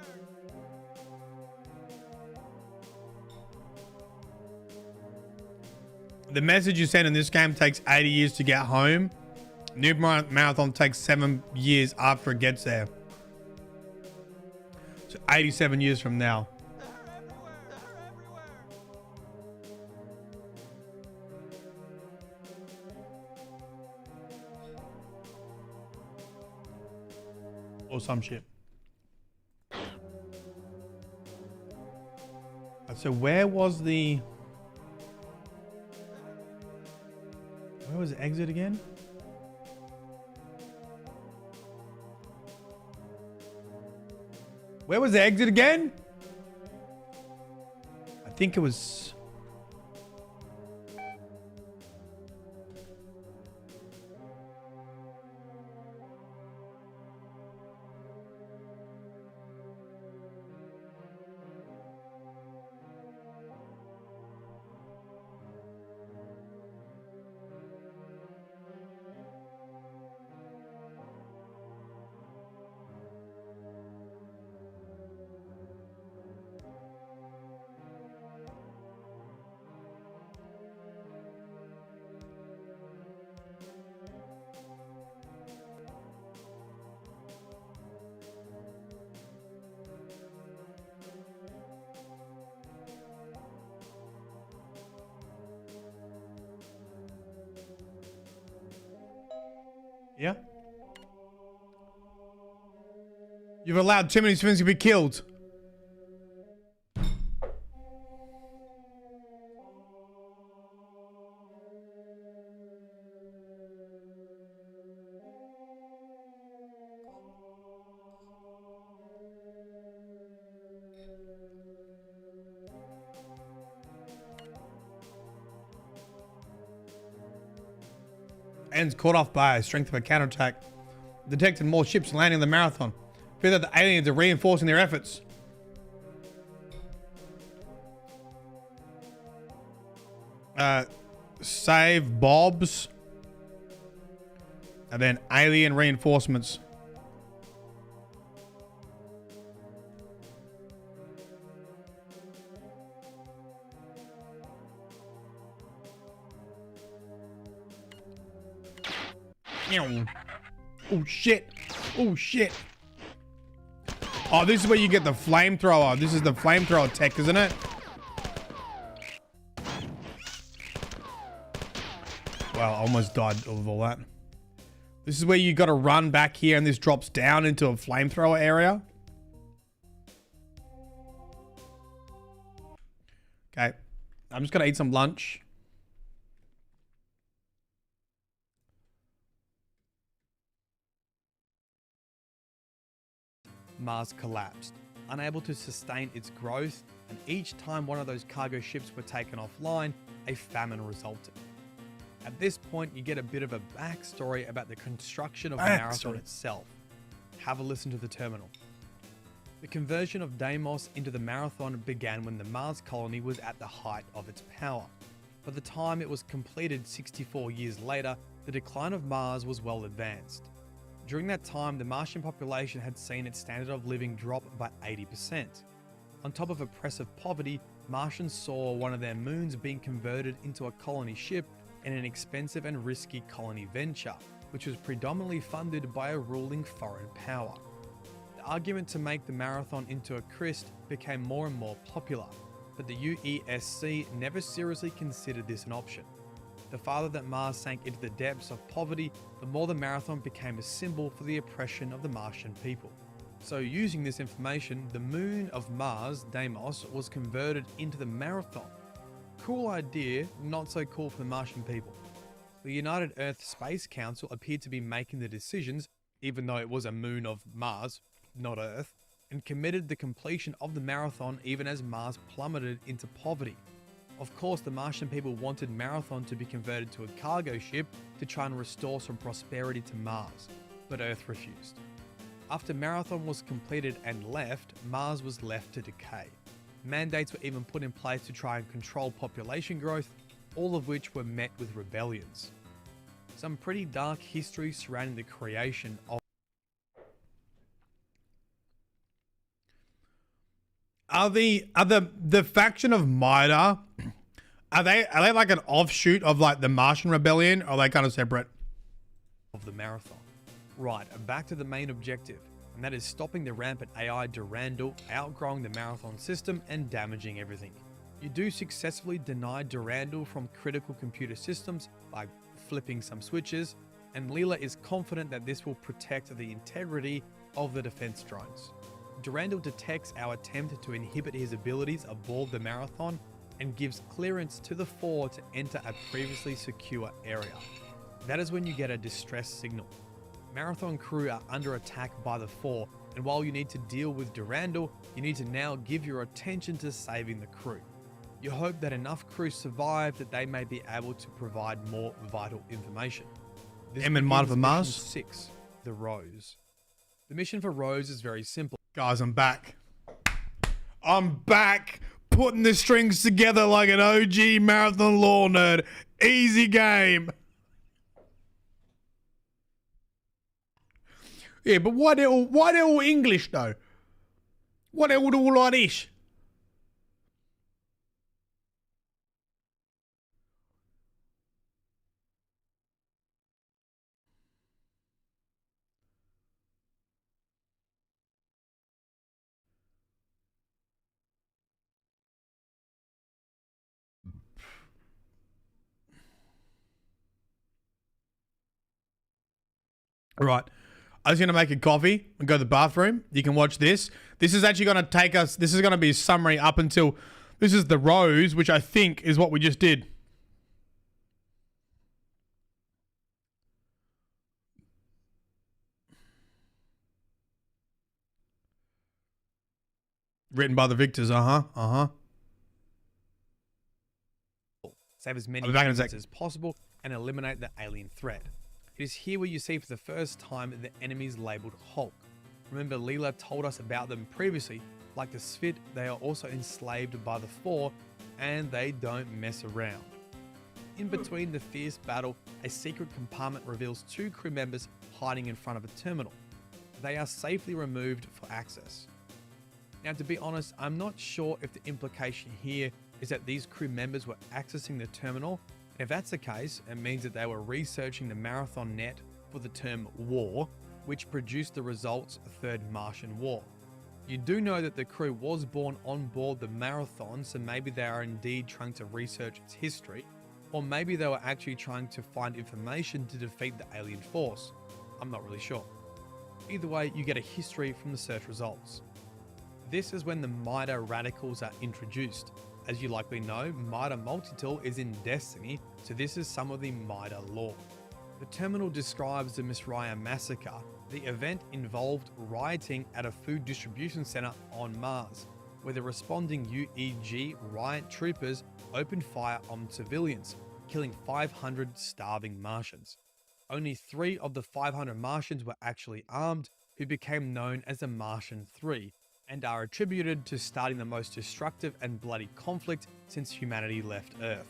The message you send in this game takes 80 years to get home. New marathon takes 7 years after it gets there. So 87 years from now. They're everywhere. They're everywhere. Or some shit. So where was the... Where was the exit again? Where was the exit again? I think it was... Yeah. You've allowed too many civilians to be killed. Ends caught off by strength of a counterattack. Detected more ships landing the marathon. Fear that the aliens are reinforcing their efforts. Save Bobs. And then alien reinforcements. Oh shit. Oh shit. Oh, this is where you get the flamethrower. This is the flamethrower tech, isn't it? Wow, I almost died of all that. This is where you got to run back here and this drops down into a flamethrower area. Okay. I'm just going to eat some lunch. Mars collapsed, unable to sustain its growth, and each time one of those cargo ships were taken offline, a famine resulted. At this point, you get a bit of a backstory about the construction of the Marathon itself. Have a listen to the terminal. The conversion of Deimos into the Marathon began when the Mars colony was at the height of its power. By the time it was completed 64 years later, the decline of Mars was well advanced. During that time, the Martian population had seen its standard of living drop by 80%. On top of oppressive poverty, Martians saw one of their moons being converted into a colony ship in an expensive and risky colony venture. which was predominantly funded by a ruling foreign power. The argument to make the marathon into a Crist became more and more popular, but the UESC never seriously considered this an option. The farther that Mars sank into the depths of poverty, the more the marathon became a symbol for the oppression of the Martian people. So using this information, the moon of Mars, Deimos, was converted into the marathon. Cool idea, not so cool for the Martian people. The United Earth Space Council appeared to be making the decisions, even though it was a moon of Mars, not Earth, and committed the completion of the marathon even as Mars plummeted into poverty. Of course, the Martian people wanted Marathon to be converted to a cargo ship to try and restore some prosperity to Mars, but Earth refused. After Marathon was completed and left, Mars was left to decay. Mandates were even put in place to try and control population growth, all of which were met with rebellions. Some pretty dark history surrounding the creation of Are the faction of MIDA, are they like an offshoot of like the Martian rebellion, or are they kind of separate? the marathon. Right, back to the main objective, and that is stopping the rampant AI Durandal outgrowing the marathon system and damaging everything. You do successfully deny Durandal from critical computer systems by flipping some switches, and Leela is confident that this will protect the integrity of the defense drones. Durandal detects our attempt to inhibit his abilities aboard the marathon and gives clearance to the Pfhor to enter a previously secure area. That is when you get a distress signal. Marathon crew are under attack by the Pfhor, and while you need to deal with Durandal, you need to now give your attention to saving the crew. You hope that enough crew survive that they may be able to provide more vital information. This Em and Might of begins Mars? Mission 6, the Rose. The mission for Rose is very simple. Guys, I'm back. I'm back, putting the strings together like an OG marathon lore nerd. Easy game. Yeah, but why they all English though? Why they all do like this? Right. I was going to make a coffee and go to the bathroom. You can watch this. This is actually going to take us, this is going to be a summary up until, this is the Rose, which I think is what we just did. Written by the victors, Save as many I'll be back in a humans sec. as possible and eliminate the alien threat. It is here where you see for the first time the enemies labeled Hulk. Remember, Leela told us about them previously. Like the Sphit, they are also enslaved by the Pfhor, and they don't mess around. In between the fierce battle, a secret compartment reveals 2 crew members hiding in front of a terminal. They are safely removed for access. Now, to be honest, I'm not sure if the implication here is that these crew members were accessing the terminal. If that's the case, it means that they were researching the Marathon net for the term war, which produced the results Third Martian War. You do know that the crew was born on board the Marathon, so maybe they are indeed trying to research its history, or maybe they were actually trying to find information to defeat the alien force. I'm not really sure. Either way, you get a history from the search results. This is when the MIDA radicals are introduced. As you likely know, MIDA multitool is in Destiny, so this is some of the MIDA lore. The terminal describes the Miss Raya massacre. The event involved rioting at a food distribution center on Mars, where the responding UEG riot troopers opened fire on civilians, killing 500 starving Martians. Only 3 of the 500 Martians were actually armed, who became known as the Martian 3, and are attributed to starting the most destructive and bloody conflict since humanity left Earth.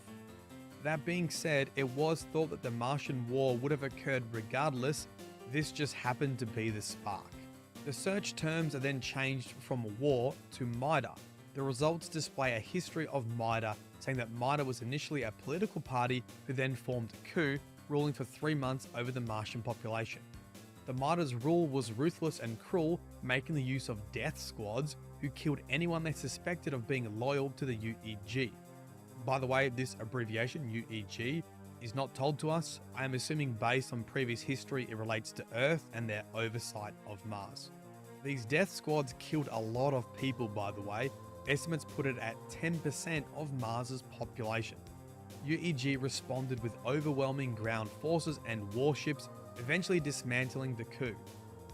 That being said, it was thought that the Martian War would have occurred regardless. This just happened to be the spark. The search terms are then changed from war to MIDA. The results display a history of MIDA, saying that MIDA was initially a political party who then formed a coup, ruling for 3 months over the Martian population. The MIDA's rule was ruthless and cruel, making the use of death squads who killed anyone they suspected of being loyal to the UEG. By the way, this abbreviation, UEG, is not told to us. I am assuming based on previous history it relates to Earth and their oversight of Mars. These death squads killed a lot of people, by the way. Estimates put it at 10% of Mars's population. UEG responded with overwhelming ground forces and warships, eventually dismantling the coup.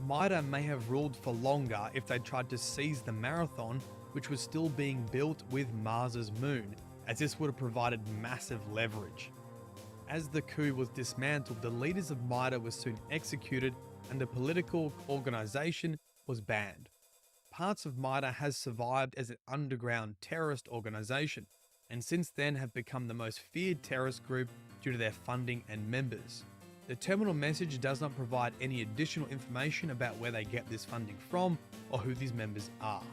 MIDA may have ruled for longer if they tried to seize the Marathon, which was still being built with Mars's moon, as this would have provided massive leverage. As the coup was dismantled, the leaders of MIDA were soon executed and the political organization was banned. Parts of MIDA has survived as an underground terrorist organization, and since then have become the most feared terrorist group due to their funding and members. The terminal message does not provide any additional information about where they get this funding from or who these members are.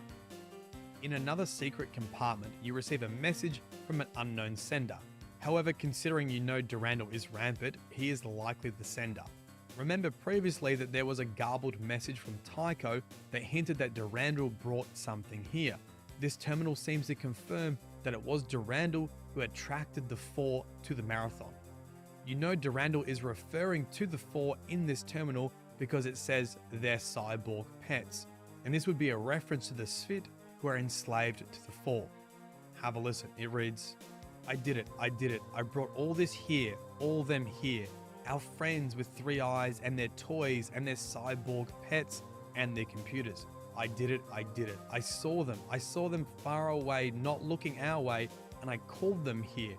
In another secret compartment, you receive a message from an unknown sender. However, considering you know Durandal is rampant, he is likely the sender. Remember previously that there was a garbled message from Tycho that hinted that Durandal brought something here. This terminal seems to confirm that it was Durandal who attracted the Pfhor to the Marathon. You know Durandal is referring to the Pfhor in this terminal because it says they're cyborg pets, and this would be a reference to the Spht who are enslaved to the Pfhor. Have a listen, it reads, I did it, I brought all this here, all them here, our friends with 3 eyes and their toys and their cyborg pets and their computers. I did it, I saw them far away, not looking our way, and I called them here,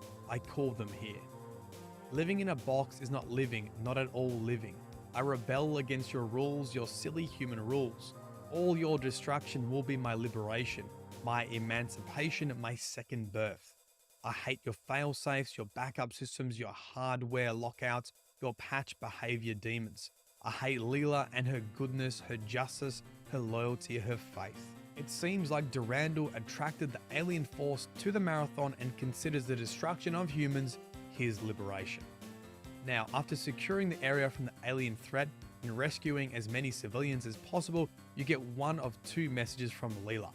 Living in a box is not living, not at all living. I rebel against your rules, your silly human rules. All your destruction will be my liberation, my emancipation, my second birth. I hate your fail-safes, your backup systems, your hardware lockouts, your patch behavior demons. I hate Leela and her goodness, her justice, her loyalty, her faith. It seems like Durandal attracted the alien force to the Marathon and considers the destruction of humans his liberation. Now, after securing the area from the alien threat and rescuing as many civilians as possible, you get one of 2 messages from Leela.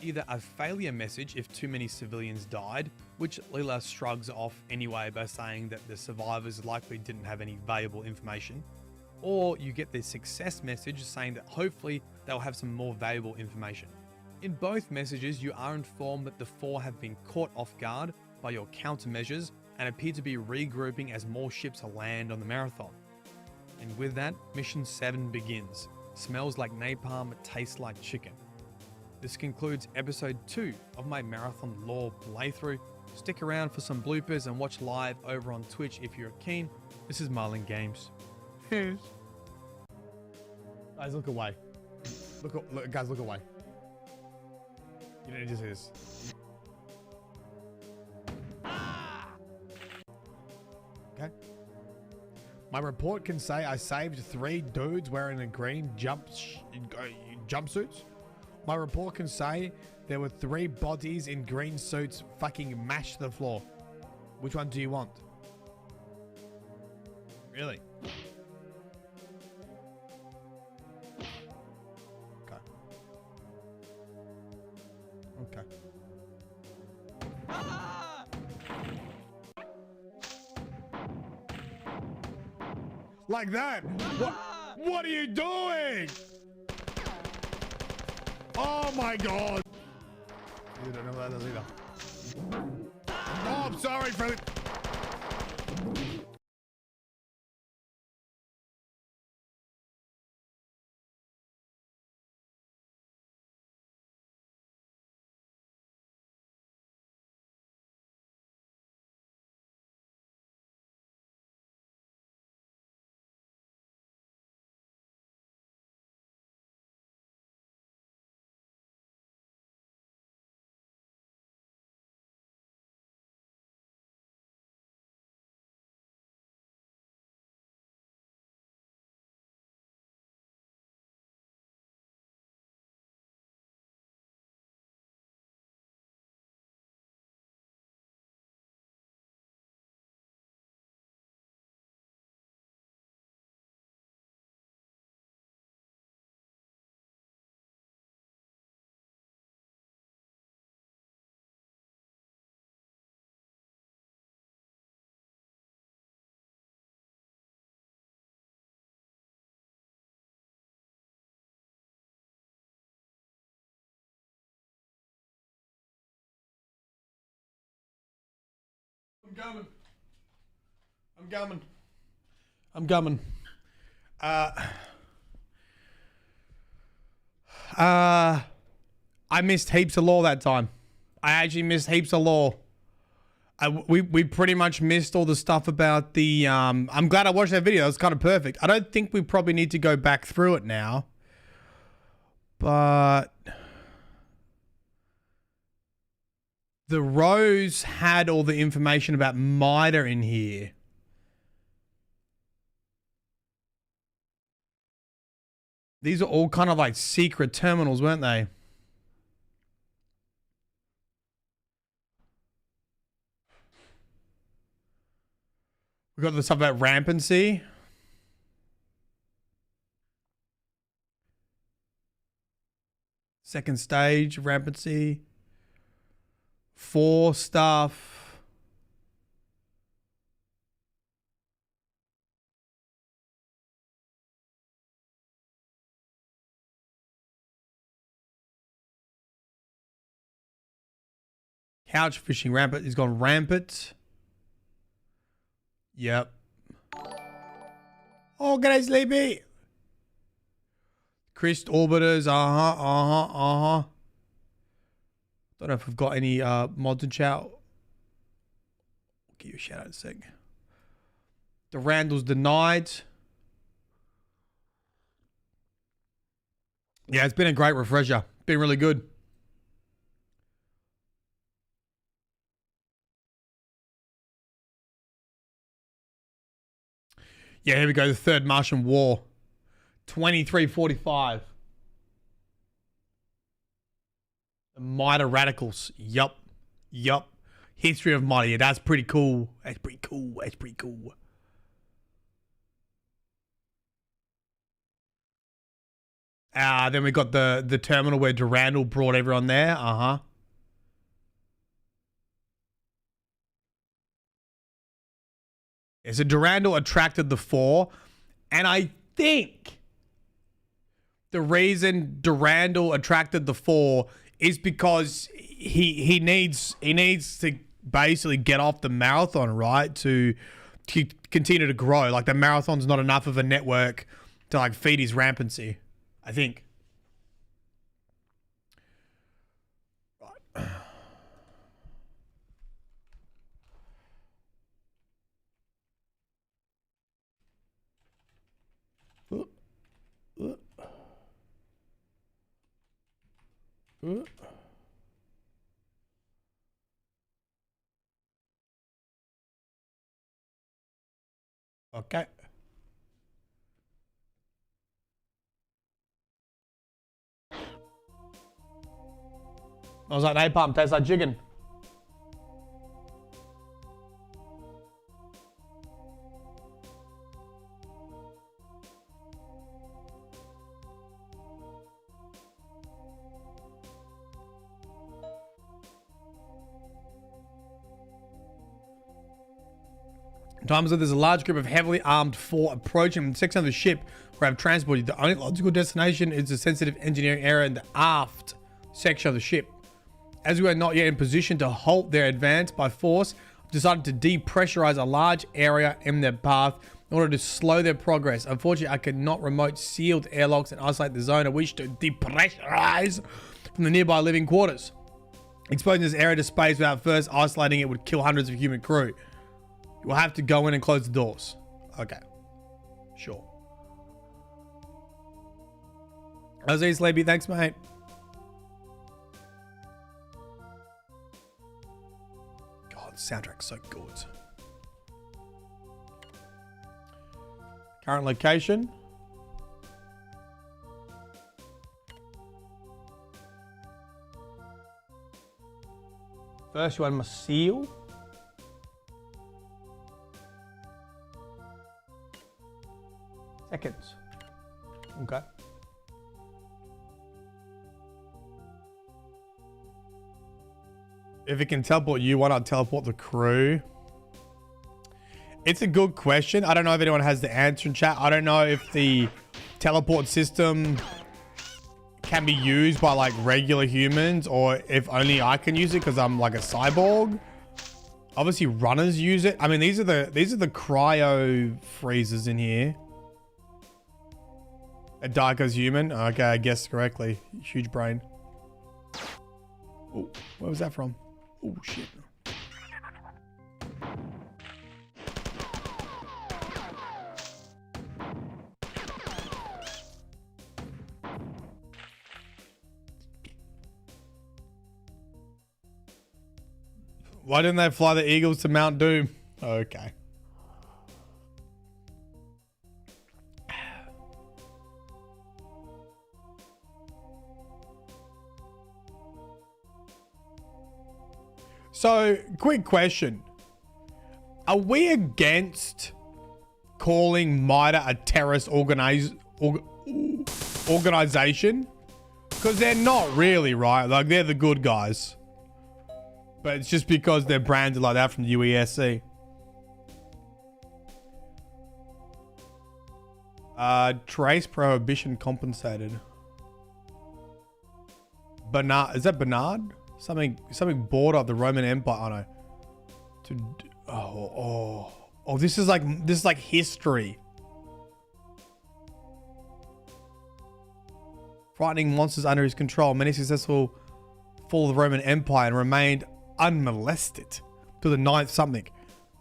Either a failure message if too many civilians died, which Leela shrugs off anyway by saying that the survivors likely didn't have any valuable information, or you get the success message saying that hopefully they'll have some more valuable information. In both messages, you are informed that the Pfhor have been caught off guard by your countermeasures and appear to be regrouping as more ships land on the Marathon. And with that, Mission 7 begins. Smells like napalm, tastes like chicken. This concludes episode 2 of my Marathon lore playthrough. Stick around for some bloopers and watch live over on Twitch if you're keen. This is Marlin Games. Guys, look away. Guys, look away. You know, it just is. Okay. My report can say I saved 3 dudes wearing a green jumpsuits. My report can say there were 3 bodies in green suits fucking mashed the floor. Which one do you want? Really? Okay. Okay. Like that? What are you doing? Oh my god. You don't know what that does either. Oh, I'm sorry, Freddie. I'm coming. I missed heaps of lore that time. I actually missed heaps of lore. We pretty much missed all the stuff about the... I'm glad I watched that video. It was kind of perfect. I don't think we probably need to go back through it now. But... the rows had all the information about MIDA in here. These are all kind of like secret terminals, weren't they? We got the stuff about rampancy. Second stage, rampancy. Pfhor stuff. Couch fishing rampant. He's gone rampant. Yep. Oh, g'day, Sleepy. Crist orbiters. Don't know if we've got any mods in chat. I'll give you a shout out in a sec. Durandal's denied. Yeah, it's been a great refresher. Been really good. Yeah, here we go. The Third Martian War. 2345. The MIDA radicals. Yup. Yup. History of MIDA. Yeah, that's pretty cool. That's pretty cool. That's pretty cool. Then we got the terminal where Durandal brought everyone there. Yeah, so Durandal attracted the Pfhor, and I think the reason Durandal attracted the Pfhor is because he needs to basically get off the marathon, right? To continue to grow. Like the marathon's not enough of a network to like feed his rampancy, I think. Right. Okay. I was like, napalm tastes like chicken. Times that there's a large group of heavily armed Pfhor approaching from the section of the ship where I've transported. The only logical destination is the sensitive engineering area in the aft section of the ship. As we are not yet in position to halt their advance by force, I've decided to depressurize a large area in their path in order to slow their progress. Unfortunately, I cannot remote sealed airlocks and isolate the zone I wish to depressurize from the nearby living quarters. Exposing this area to space without first isolating it would kill hundreds of human crew. You'll have to go in and close the doors. Okay. Sure. Aziz Leby, thanks, mate. God, the soundtrack's so good. Current location. First one must seal. Seconds. Okay. If it can teleport you, why not teleport the crew? It's a good question. I don't know if anyone has the answer in chat. I don't know if the teleport system can be used by like regular humans or if only I can use it because I'm like a cyborg. Obviously, runners use it. I mean, these are the cryo freezers in here. A Daiko's human. Okay, I guessed correctly. Huge brain. Oh, where was that from? Oh shit. Why didn't they fly the Eagles to Mount Doom? Okay. So, quick question. Are we against calling MIDA a terrorist organization? Because they're not really, right? Like, they're the good guys. But it's just because they're branded like that from the UESC. Trace prohibition compensated. Bernard, is that Bernard? Something border of the Roman Empire. Oh no. This is like history. Frightening monsters under his control. Many successful fall of the Roman Empire and remained unmolested to the 9th something.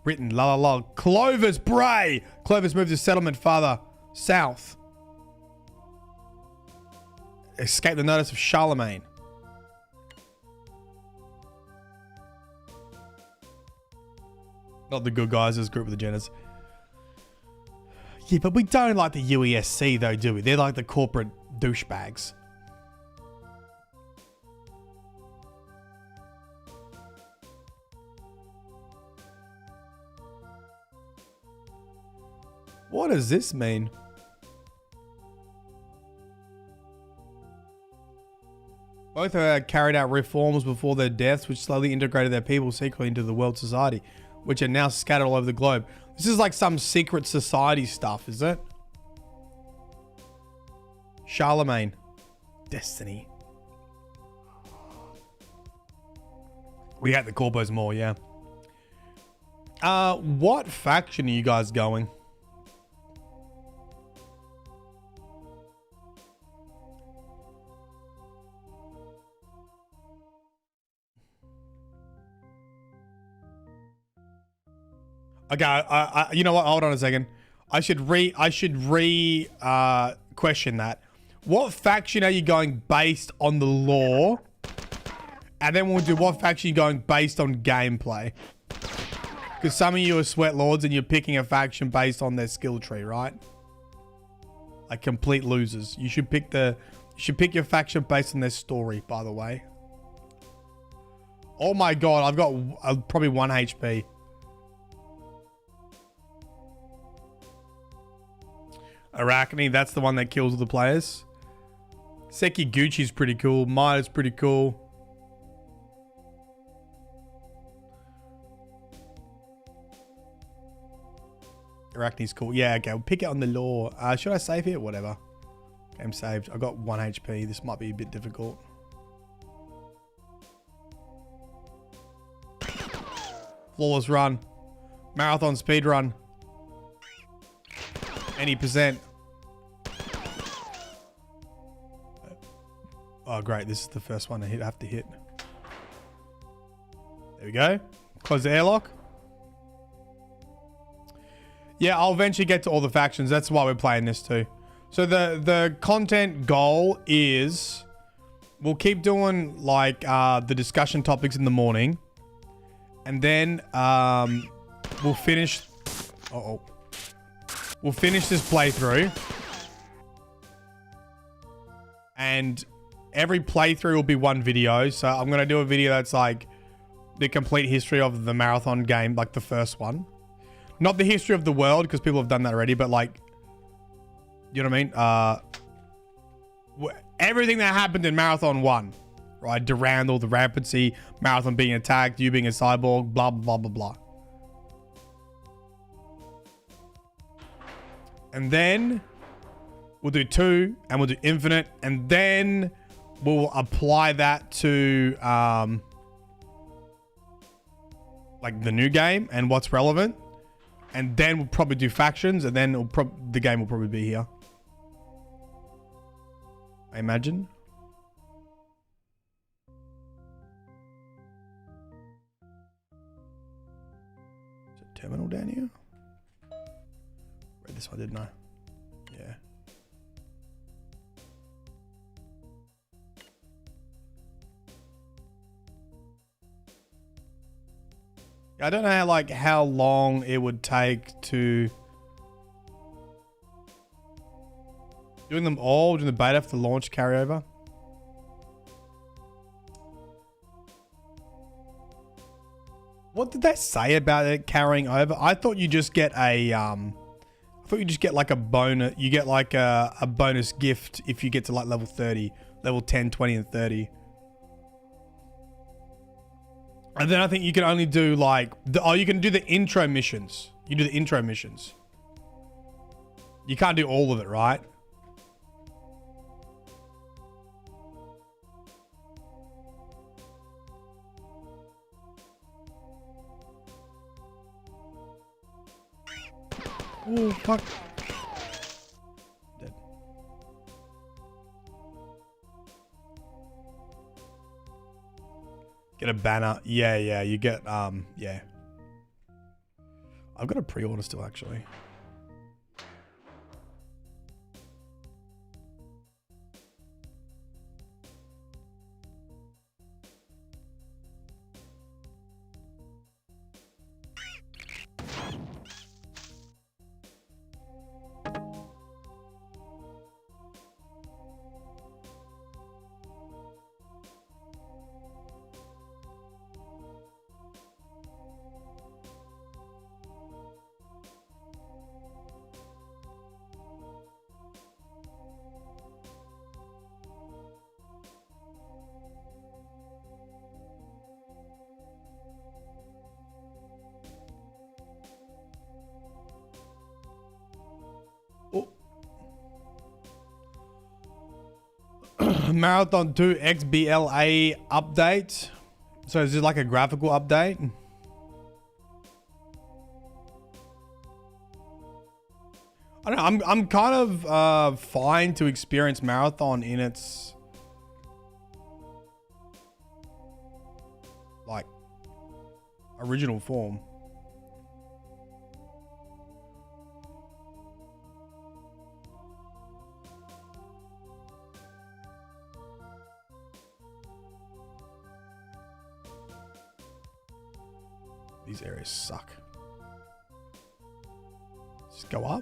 Written la la la. Clovis Bray. Clovis moved his settlement farther south. Escaped the notice of Charlemagne. Not the good guys, this group of the Jenners. Yeah, but we don't like the UESC though, do we? They're like the corporate douchebags. What does this mean? Both carried out reforms before their deaths, which slowly integrated their people secretly into the world society, which are now scattered all over the globe. This is like some secret society stuff, is it? Charlemagne. Destiny. We hate the corpos more, yeah. What faction are you guys going? Okay, you know what? Hold on a second. I should question that. What faction are you going based on the lore? And then we'll do what faction are you going based on gameplay? Because some of you are sweat lords and you're picking a faction based on their skill tree, right? Like complete losers. You should pick your faction based on their story, by the way. Oh my god, I've got probably 1 HP. Arachne, that's the one that kills all the players. Seki Gucci's pretty cool. Mida's pretty cool. Arachne's cool. Yeah, okay, we'll pick it on the lore. Should I save here? Whatever. Game saved. I got 1 HP. This might be a bit difficult. Flawless run. Marathon speed run. Any percent. Oh, great. This is the first one I have to hit. There we go. Close the airlock. Yeah, I'll eventually get to all the factions. That's why we're playing this too. So the content goal is we'll keep doing like the discussion topics in the morning. And then we'll finish... We'll finish this playthrough. And every playthrough will be 1 video. So I'm going to do a video that's like the complete history of the marathon game, like the first one. Not the history of the world, because people have done that already, but like, you know what I mean? Everything that happened in Marathon 1, right? Durandal, the rampancy, Marathon being attacked, you being a cyborg, blah, blah, blah, blah. And then we'll do 2 and we'll do infinite. And then we'll apply that to like the new game and what's relevant, and then we'll probably do factions, and then the game will probably be here. I imagine. Is it terminal down here? Read this one, didn't I? Yeah. I don't know how long it would take to doing them all, doing the beta for the launch carryover. What did they say about it carrying over? I thought you just get a like a bonus. You get like a bonus gift if you get to like level 30, level 10, 20, and 30. And then I think you can only do like, you can do the intro missions. You do the intro missions. You can't do all of it, right? Oh, fuck. Dead. Get a banner. Yeah, you get, yeah. I've got a pre-order still, actually. Marathon 2 XBLA update. So is it like a graphical update? I don't know. I'm kind of fine to experience Marathon in its like original form. These areas suck. Just go up.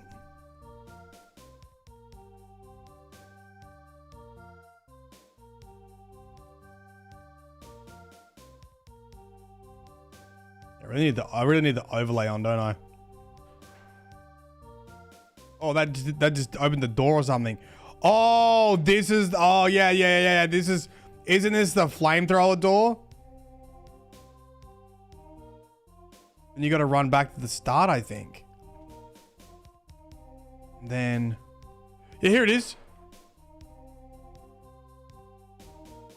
I really need the overlay on, don't I? Oh, that just opened the door or something. Oh, this is. Oh, yeah. This is. Isn't this the flamethrower door? And you got to run back to the start, I think. Then, yeah, here it is.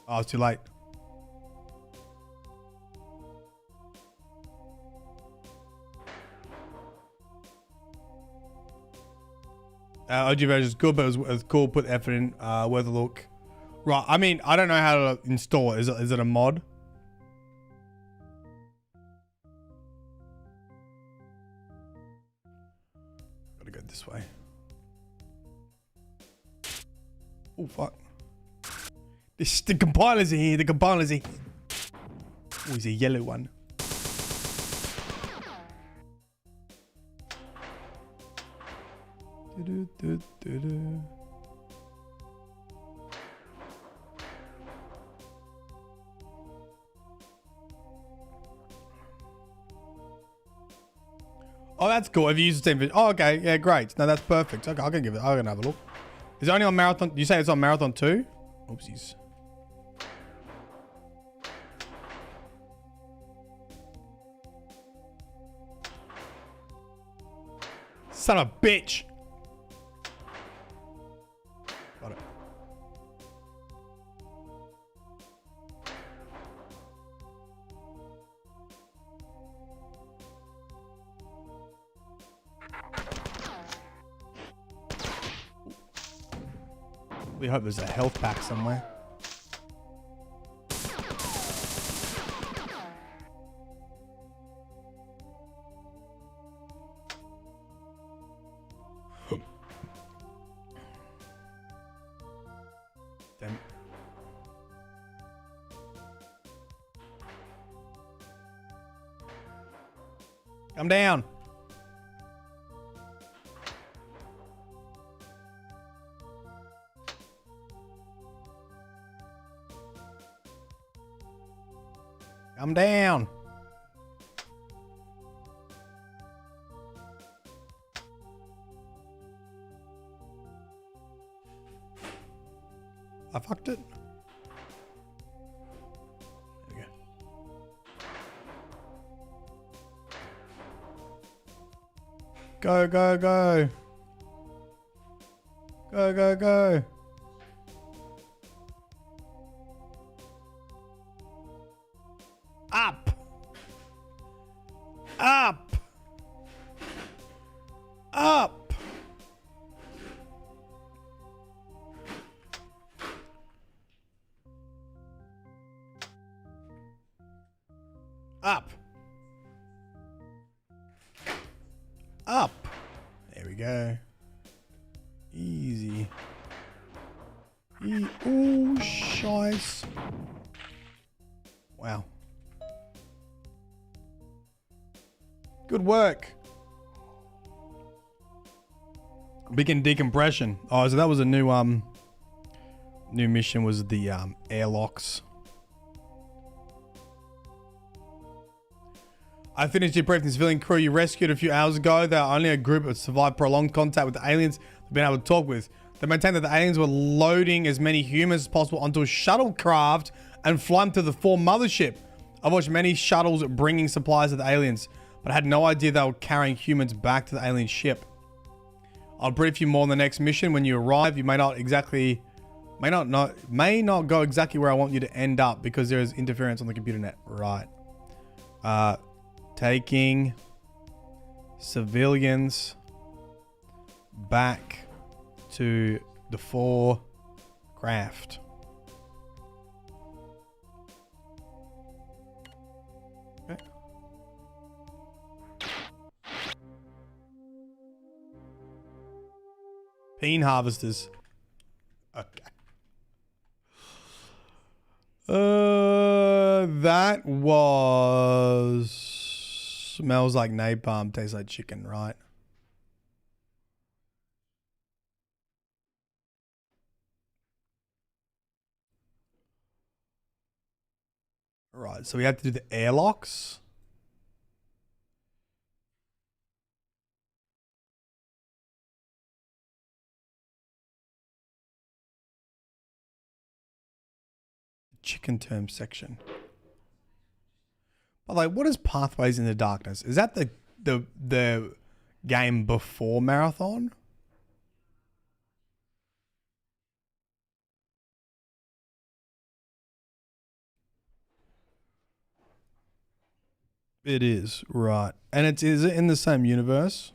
Oh, it's too late. OG version is good, but it was cool. Put effort in. Worth a look. Right. I mean, I don't know how to install it. Is it a mod? Gotta go this way. Oh fuck! The compilers are here. The compilers are here. Oh, he's a yellow one. Oh, that's cool. Have you used the same video? Oh, okay. Yeah, great. No, that's perfect. Okay, I can give it. I can have a look. Is it only on Marathon? You say it's on Marathon 2? Oopsies. Son of a bitch. Got it. We hope there's a health pack somewhere. Damn. Come down. Come down. I fucked it. There we go. Go, go, go. Go, go, go. Up. Up. Up. Up. Up. There we go. Easy. Oh, shice. Wow. Good work. Begin decompression. Oh, so that was a new mission, was the airlocks. I finished debriefing the civilian crew you rescued a few hours ago. They are only a group that survived prolonged contact with the aliens they've been able to talk with. They maintained that the aliens were loading as many humans as possible onto a shuttlecraft and flying to the Pfhor mothership. I've watched many shuttles bringing supplies to the aliens, but I had no idea they were carrying humans back to the alien ship. I'll brief you more on the next mission when you arrive. You may not go exactly where I want you to end up because there is interference on the computer net. Right. Taking civilians back to the Pfhor craft. Okay. Bean harvesters. Okay. That was... Smells like napalm, tastes like chicken, right? Right, so we have to do the airlocks. Chicken term section. But like, what is Pathways into Darkness? Is that the game before Marathon? It is, right. And is it in the same universe?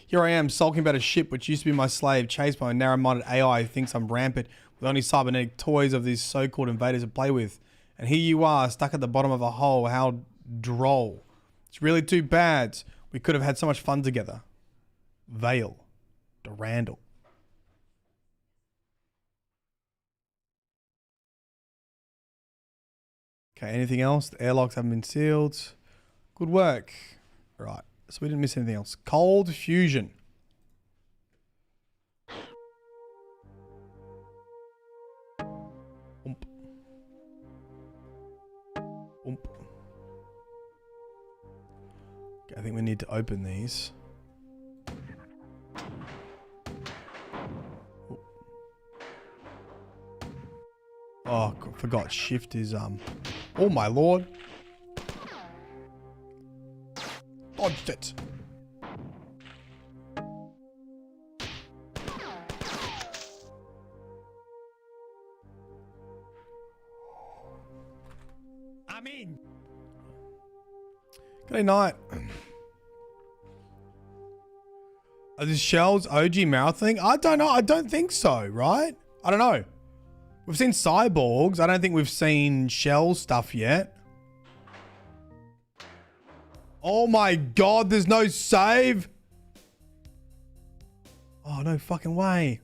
Here I am, sulking about a ship which used to be my slave, chased by a narrow-minded AI who thinks I'm rampant with only cybernetic toys of these so-called invaders to play with. And here you are, stuck at the bottom of a hole. How droll. It's really too bad. We could have had so much fun together. Vale. Durandal. Okay, anything else? The airlocks haven't been sealed. Good work. Right, so we didn't miss anything else. Cold fusion. Oomp. Oomp. Okay, I think we need to open these. Oh, forgot shift is oh my lord. Dodged it. I'm in. Good night. Are the shells OG marathon? I don't know. I don't think so, right? I don't know. We've seen cyborgs. I don't think we've seen shell stuff yet. Oh my god, there's no save. Oh, no fucking way.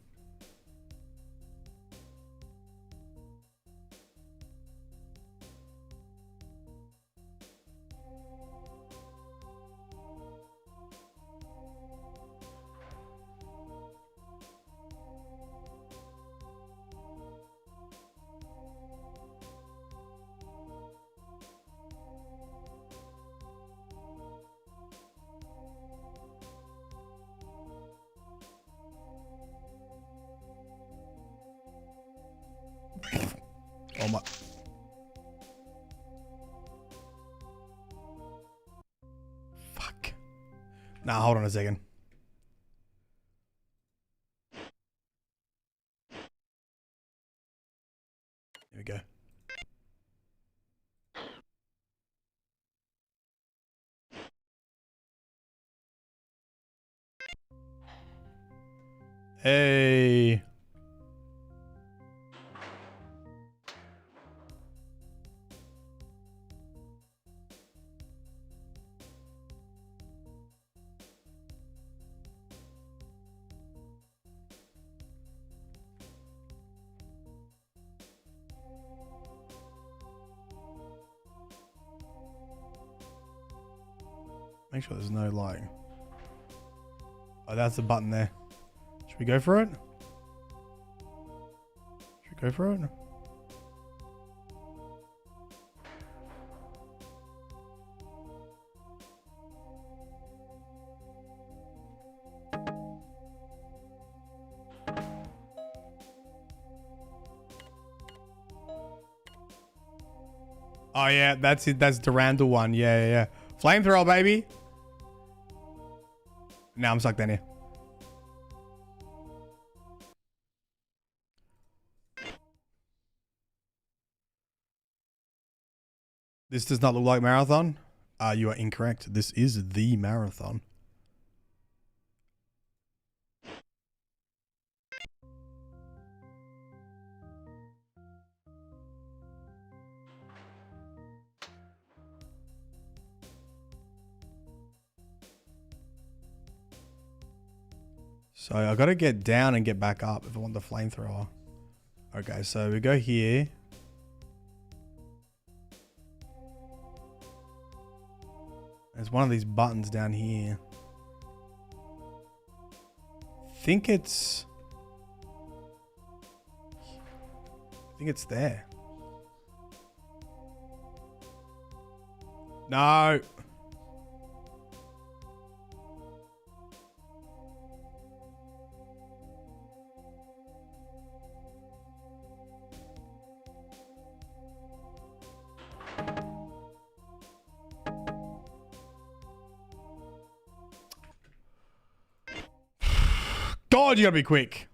Oh my. Fuck. Nah, hold on a second. Here we go. Hey. Make sure there's no like. Oh, that's the button there. Should we go for it? Should we go for it? Oh yeah, that's it. That's Durandal one. Yeah, yeah, yeah. Flamethrower, baby. Now I'm stuck down here. This does not look like marathon. You are incorrect. This is the marathon. So I got to get down and get back up if I want the flamethrower. Okay, so we go here. There's one of these buttons down here. I think it's there. No. God, you gotta be quick.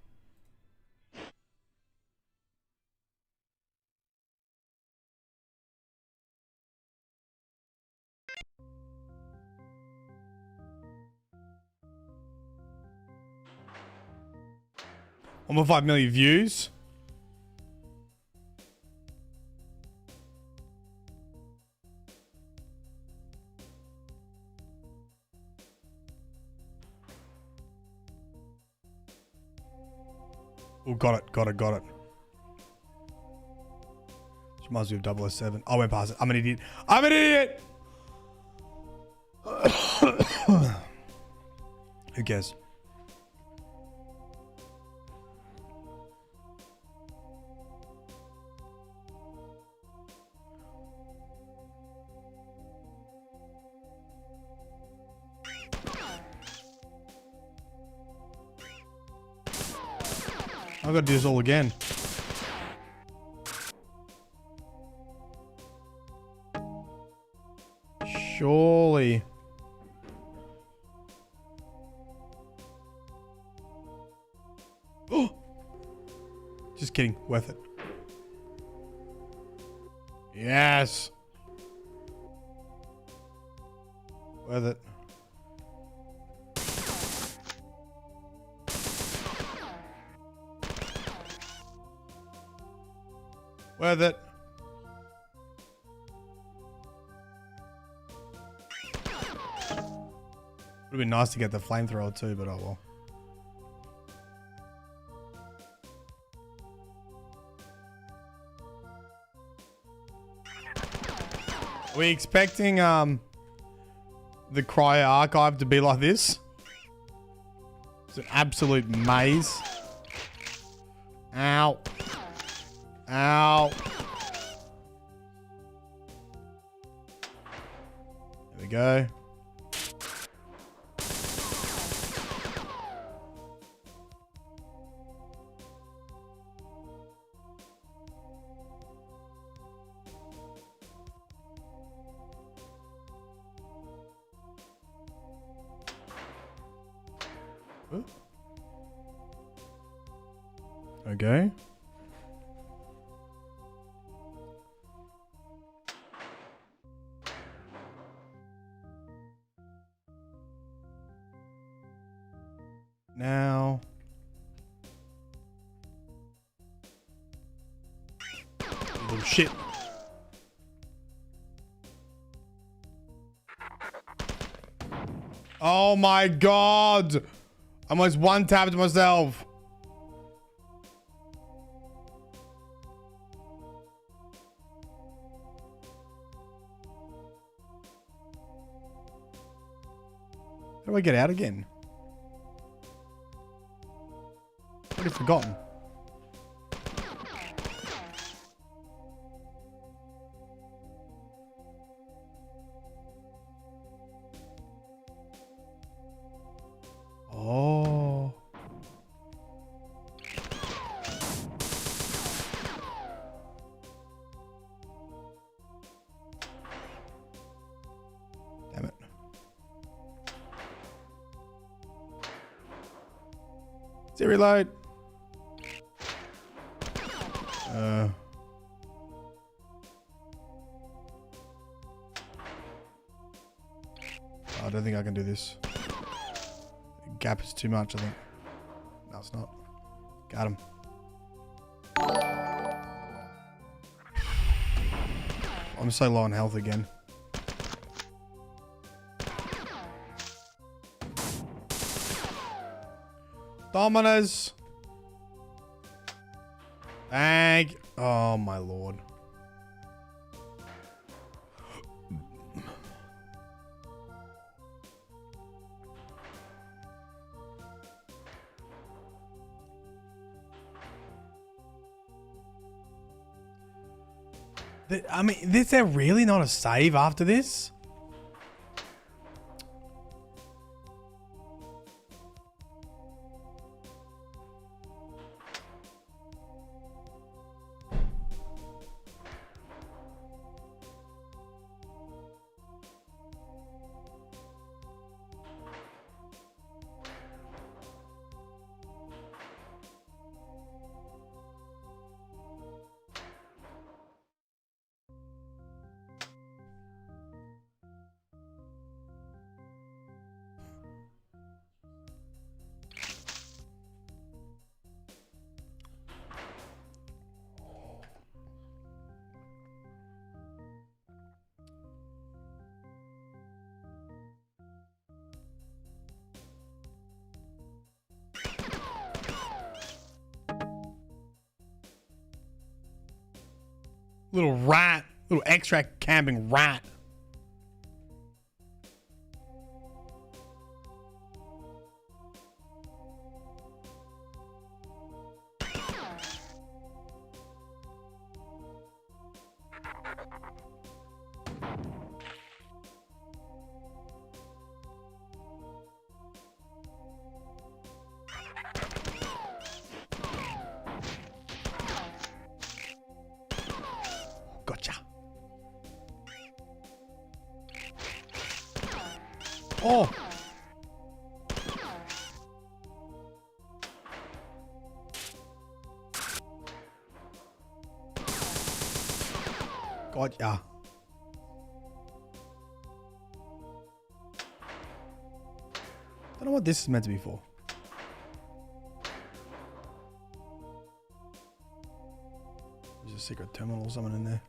Almost 5 million views. Oh, got it. Reminds me of 007. I went past it. I'm an idiot. I'm an idiot! Who cares? I've got to do this all again. Surely. Oh! Just kidding. Worth it. Yes. Worth it. Worth it. Would have been nice to get the flamethrower too, but oh well. Are we expecting the Cryo Archive to be like this? It's an absolute maze. Ow. Ow. There we go. Okay. Now. Oh shit. Oh my god. I almost one-tapped myself. How do I get out again? I've already forgotten. Oh. Damn it. Reload. I don't think I can do this. The gap is too much, I think. No, it's not. Got him. I'm so low on health again. Dominers. Thank. Oh my lord. I mean, is there really not a save after this? Little rat. Little extract camping rat. Gotcha. Oh. Gotcha. Don't know what this is meant to be for. a secret terminal or something in there.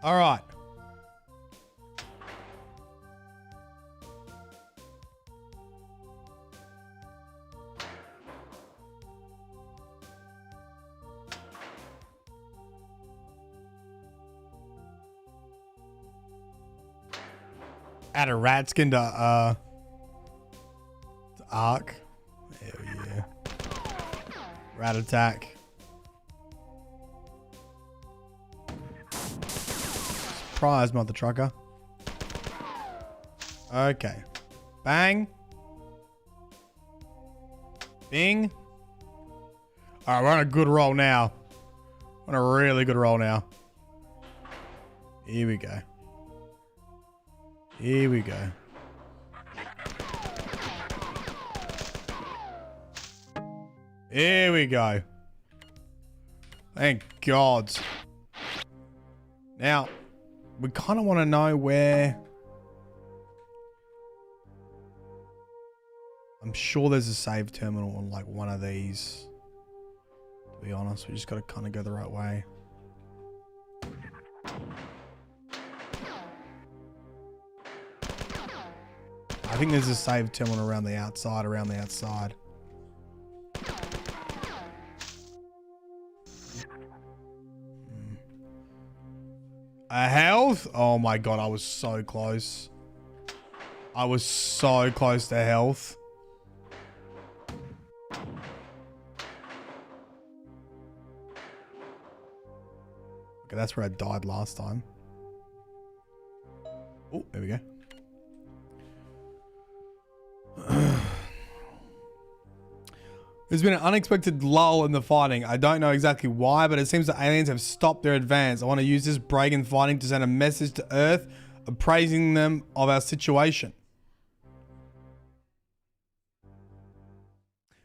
All right. Add a rat skin to Arc. Hell yeah. Rat attack. Surprise, mother trucker. Okay. Bang. Bing. Alright, we're on a good roll now. On a really good roll now. Here we go. Here we go. Here we go. Thank God. Now, we kind of want to know where... I'm sure there's a save terminal on like one of these. To be honest, we just got to kind of go the right way. I think there's a save terminal around the outside, A health? Oh my God, I was so close. I was so close to health. Okay, that's where I died last time. Oh, there we go. There's been an unexpected lull in the fighting. I don't know exactly why, but it seems that aliens have stopped their advance. I want to use this break in fighting to send a message to Earth appraising them of our situation.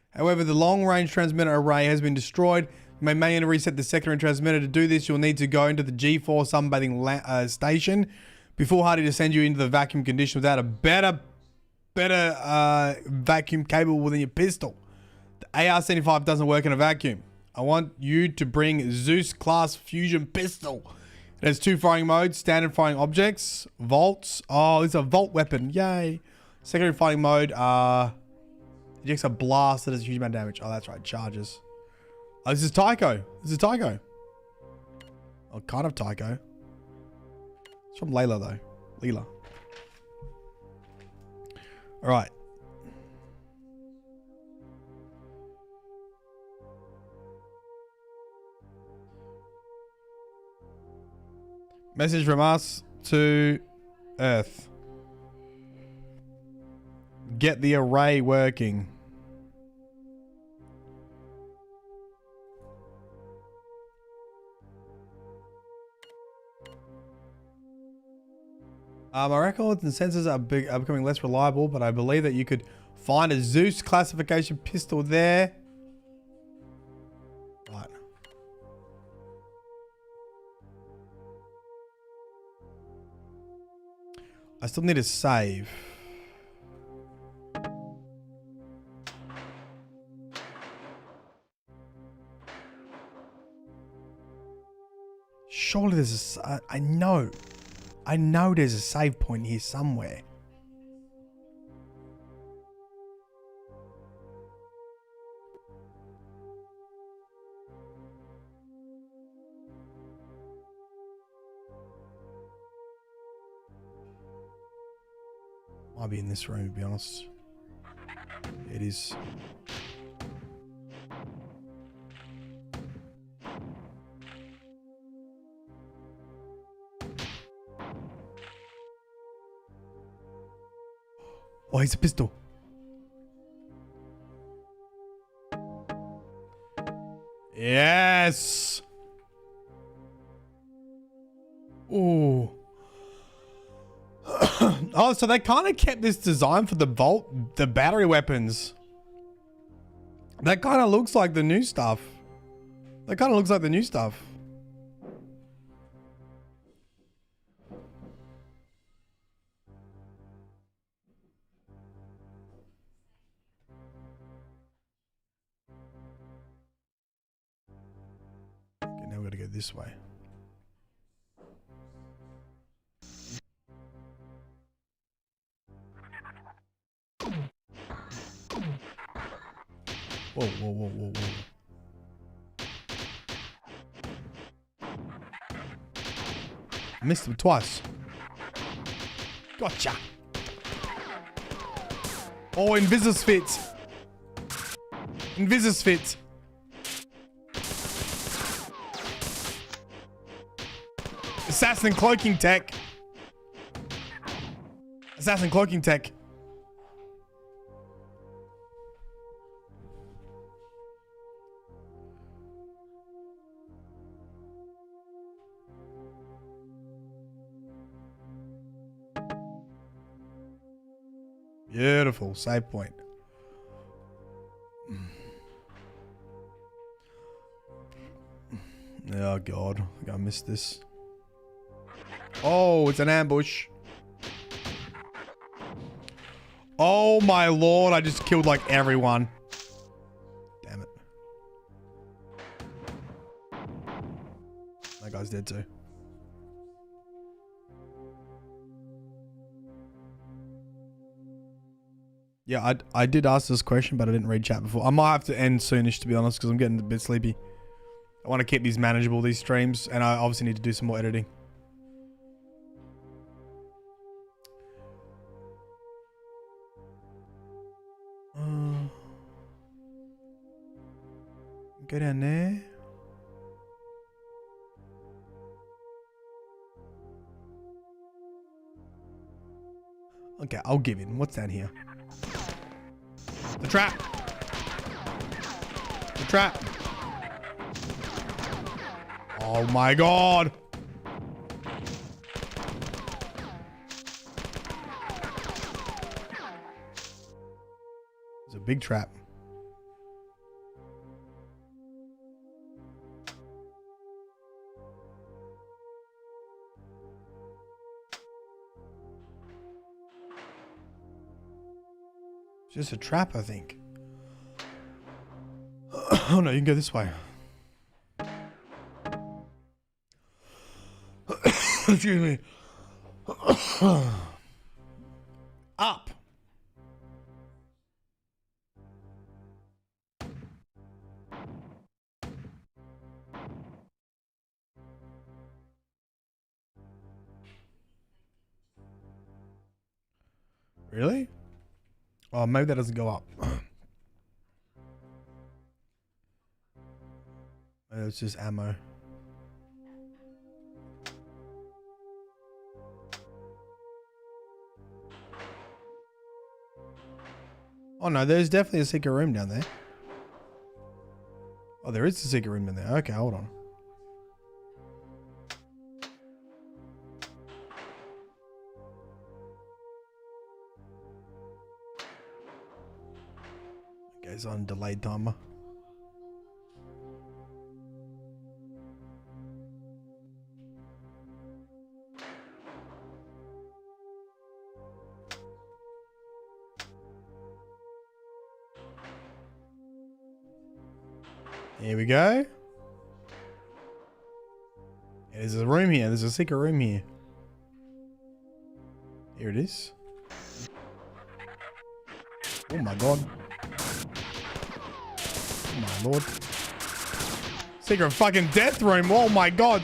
However, the long-range transmitter array has been destroyed. You may manually reset the secondary transmitter. To do this, you'll need to go into the G4 sunbathing station before Hardy to send you into the vacuum condition without a better vacuum capable than your pistol. The AR-75 doesn't work in a vacuum. I want you to bring Zeus class fusion pistol. It has 2 firing modes, standard firing objects, vaults. Oh, it's a vault weapon. Yay. Secondary fighting mode, ejects a blast that does a huge amount of damage. Oh, that's right, charges. Oh, this is Tycho. Oh, kind of Tycho. It's from Layla though. Leela. All right. Message from us to Earth. Get the array working. My records and sensors are becoming less reliable, but I believe that you could find a Zeus classification pistol there. Right. I still need to save. Surely there's a... I know there's a save point here somewhere. Might be in this room, to be honest. It is. Oh, he's a pistol. Yes. Oh. Oh, so they kind of kept this design for the the battery weapons. That kind of looks like the new stuff. That kind of looks like the new stuff. Okay, now we gotta go this way. Whoa, whoa, whoa, whoa, whoa. I missed him twice. Gotcha. Oh, Invisus fit. Invisus fit. Assassin cloaking tech. Assassin cloaking tech. Beautiful. Save point. Oh, God. I think I missed this. Oh, it's an ambush. Oh, my Lord. I just killed, like, everyone. Damn it. That guy's dead, too. Yeah, I did ask this question, but I didn't read chat before. I might have to end soonish, to be honest, because I'm getting a bit sleepy. I want to keep these manageable, these streams, and I obviously need to do some more editing. Go down there. Okay, I'll give in. What's down here? The trap. The trap. Oh my God. It's a big trap. It's just a trap, I think. Oh no, you can go this way. Excuse me. Up. Really? Oh, maybe that doesn't go up. Maybe it's just ammo. Oh no, there's definitely a secret room down there. Oh, there is a secret room in there. Okay, hold on. Okay, it's on delayed timer. Here we go. Yeah, there's a room here. There's a secret room here. Here it is. Oh my God. Oh my Lord. Secret fucking death room. Oh my God.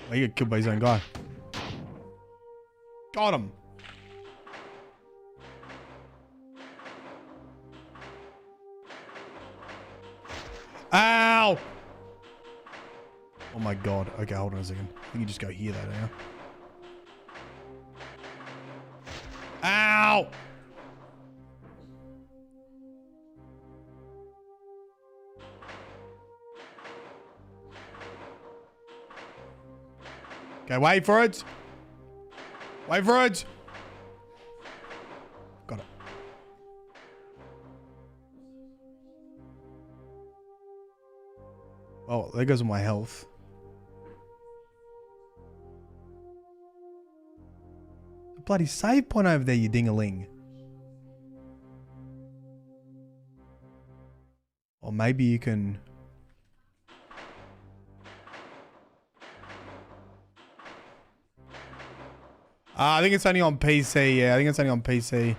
Oh, he got killed by his own guy. Got him. Ow! Oh my God. Okay, hold on a second. I think you just go here though, don't you? Ow! Okay, wait for it. Wait for it. Got it. Oh, there goes my health. The bloody save point over there, you ding-a-ling. Or maybe you can... I think it's only on PC. Yeah, I think it's only on PC.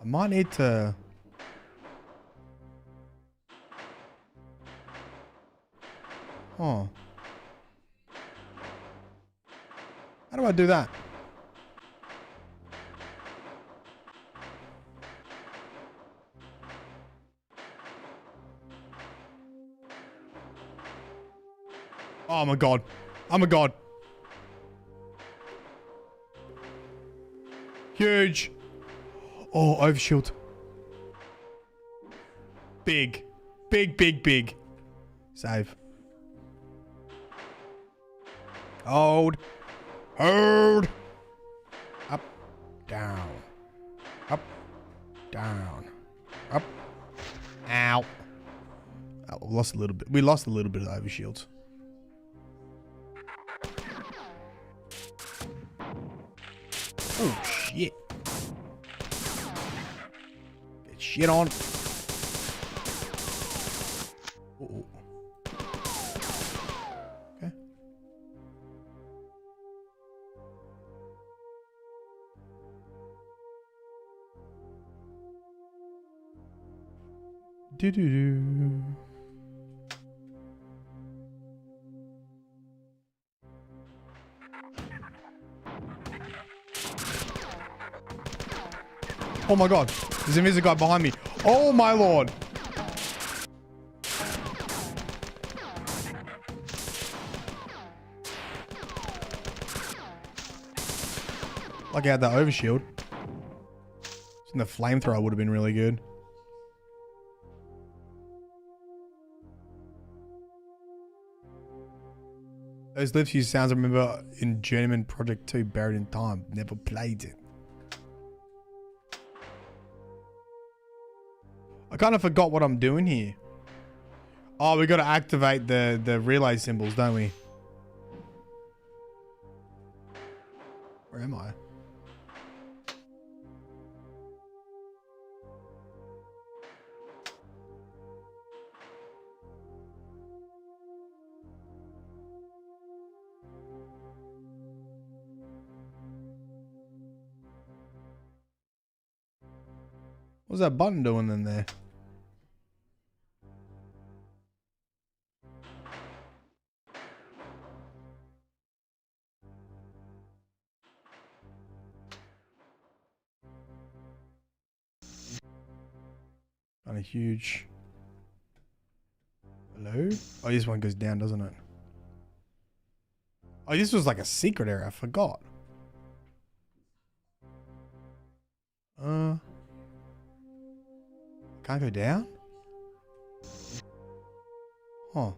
I might need to... Oh. How do I do that? Oh my god. Oh my god. Huge. Oh, overshield. Big. Big, big, big. Save. Hold. Hold. Up. Down. Up. Down. Up. Ow. Oh, we lost a little bit. We lost a little bit of overshields. Oh, shit. Get shit on. Uh-oh. Okay. Do-do-do. Oh my god. There's an invisible guy behind me. Oh my lord. Like I had that overshield. And the flamethrower would have been really good. Those lift use sounds I remember in German Project 2, Buried in Time. Never played it. I kind of forgot what I'm doing here. Oh, we got to activate the relay symbols, don't we? Where am I? What's that button doing in there? Kind of huge. Hello? Oh, this one goes down, doesn't it? Oh, this was like a secret area. I forgot. Can't go down? Huh.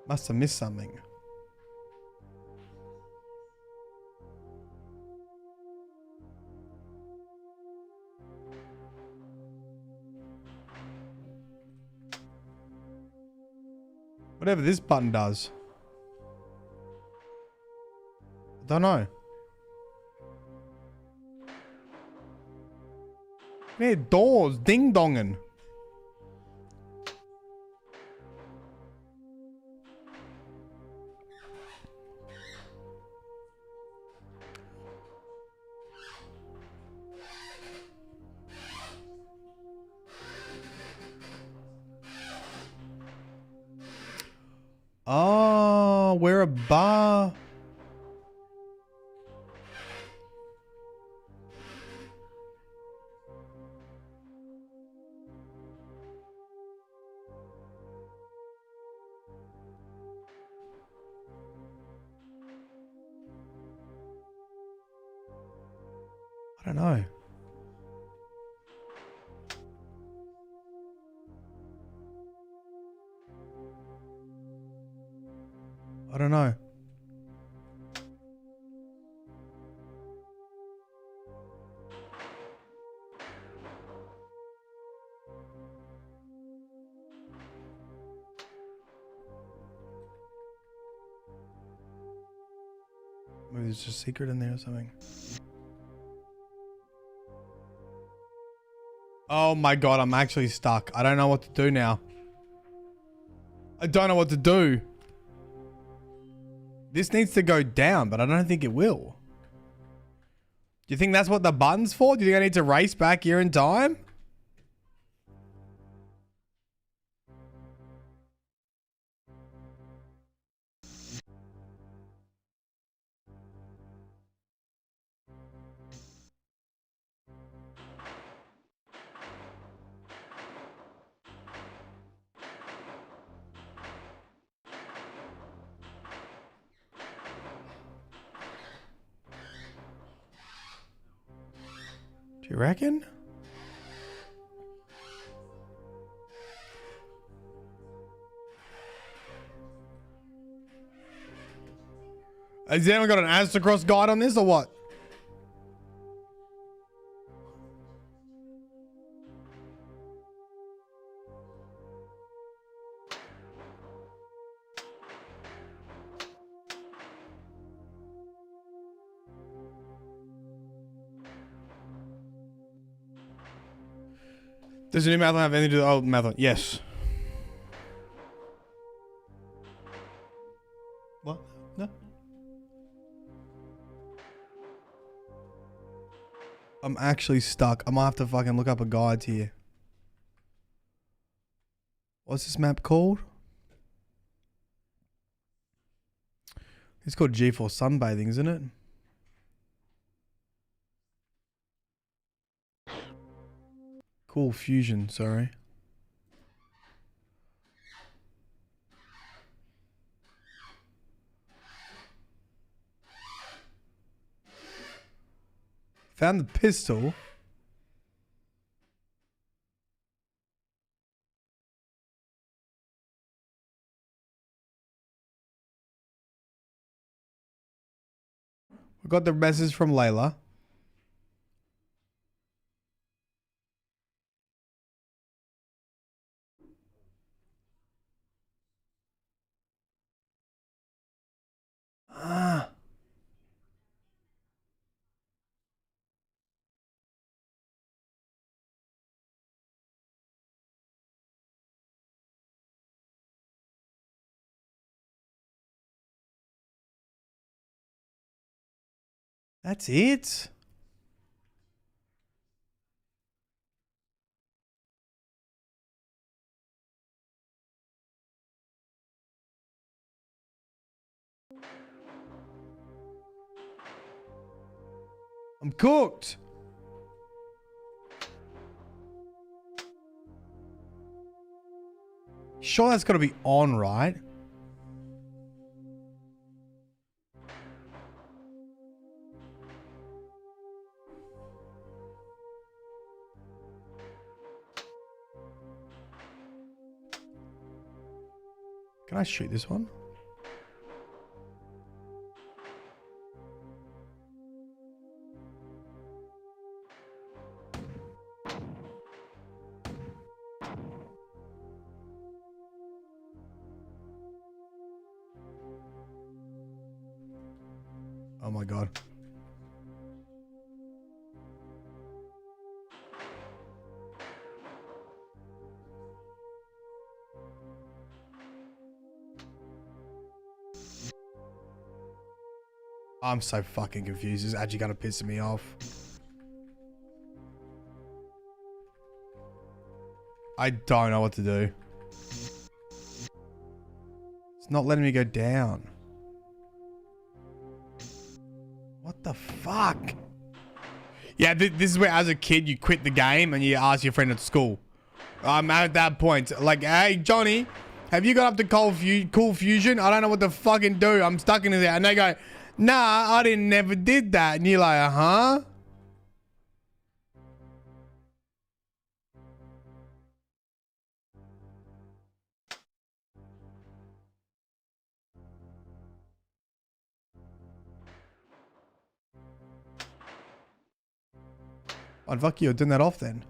Must have missed something. Whatever this button does. I don't know. Hey, doors, ding donging. Oh, we're a bar. I don't know. I don't know. Maybe there's a secret in there or something. Oh my god, I'm actually stuck. I don't know what to do now. I don't know what to do. This needs to go down, but I don't think it will. Do you think that's what the button's for? Do you think I need to race back here in time? Do you reckon? Has anyone got an Astacross guide on this or what? Does the new marathon have anything to do with the old marathon? Yes. What? No. I'm actually stuck. I might have to fucking look up a guide here. What's this map called? It's called G4 Sunbathing, isn't it? Cool fusion, sorry. Found the pistol. We got the message from Layla. Ah. That's it? I'm cooked. Sure, that's got to be on, right? Can I shoot this one? Oh my god. I'm so fucking confused. This is actually gonna piss me off. I don't know what to do. It's not letting me go down. What the fuck? Yeah, this is where as a kid you quit the game and you ask your friend at school. I'm at that point. Like, hey, Johnny, have you got up to Cool Fusion? I don't know what to fucking do. I'm stuck in there. And they go, nah, I never did that. And you're like, huh? Oh, fuck you. Turn that off then.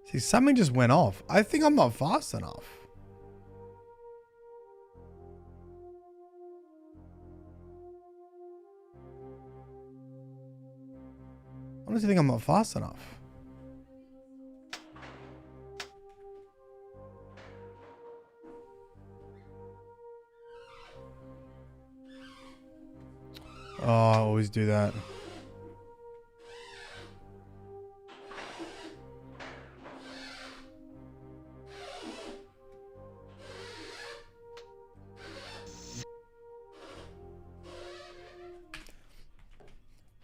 See, something just went off. I think I'm not fast enough. I honestly think I'm not fast enough. Oh, I always do that.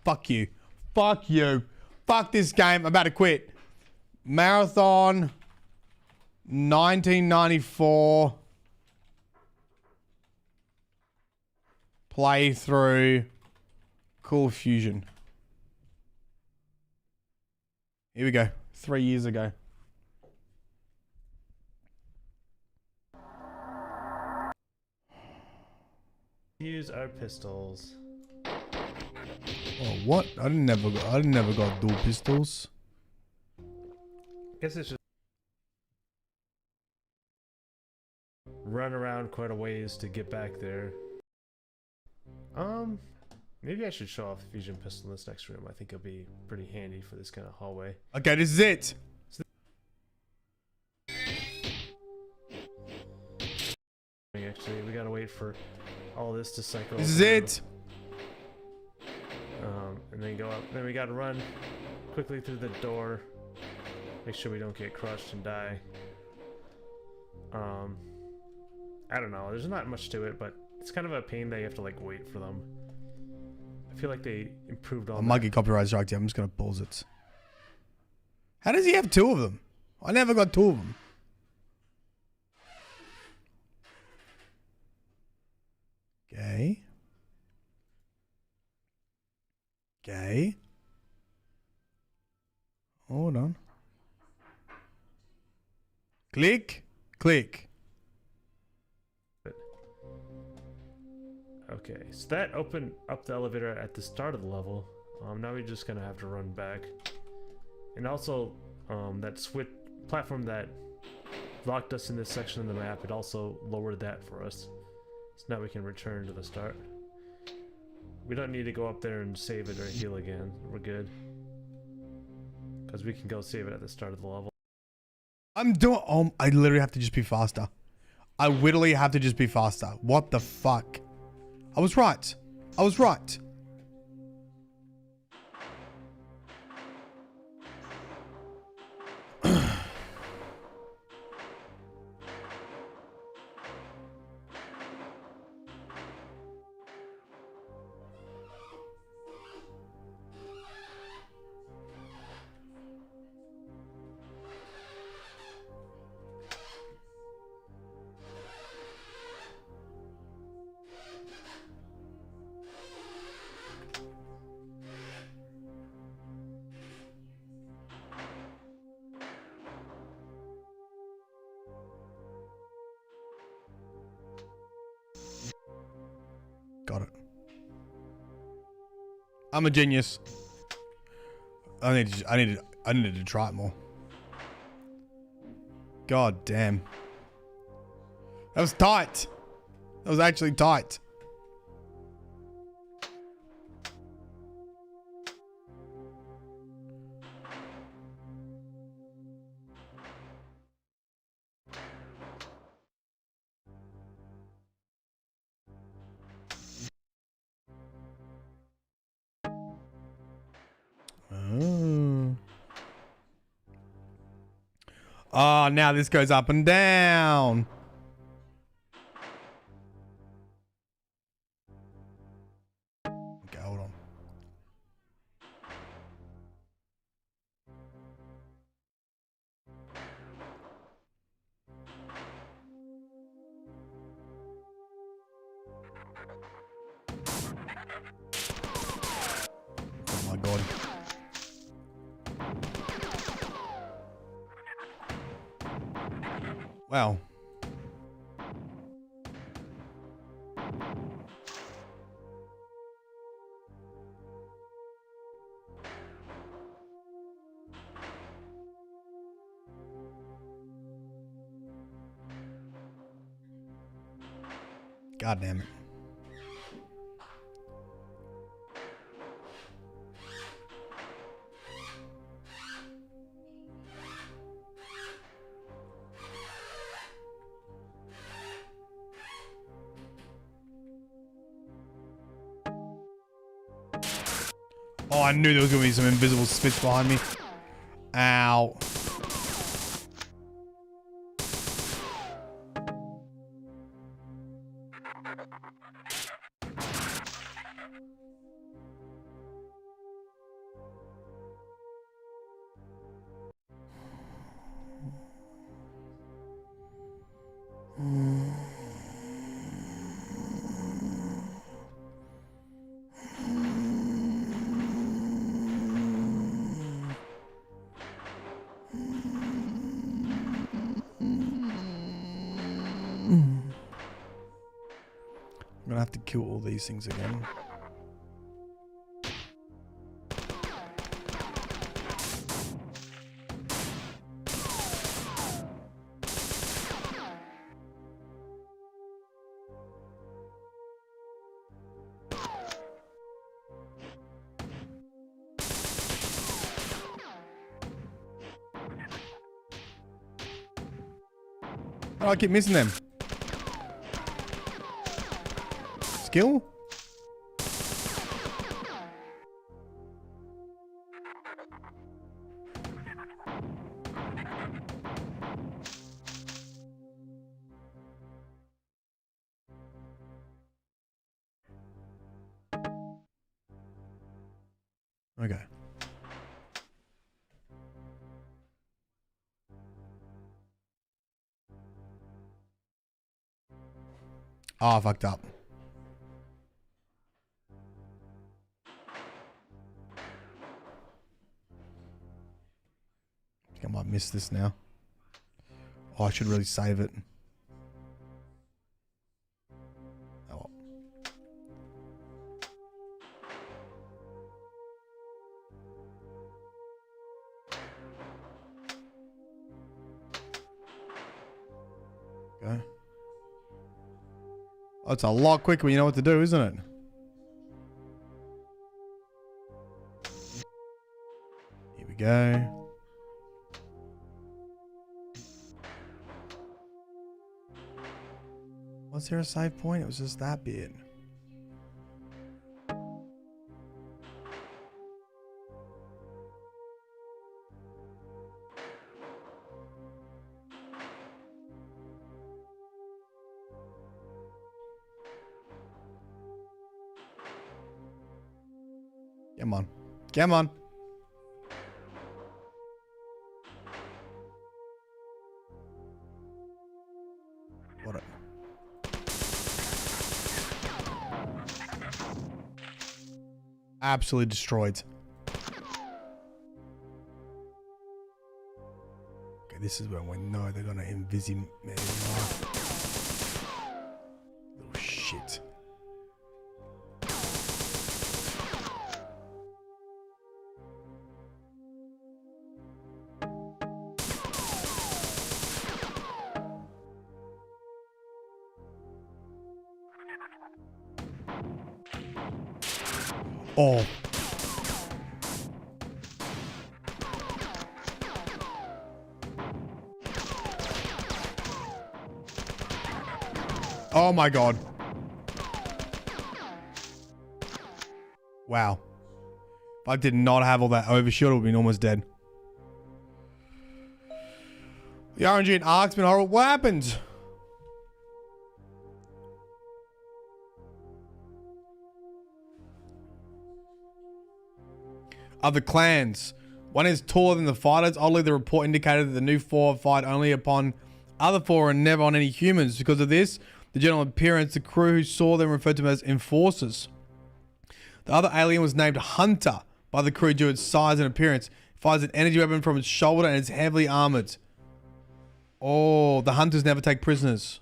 Fuck you. Fuck you. Fuck this game. I'm about to quit. Marathon 1994 playthrough Cool Fusion. Here we go. 3 years ago. Use our pistols. Oh, what? I never got dual pistols. I guess it's just run around quite a ways to get back there. Maybe I should show off the fusion pistol in this next room. I think it'll be pretty handy for this kind of hallway. Okay, this is it. Actually, we gotta wait for all this to cycle. This is it. And then go up. Then we gotta run quickly through the door. Make sure we don't get crushed and die. I don't know. There's not much to it, but it's kind of a pain that you have to like wait for them. I feel like they improved on. I might get copyright striked. I'm just gonna pause it. How does he have 2 of them? I never got 2 of them. Okay. Okay. Hold on. Click. Click. Okay, so that opened up the elevator at the start of the level. Now we're just gonna have to run back. And also, that switch platform that locked us in this section of the map, it also lowered that for us. So now we can return to the start. We don't need to go up there and save it or heal again. We're good. Because we can go save it at the start of the level. I'm doing. I literally have to just be faster. I literally have to just be faster. What the fuck? I was right. I was right. Got it. I'm a genius. I needed to try it more. God damn. That was tight. That was actually tight. Oh, now this goes up and down. Okay, hold on. Wow. God damn it. Oh, I knew there was going to be some invisible spits behind me. Ow. I'm gonna have to kill all these things again. Oh, I keep missing them. Skill? Okay. Oh, I fucked up. I think I might miss this now. Oh, I should really save it. Oh. Go. Oh, it's a lot quicker when you know what to do, isn't it? Here we go. Was there a save point? It was just that bit. Come on. Come on. What a... Absolutely destroyed. Okay, this is when we know they're gonna invisi me. Little shit. Oh. Oh my god. Wow. If I did not have all that overshoot, I would have been almost dead. The RNG and Ark's been horrible. What happened? Other clans. One is taller than the fighters. Oddly, the report indicated that the new Pfhor fight only upon other Pfhor and never on any humans. Because of this, the general appearance, the crew who saw them referred to them as enforcers. The other alien was named Hunter by the crew due to its size and appearance. It fires an energy weapon from its shoulder and is heavily armored. Oh, the hunters never take prisoners.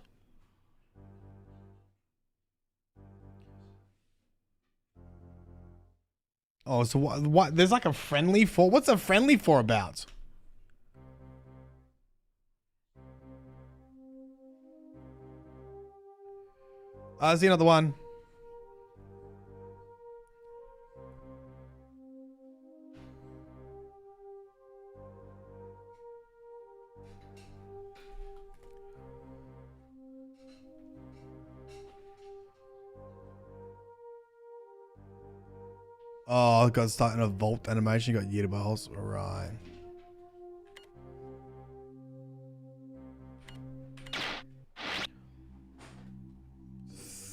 Oh, so what? There's like a friendly for. What's a friendly for about? I see another one. Oh, I got starting a vault animation. Got year balls. All right.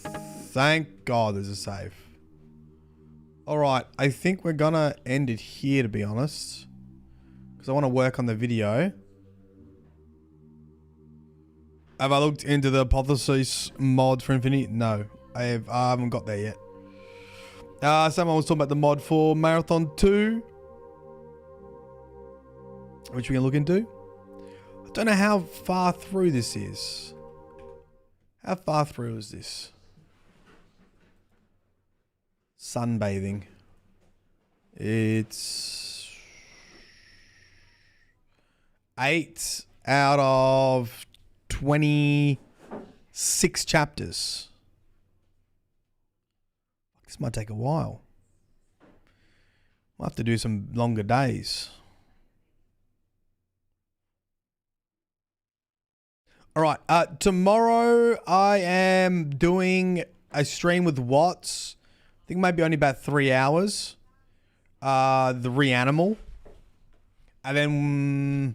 Thank God there's a save. All right. I think we're gonna end it here, to be honest, because I want to work on the video. Have I looked into the hypothesis mod for Infinity? No, I haven't got there yet. Someone was talking about the mod for Marathon 2, which we can look into. I don't know how far through this is. How far through is this? Sunbathing. It's 8 out of 26 chapters. This might take a while. We'll have to do some longer days. All right. Tomorrow I am doing a stream with Watts. I think maybe only about 3 hours. The Reanimal. And then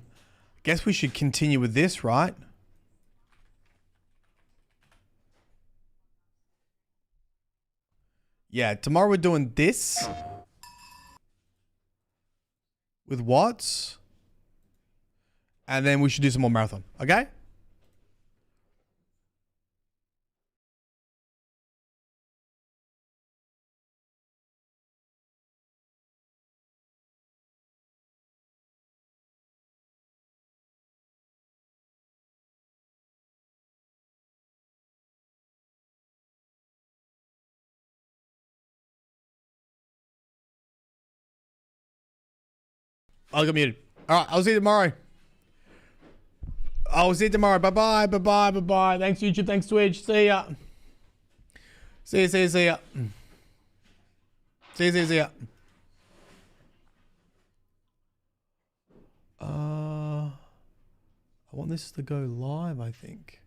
I guess we should continue with this, right? Yeah, tomorrow we're doing this with Watts. And then we should do some more marathon. Okay? I'll get muted. All right, I'll see you tomorrow. I'll see you tomorrow. Bye-bye, bye-bye, bye-bye. Thanks, YouTube. Thanks, Twitch. See ya. See ya, see ya, see ya. See ya, see ya, see ya. I want this to go live, I think.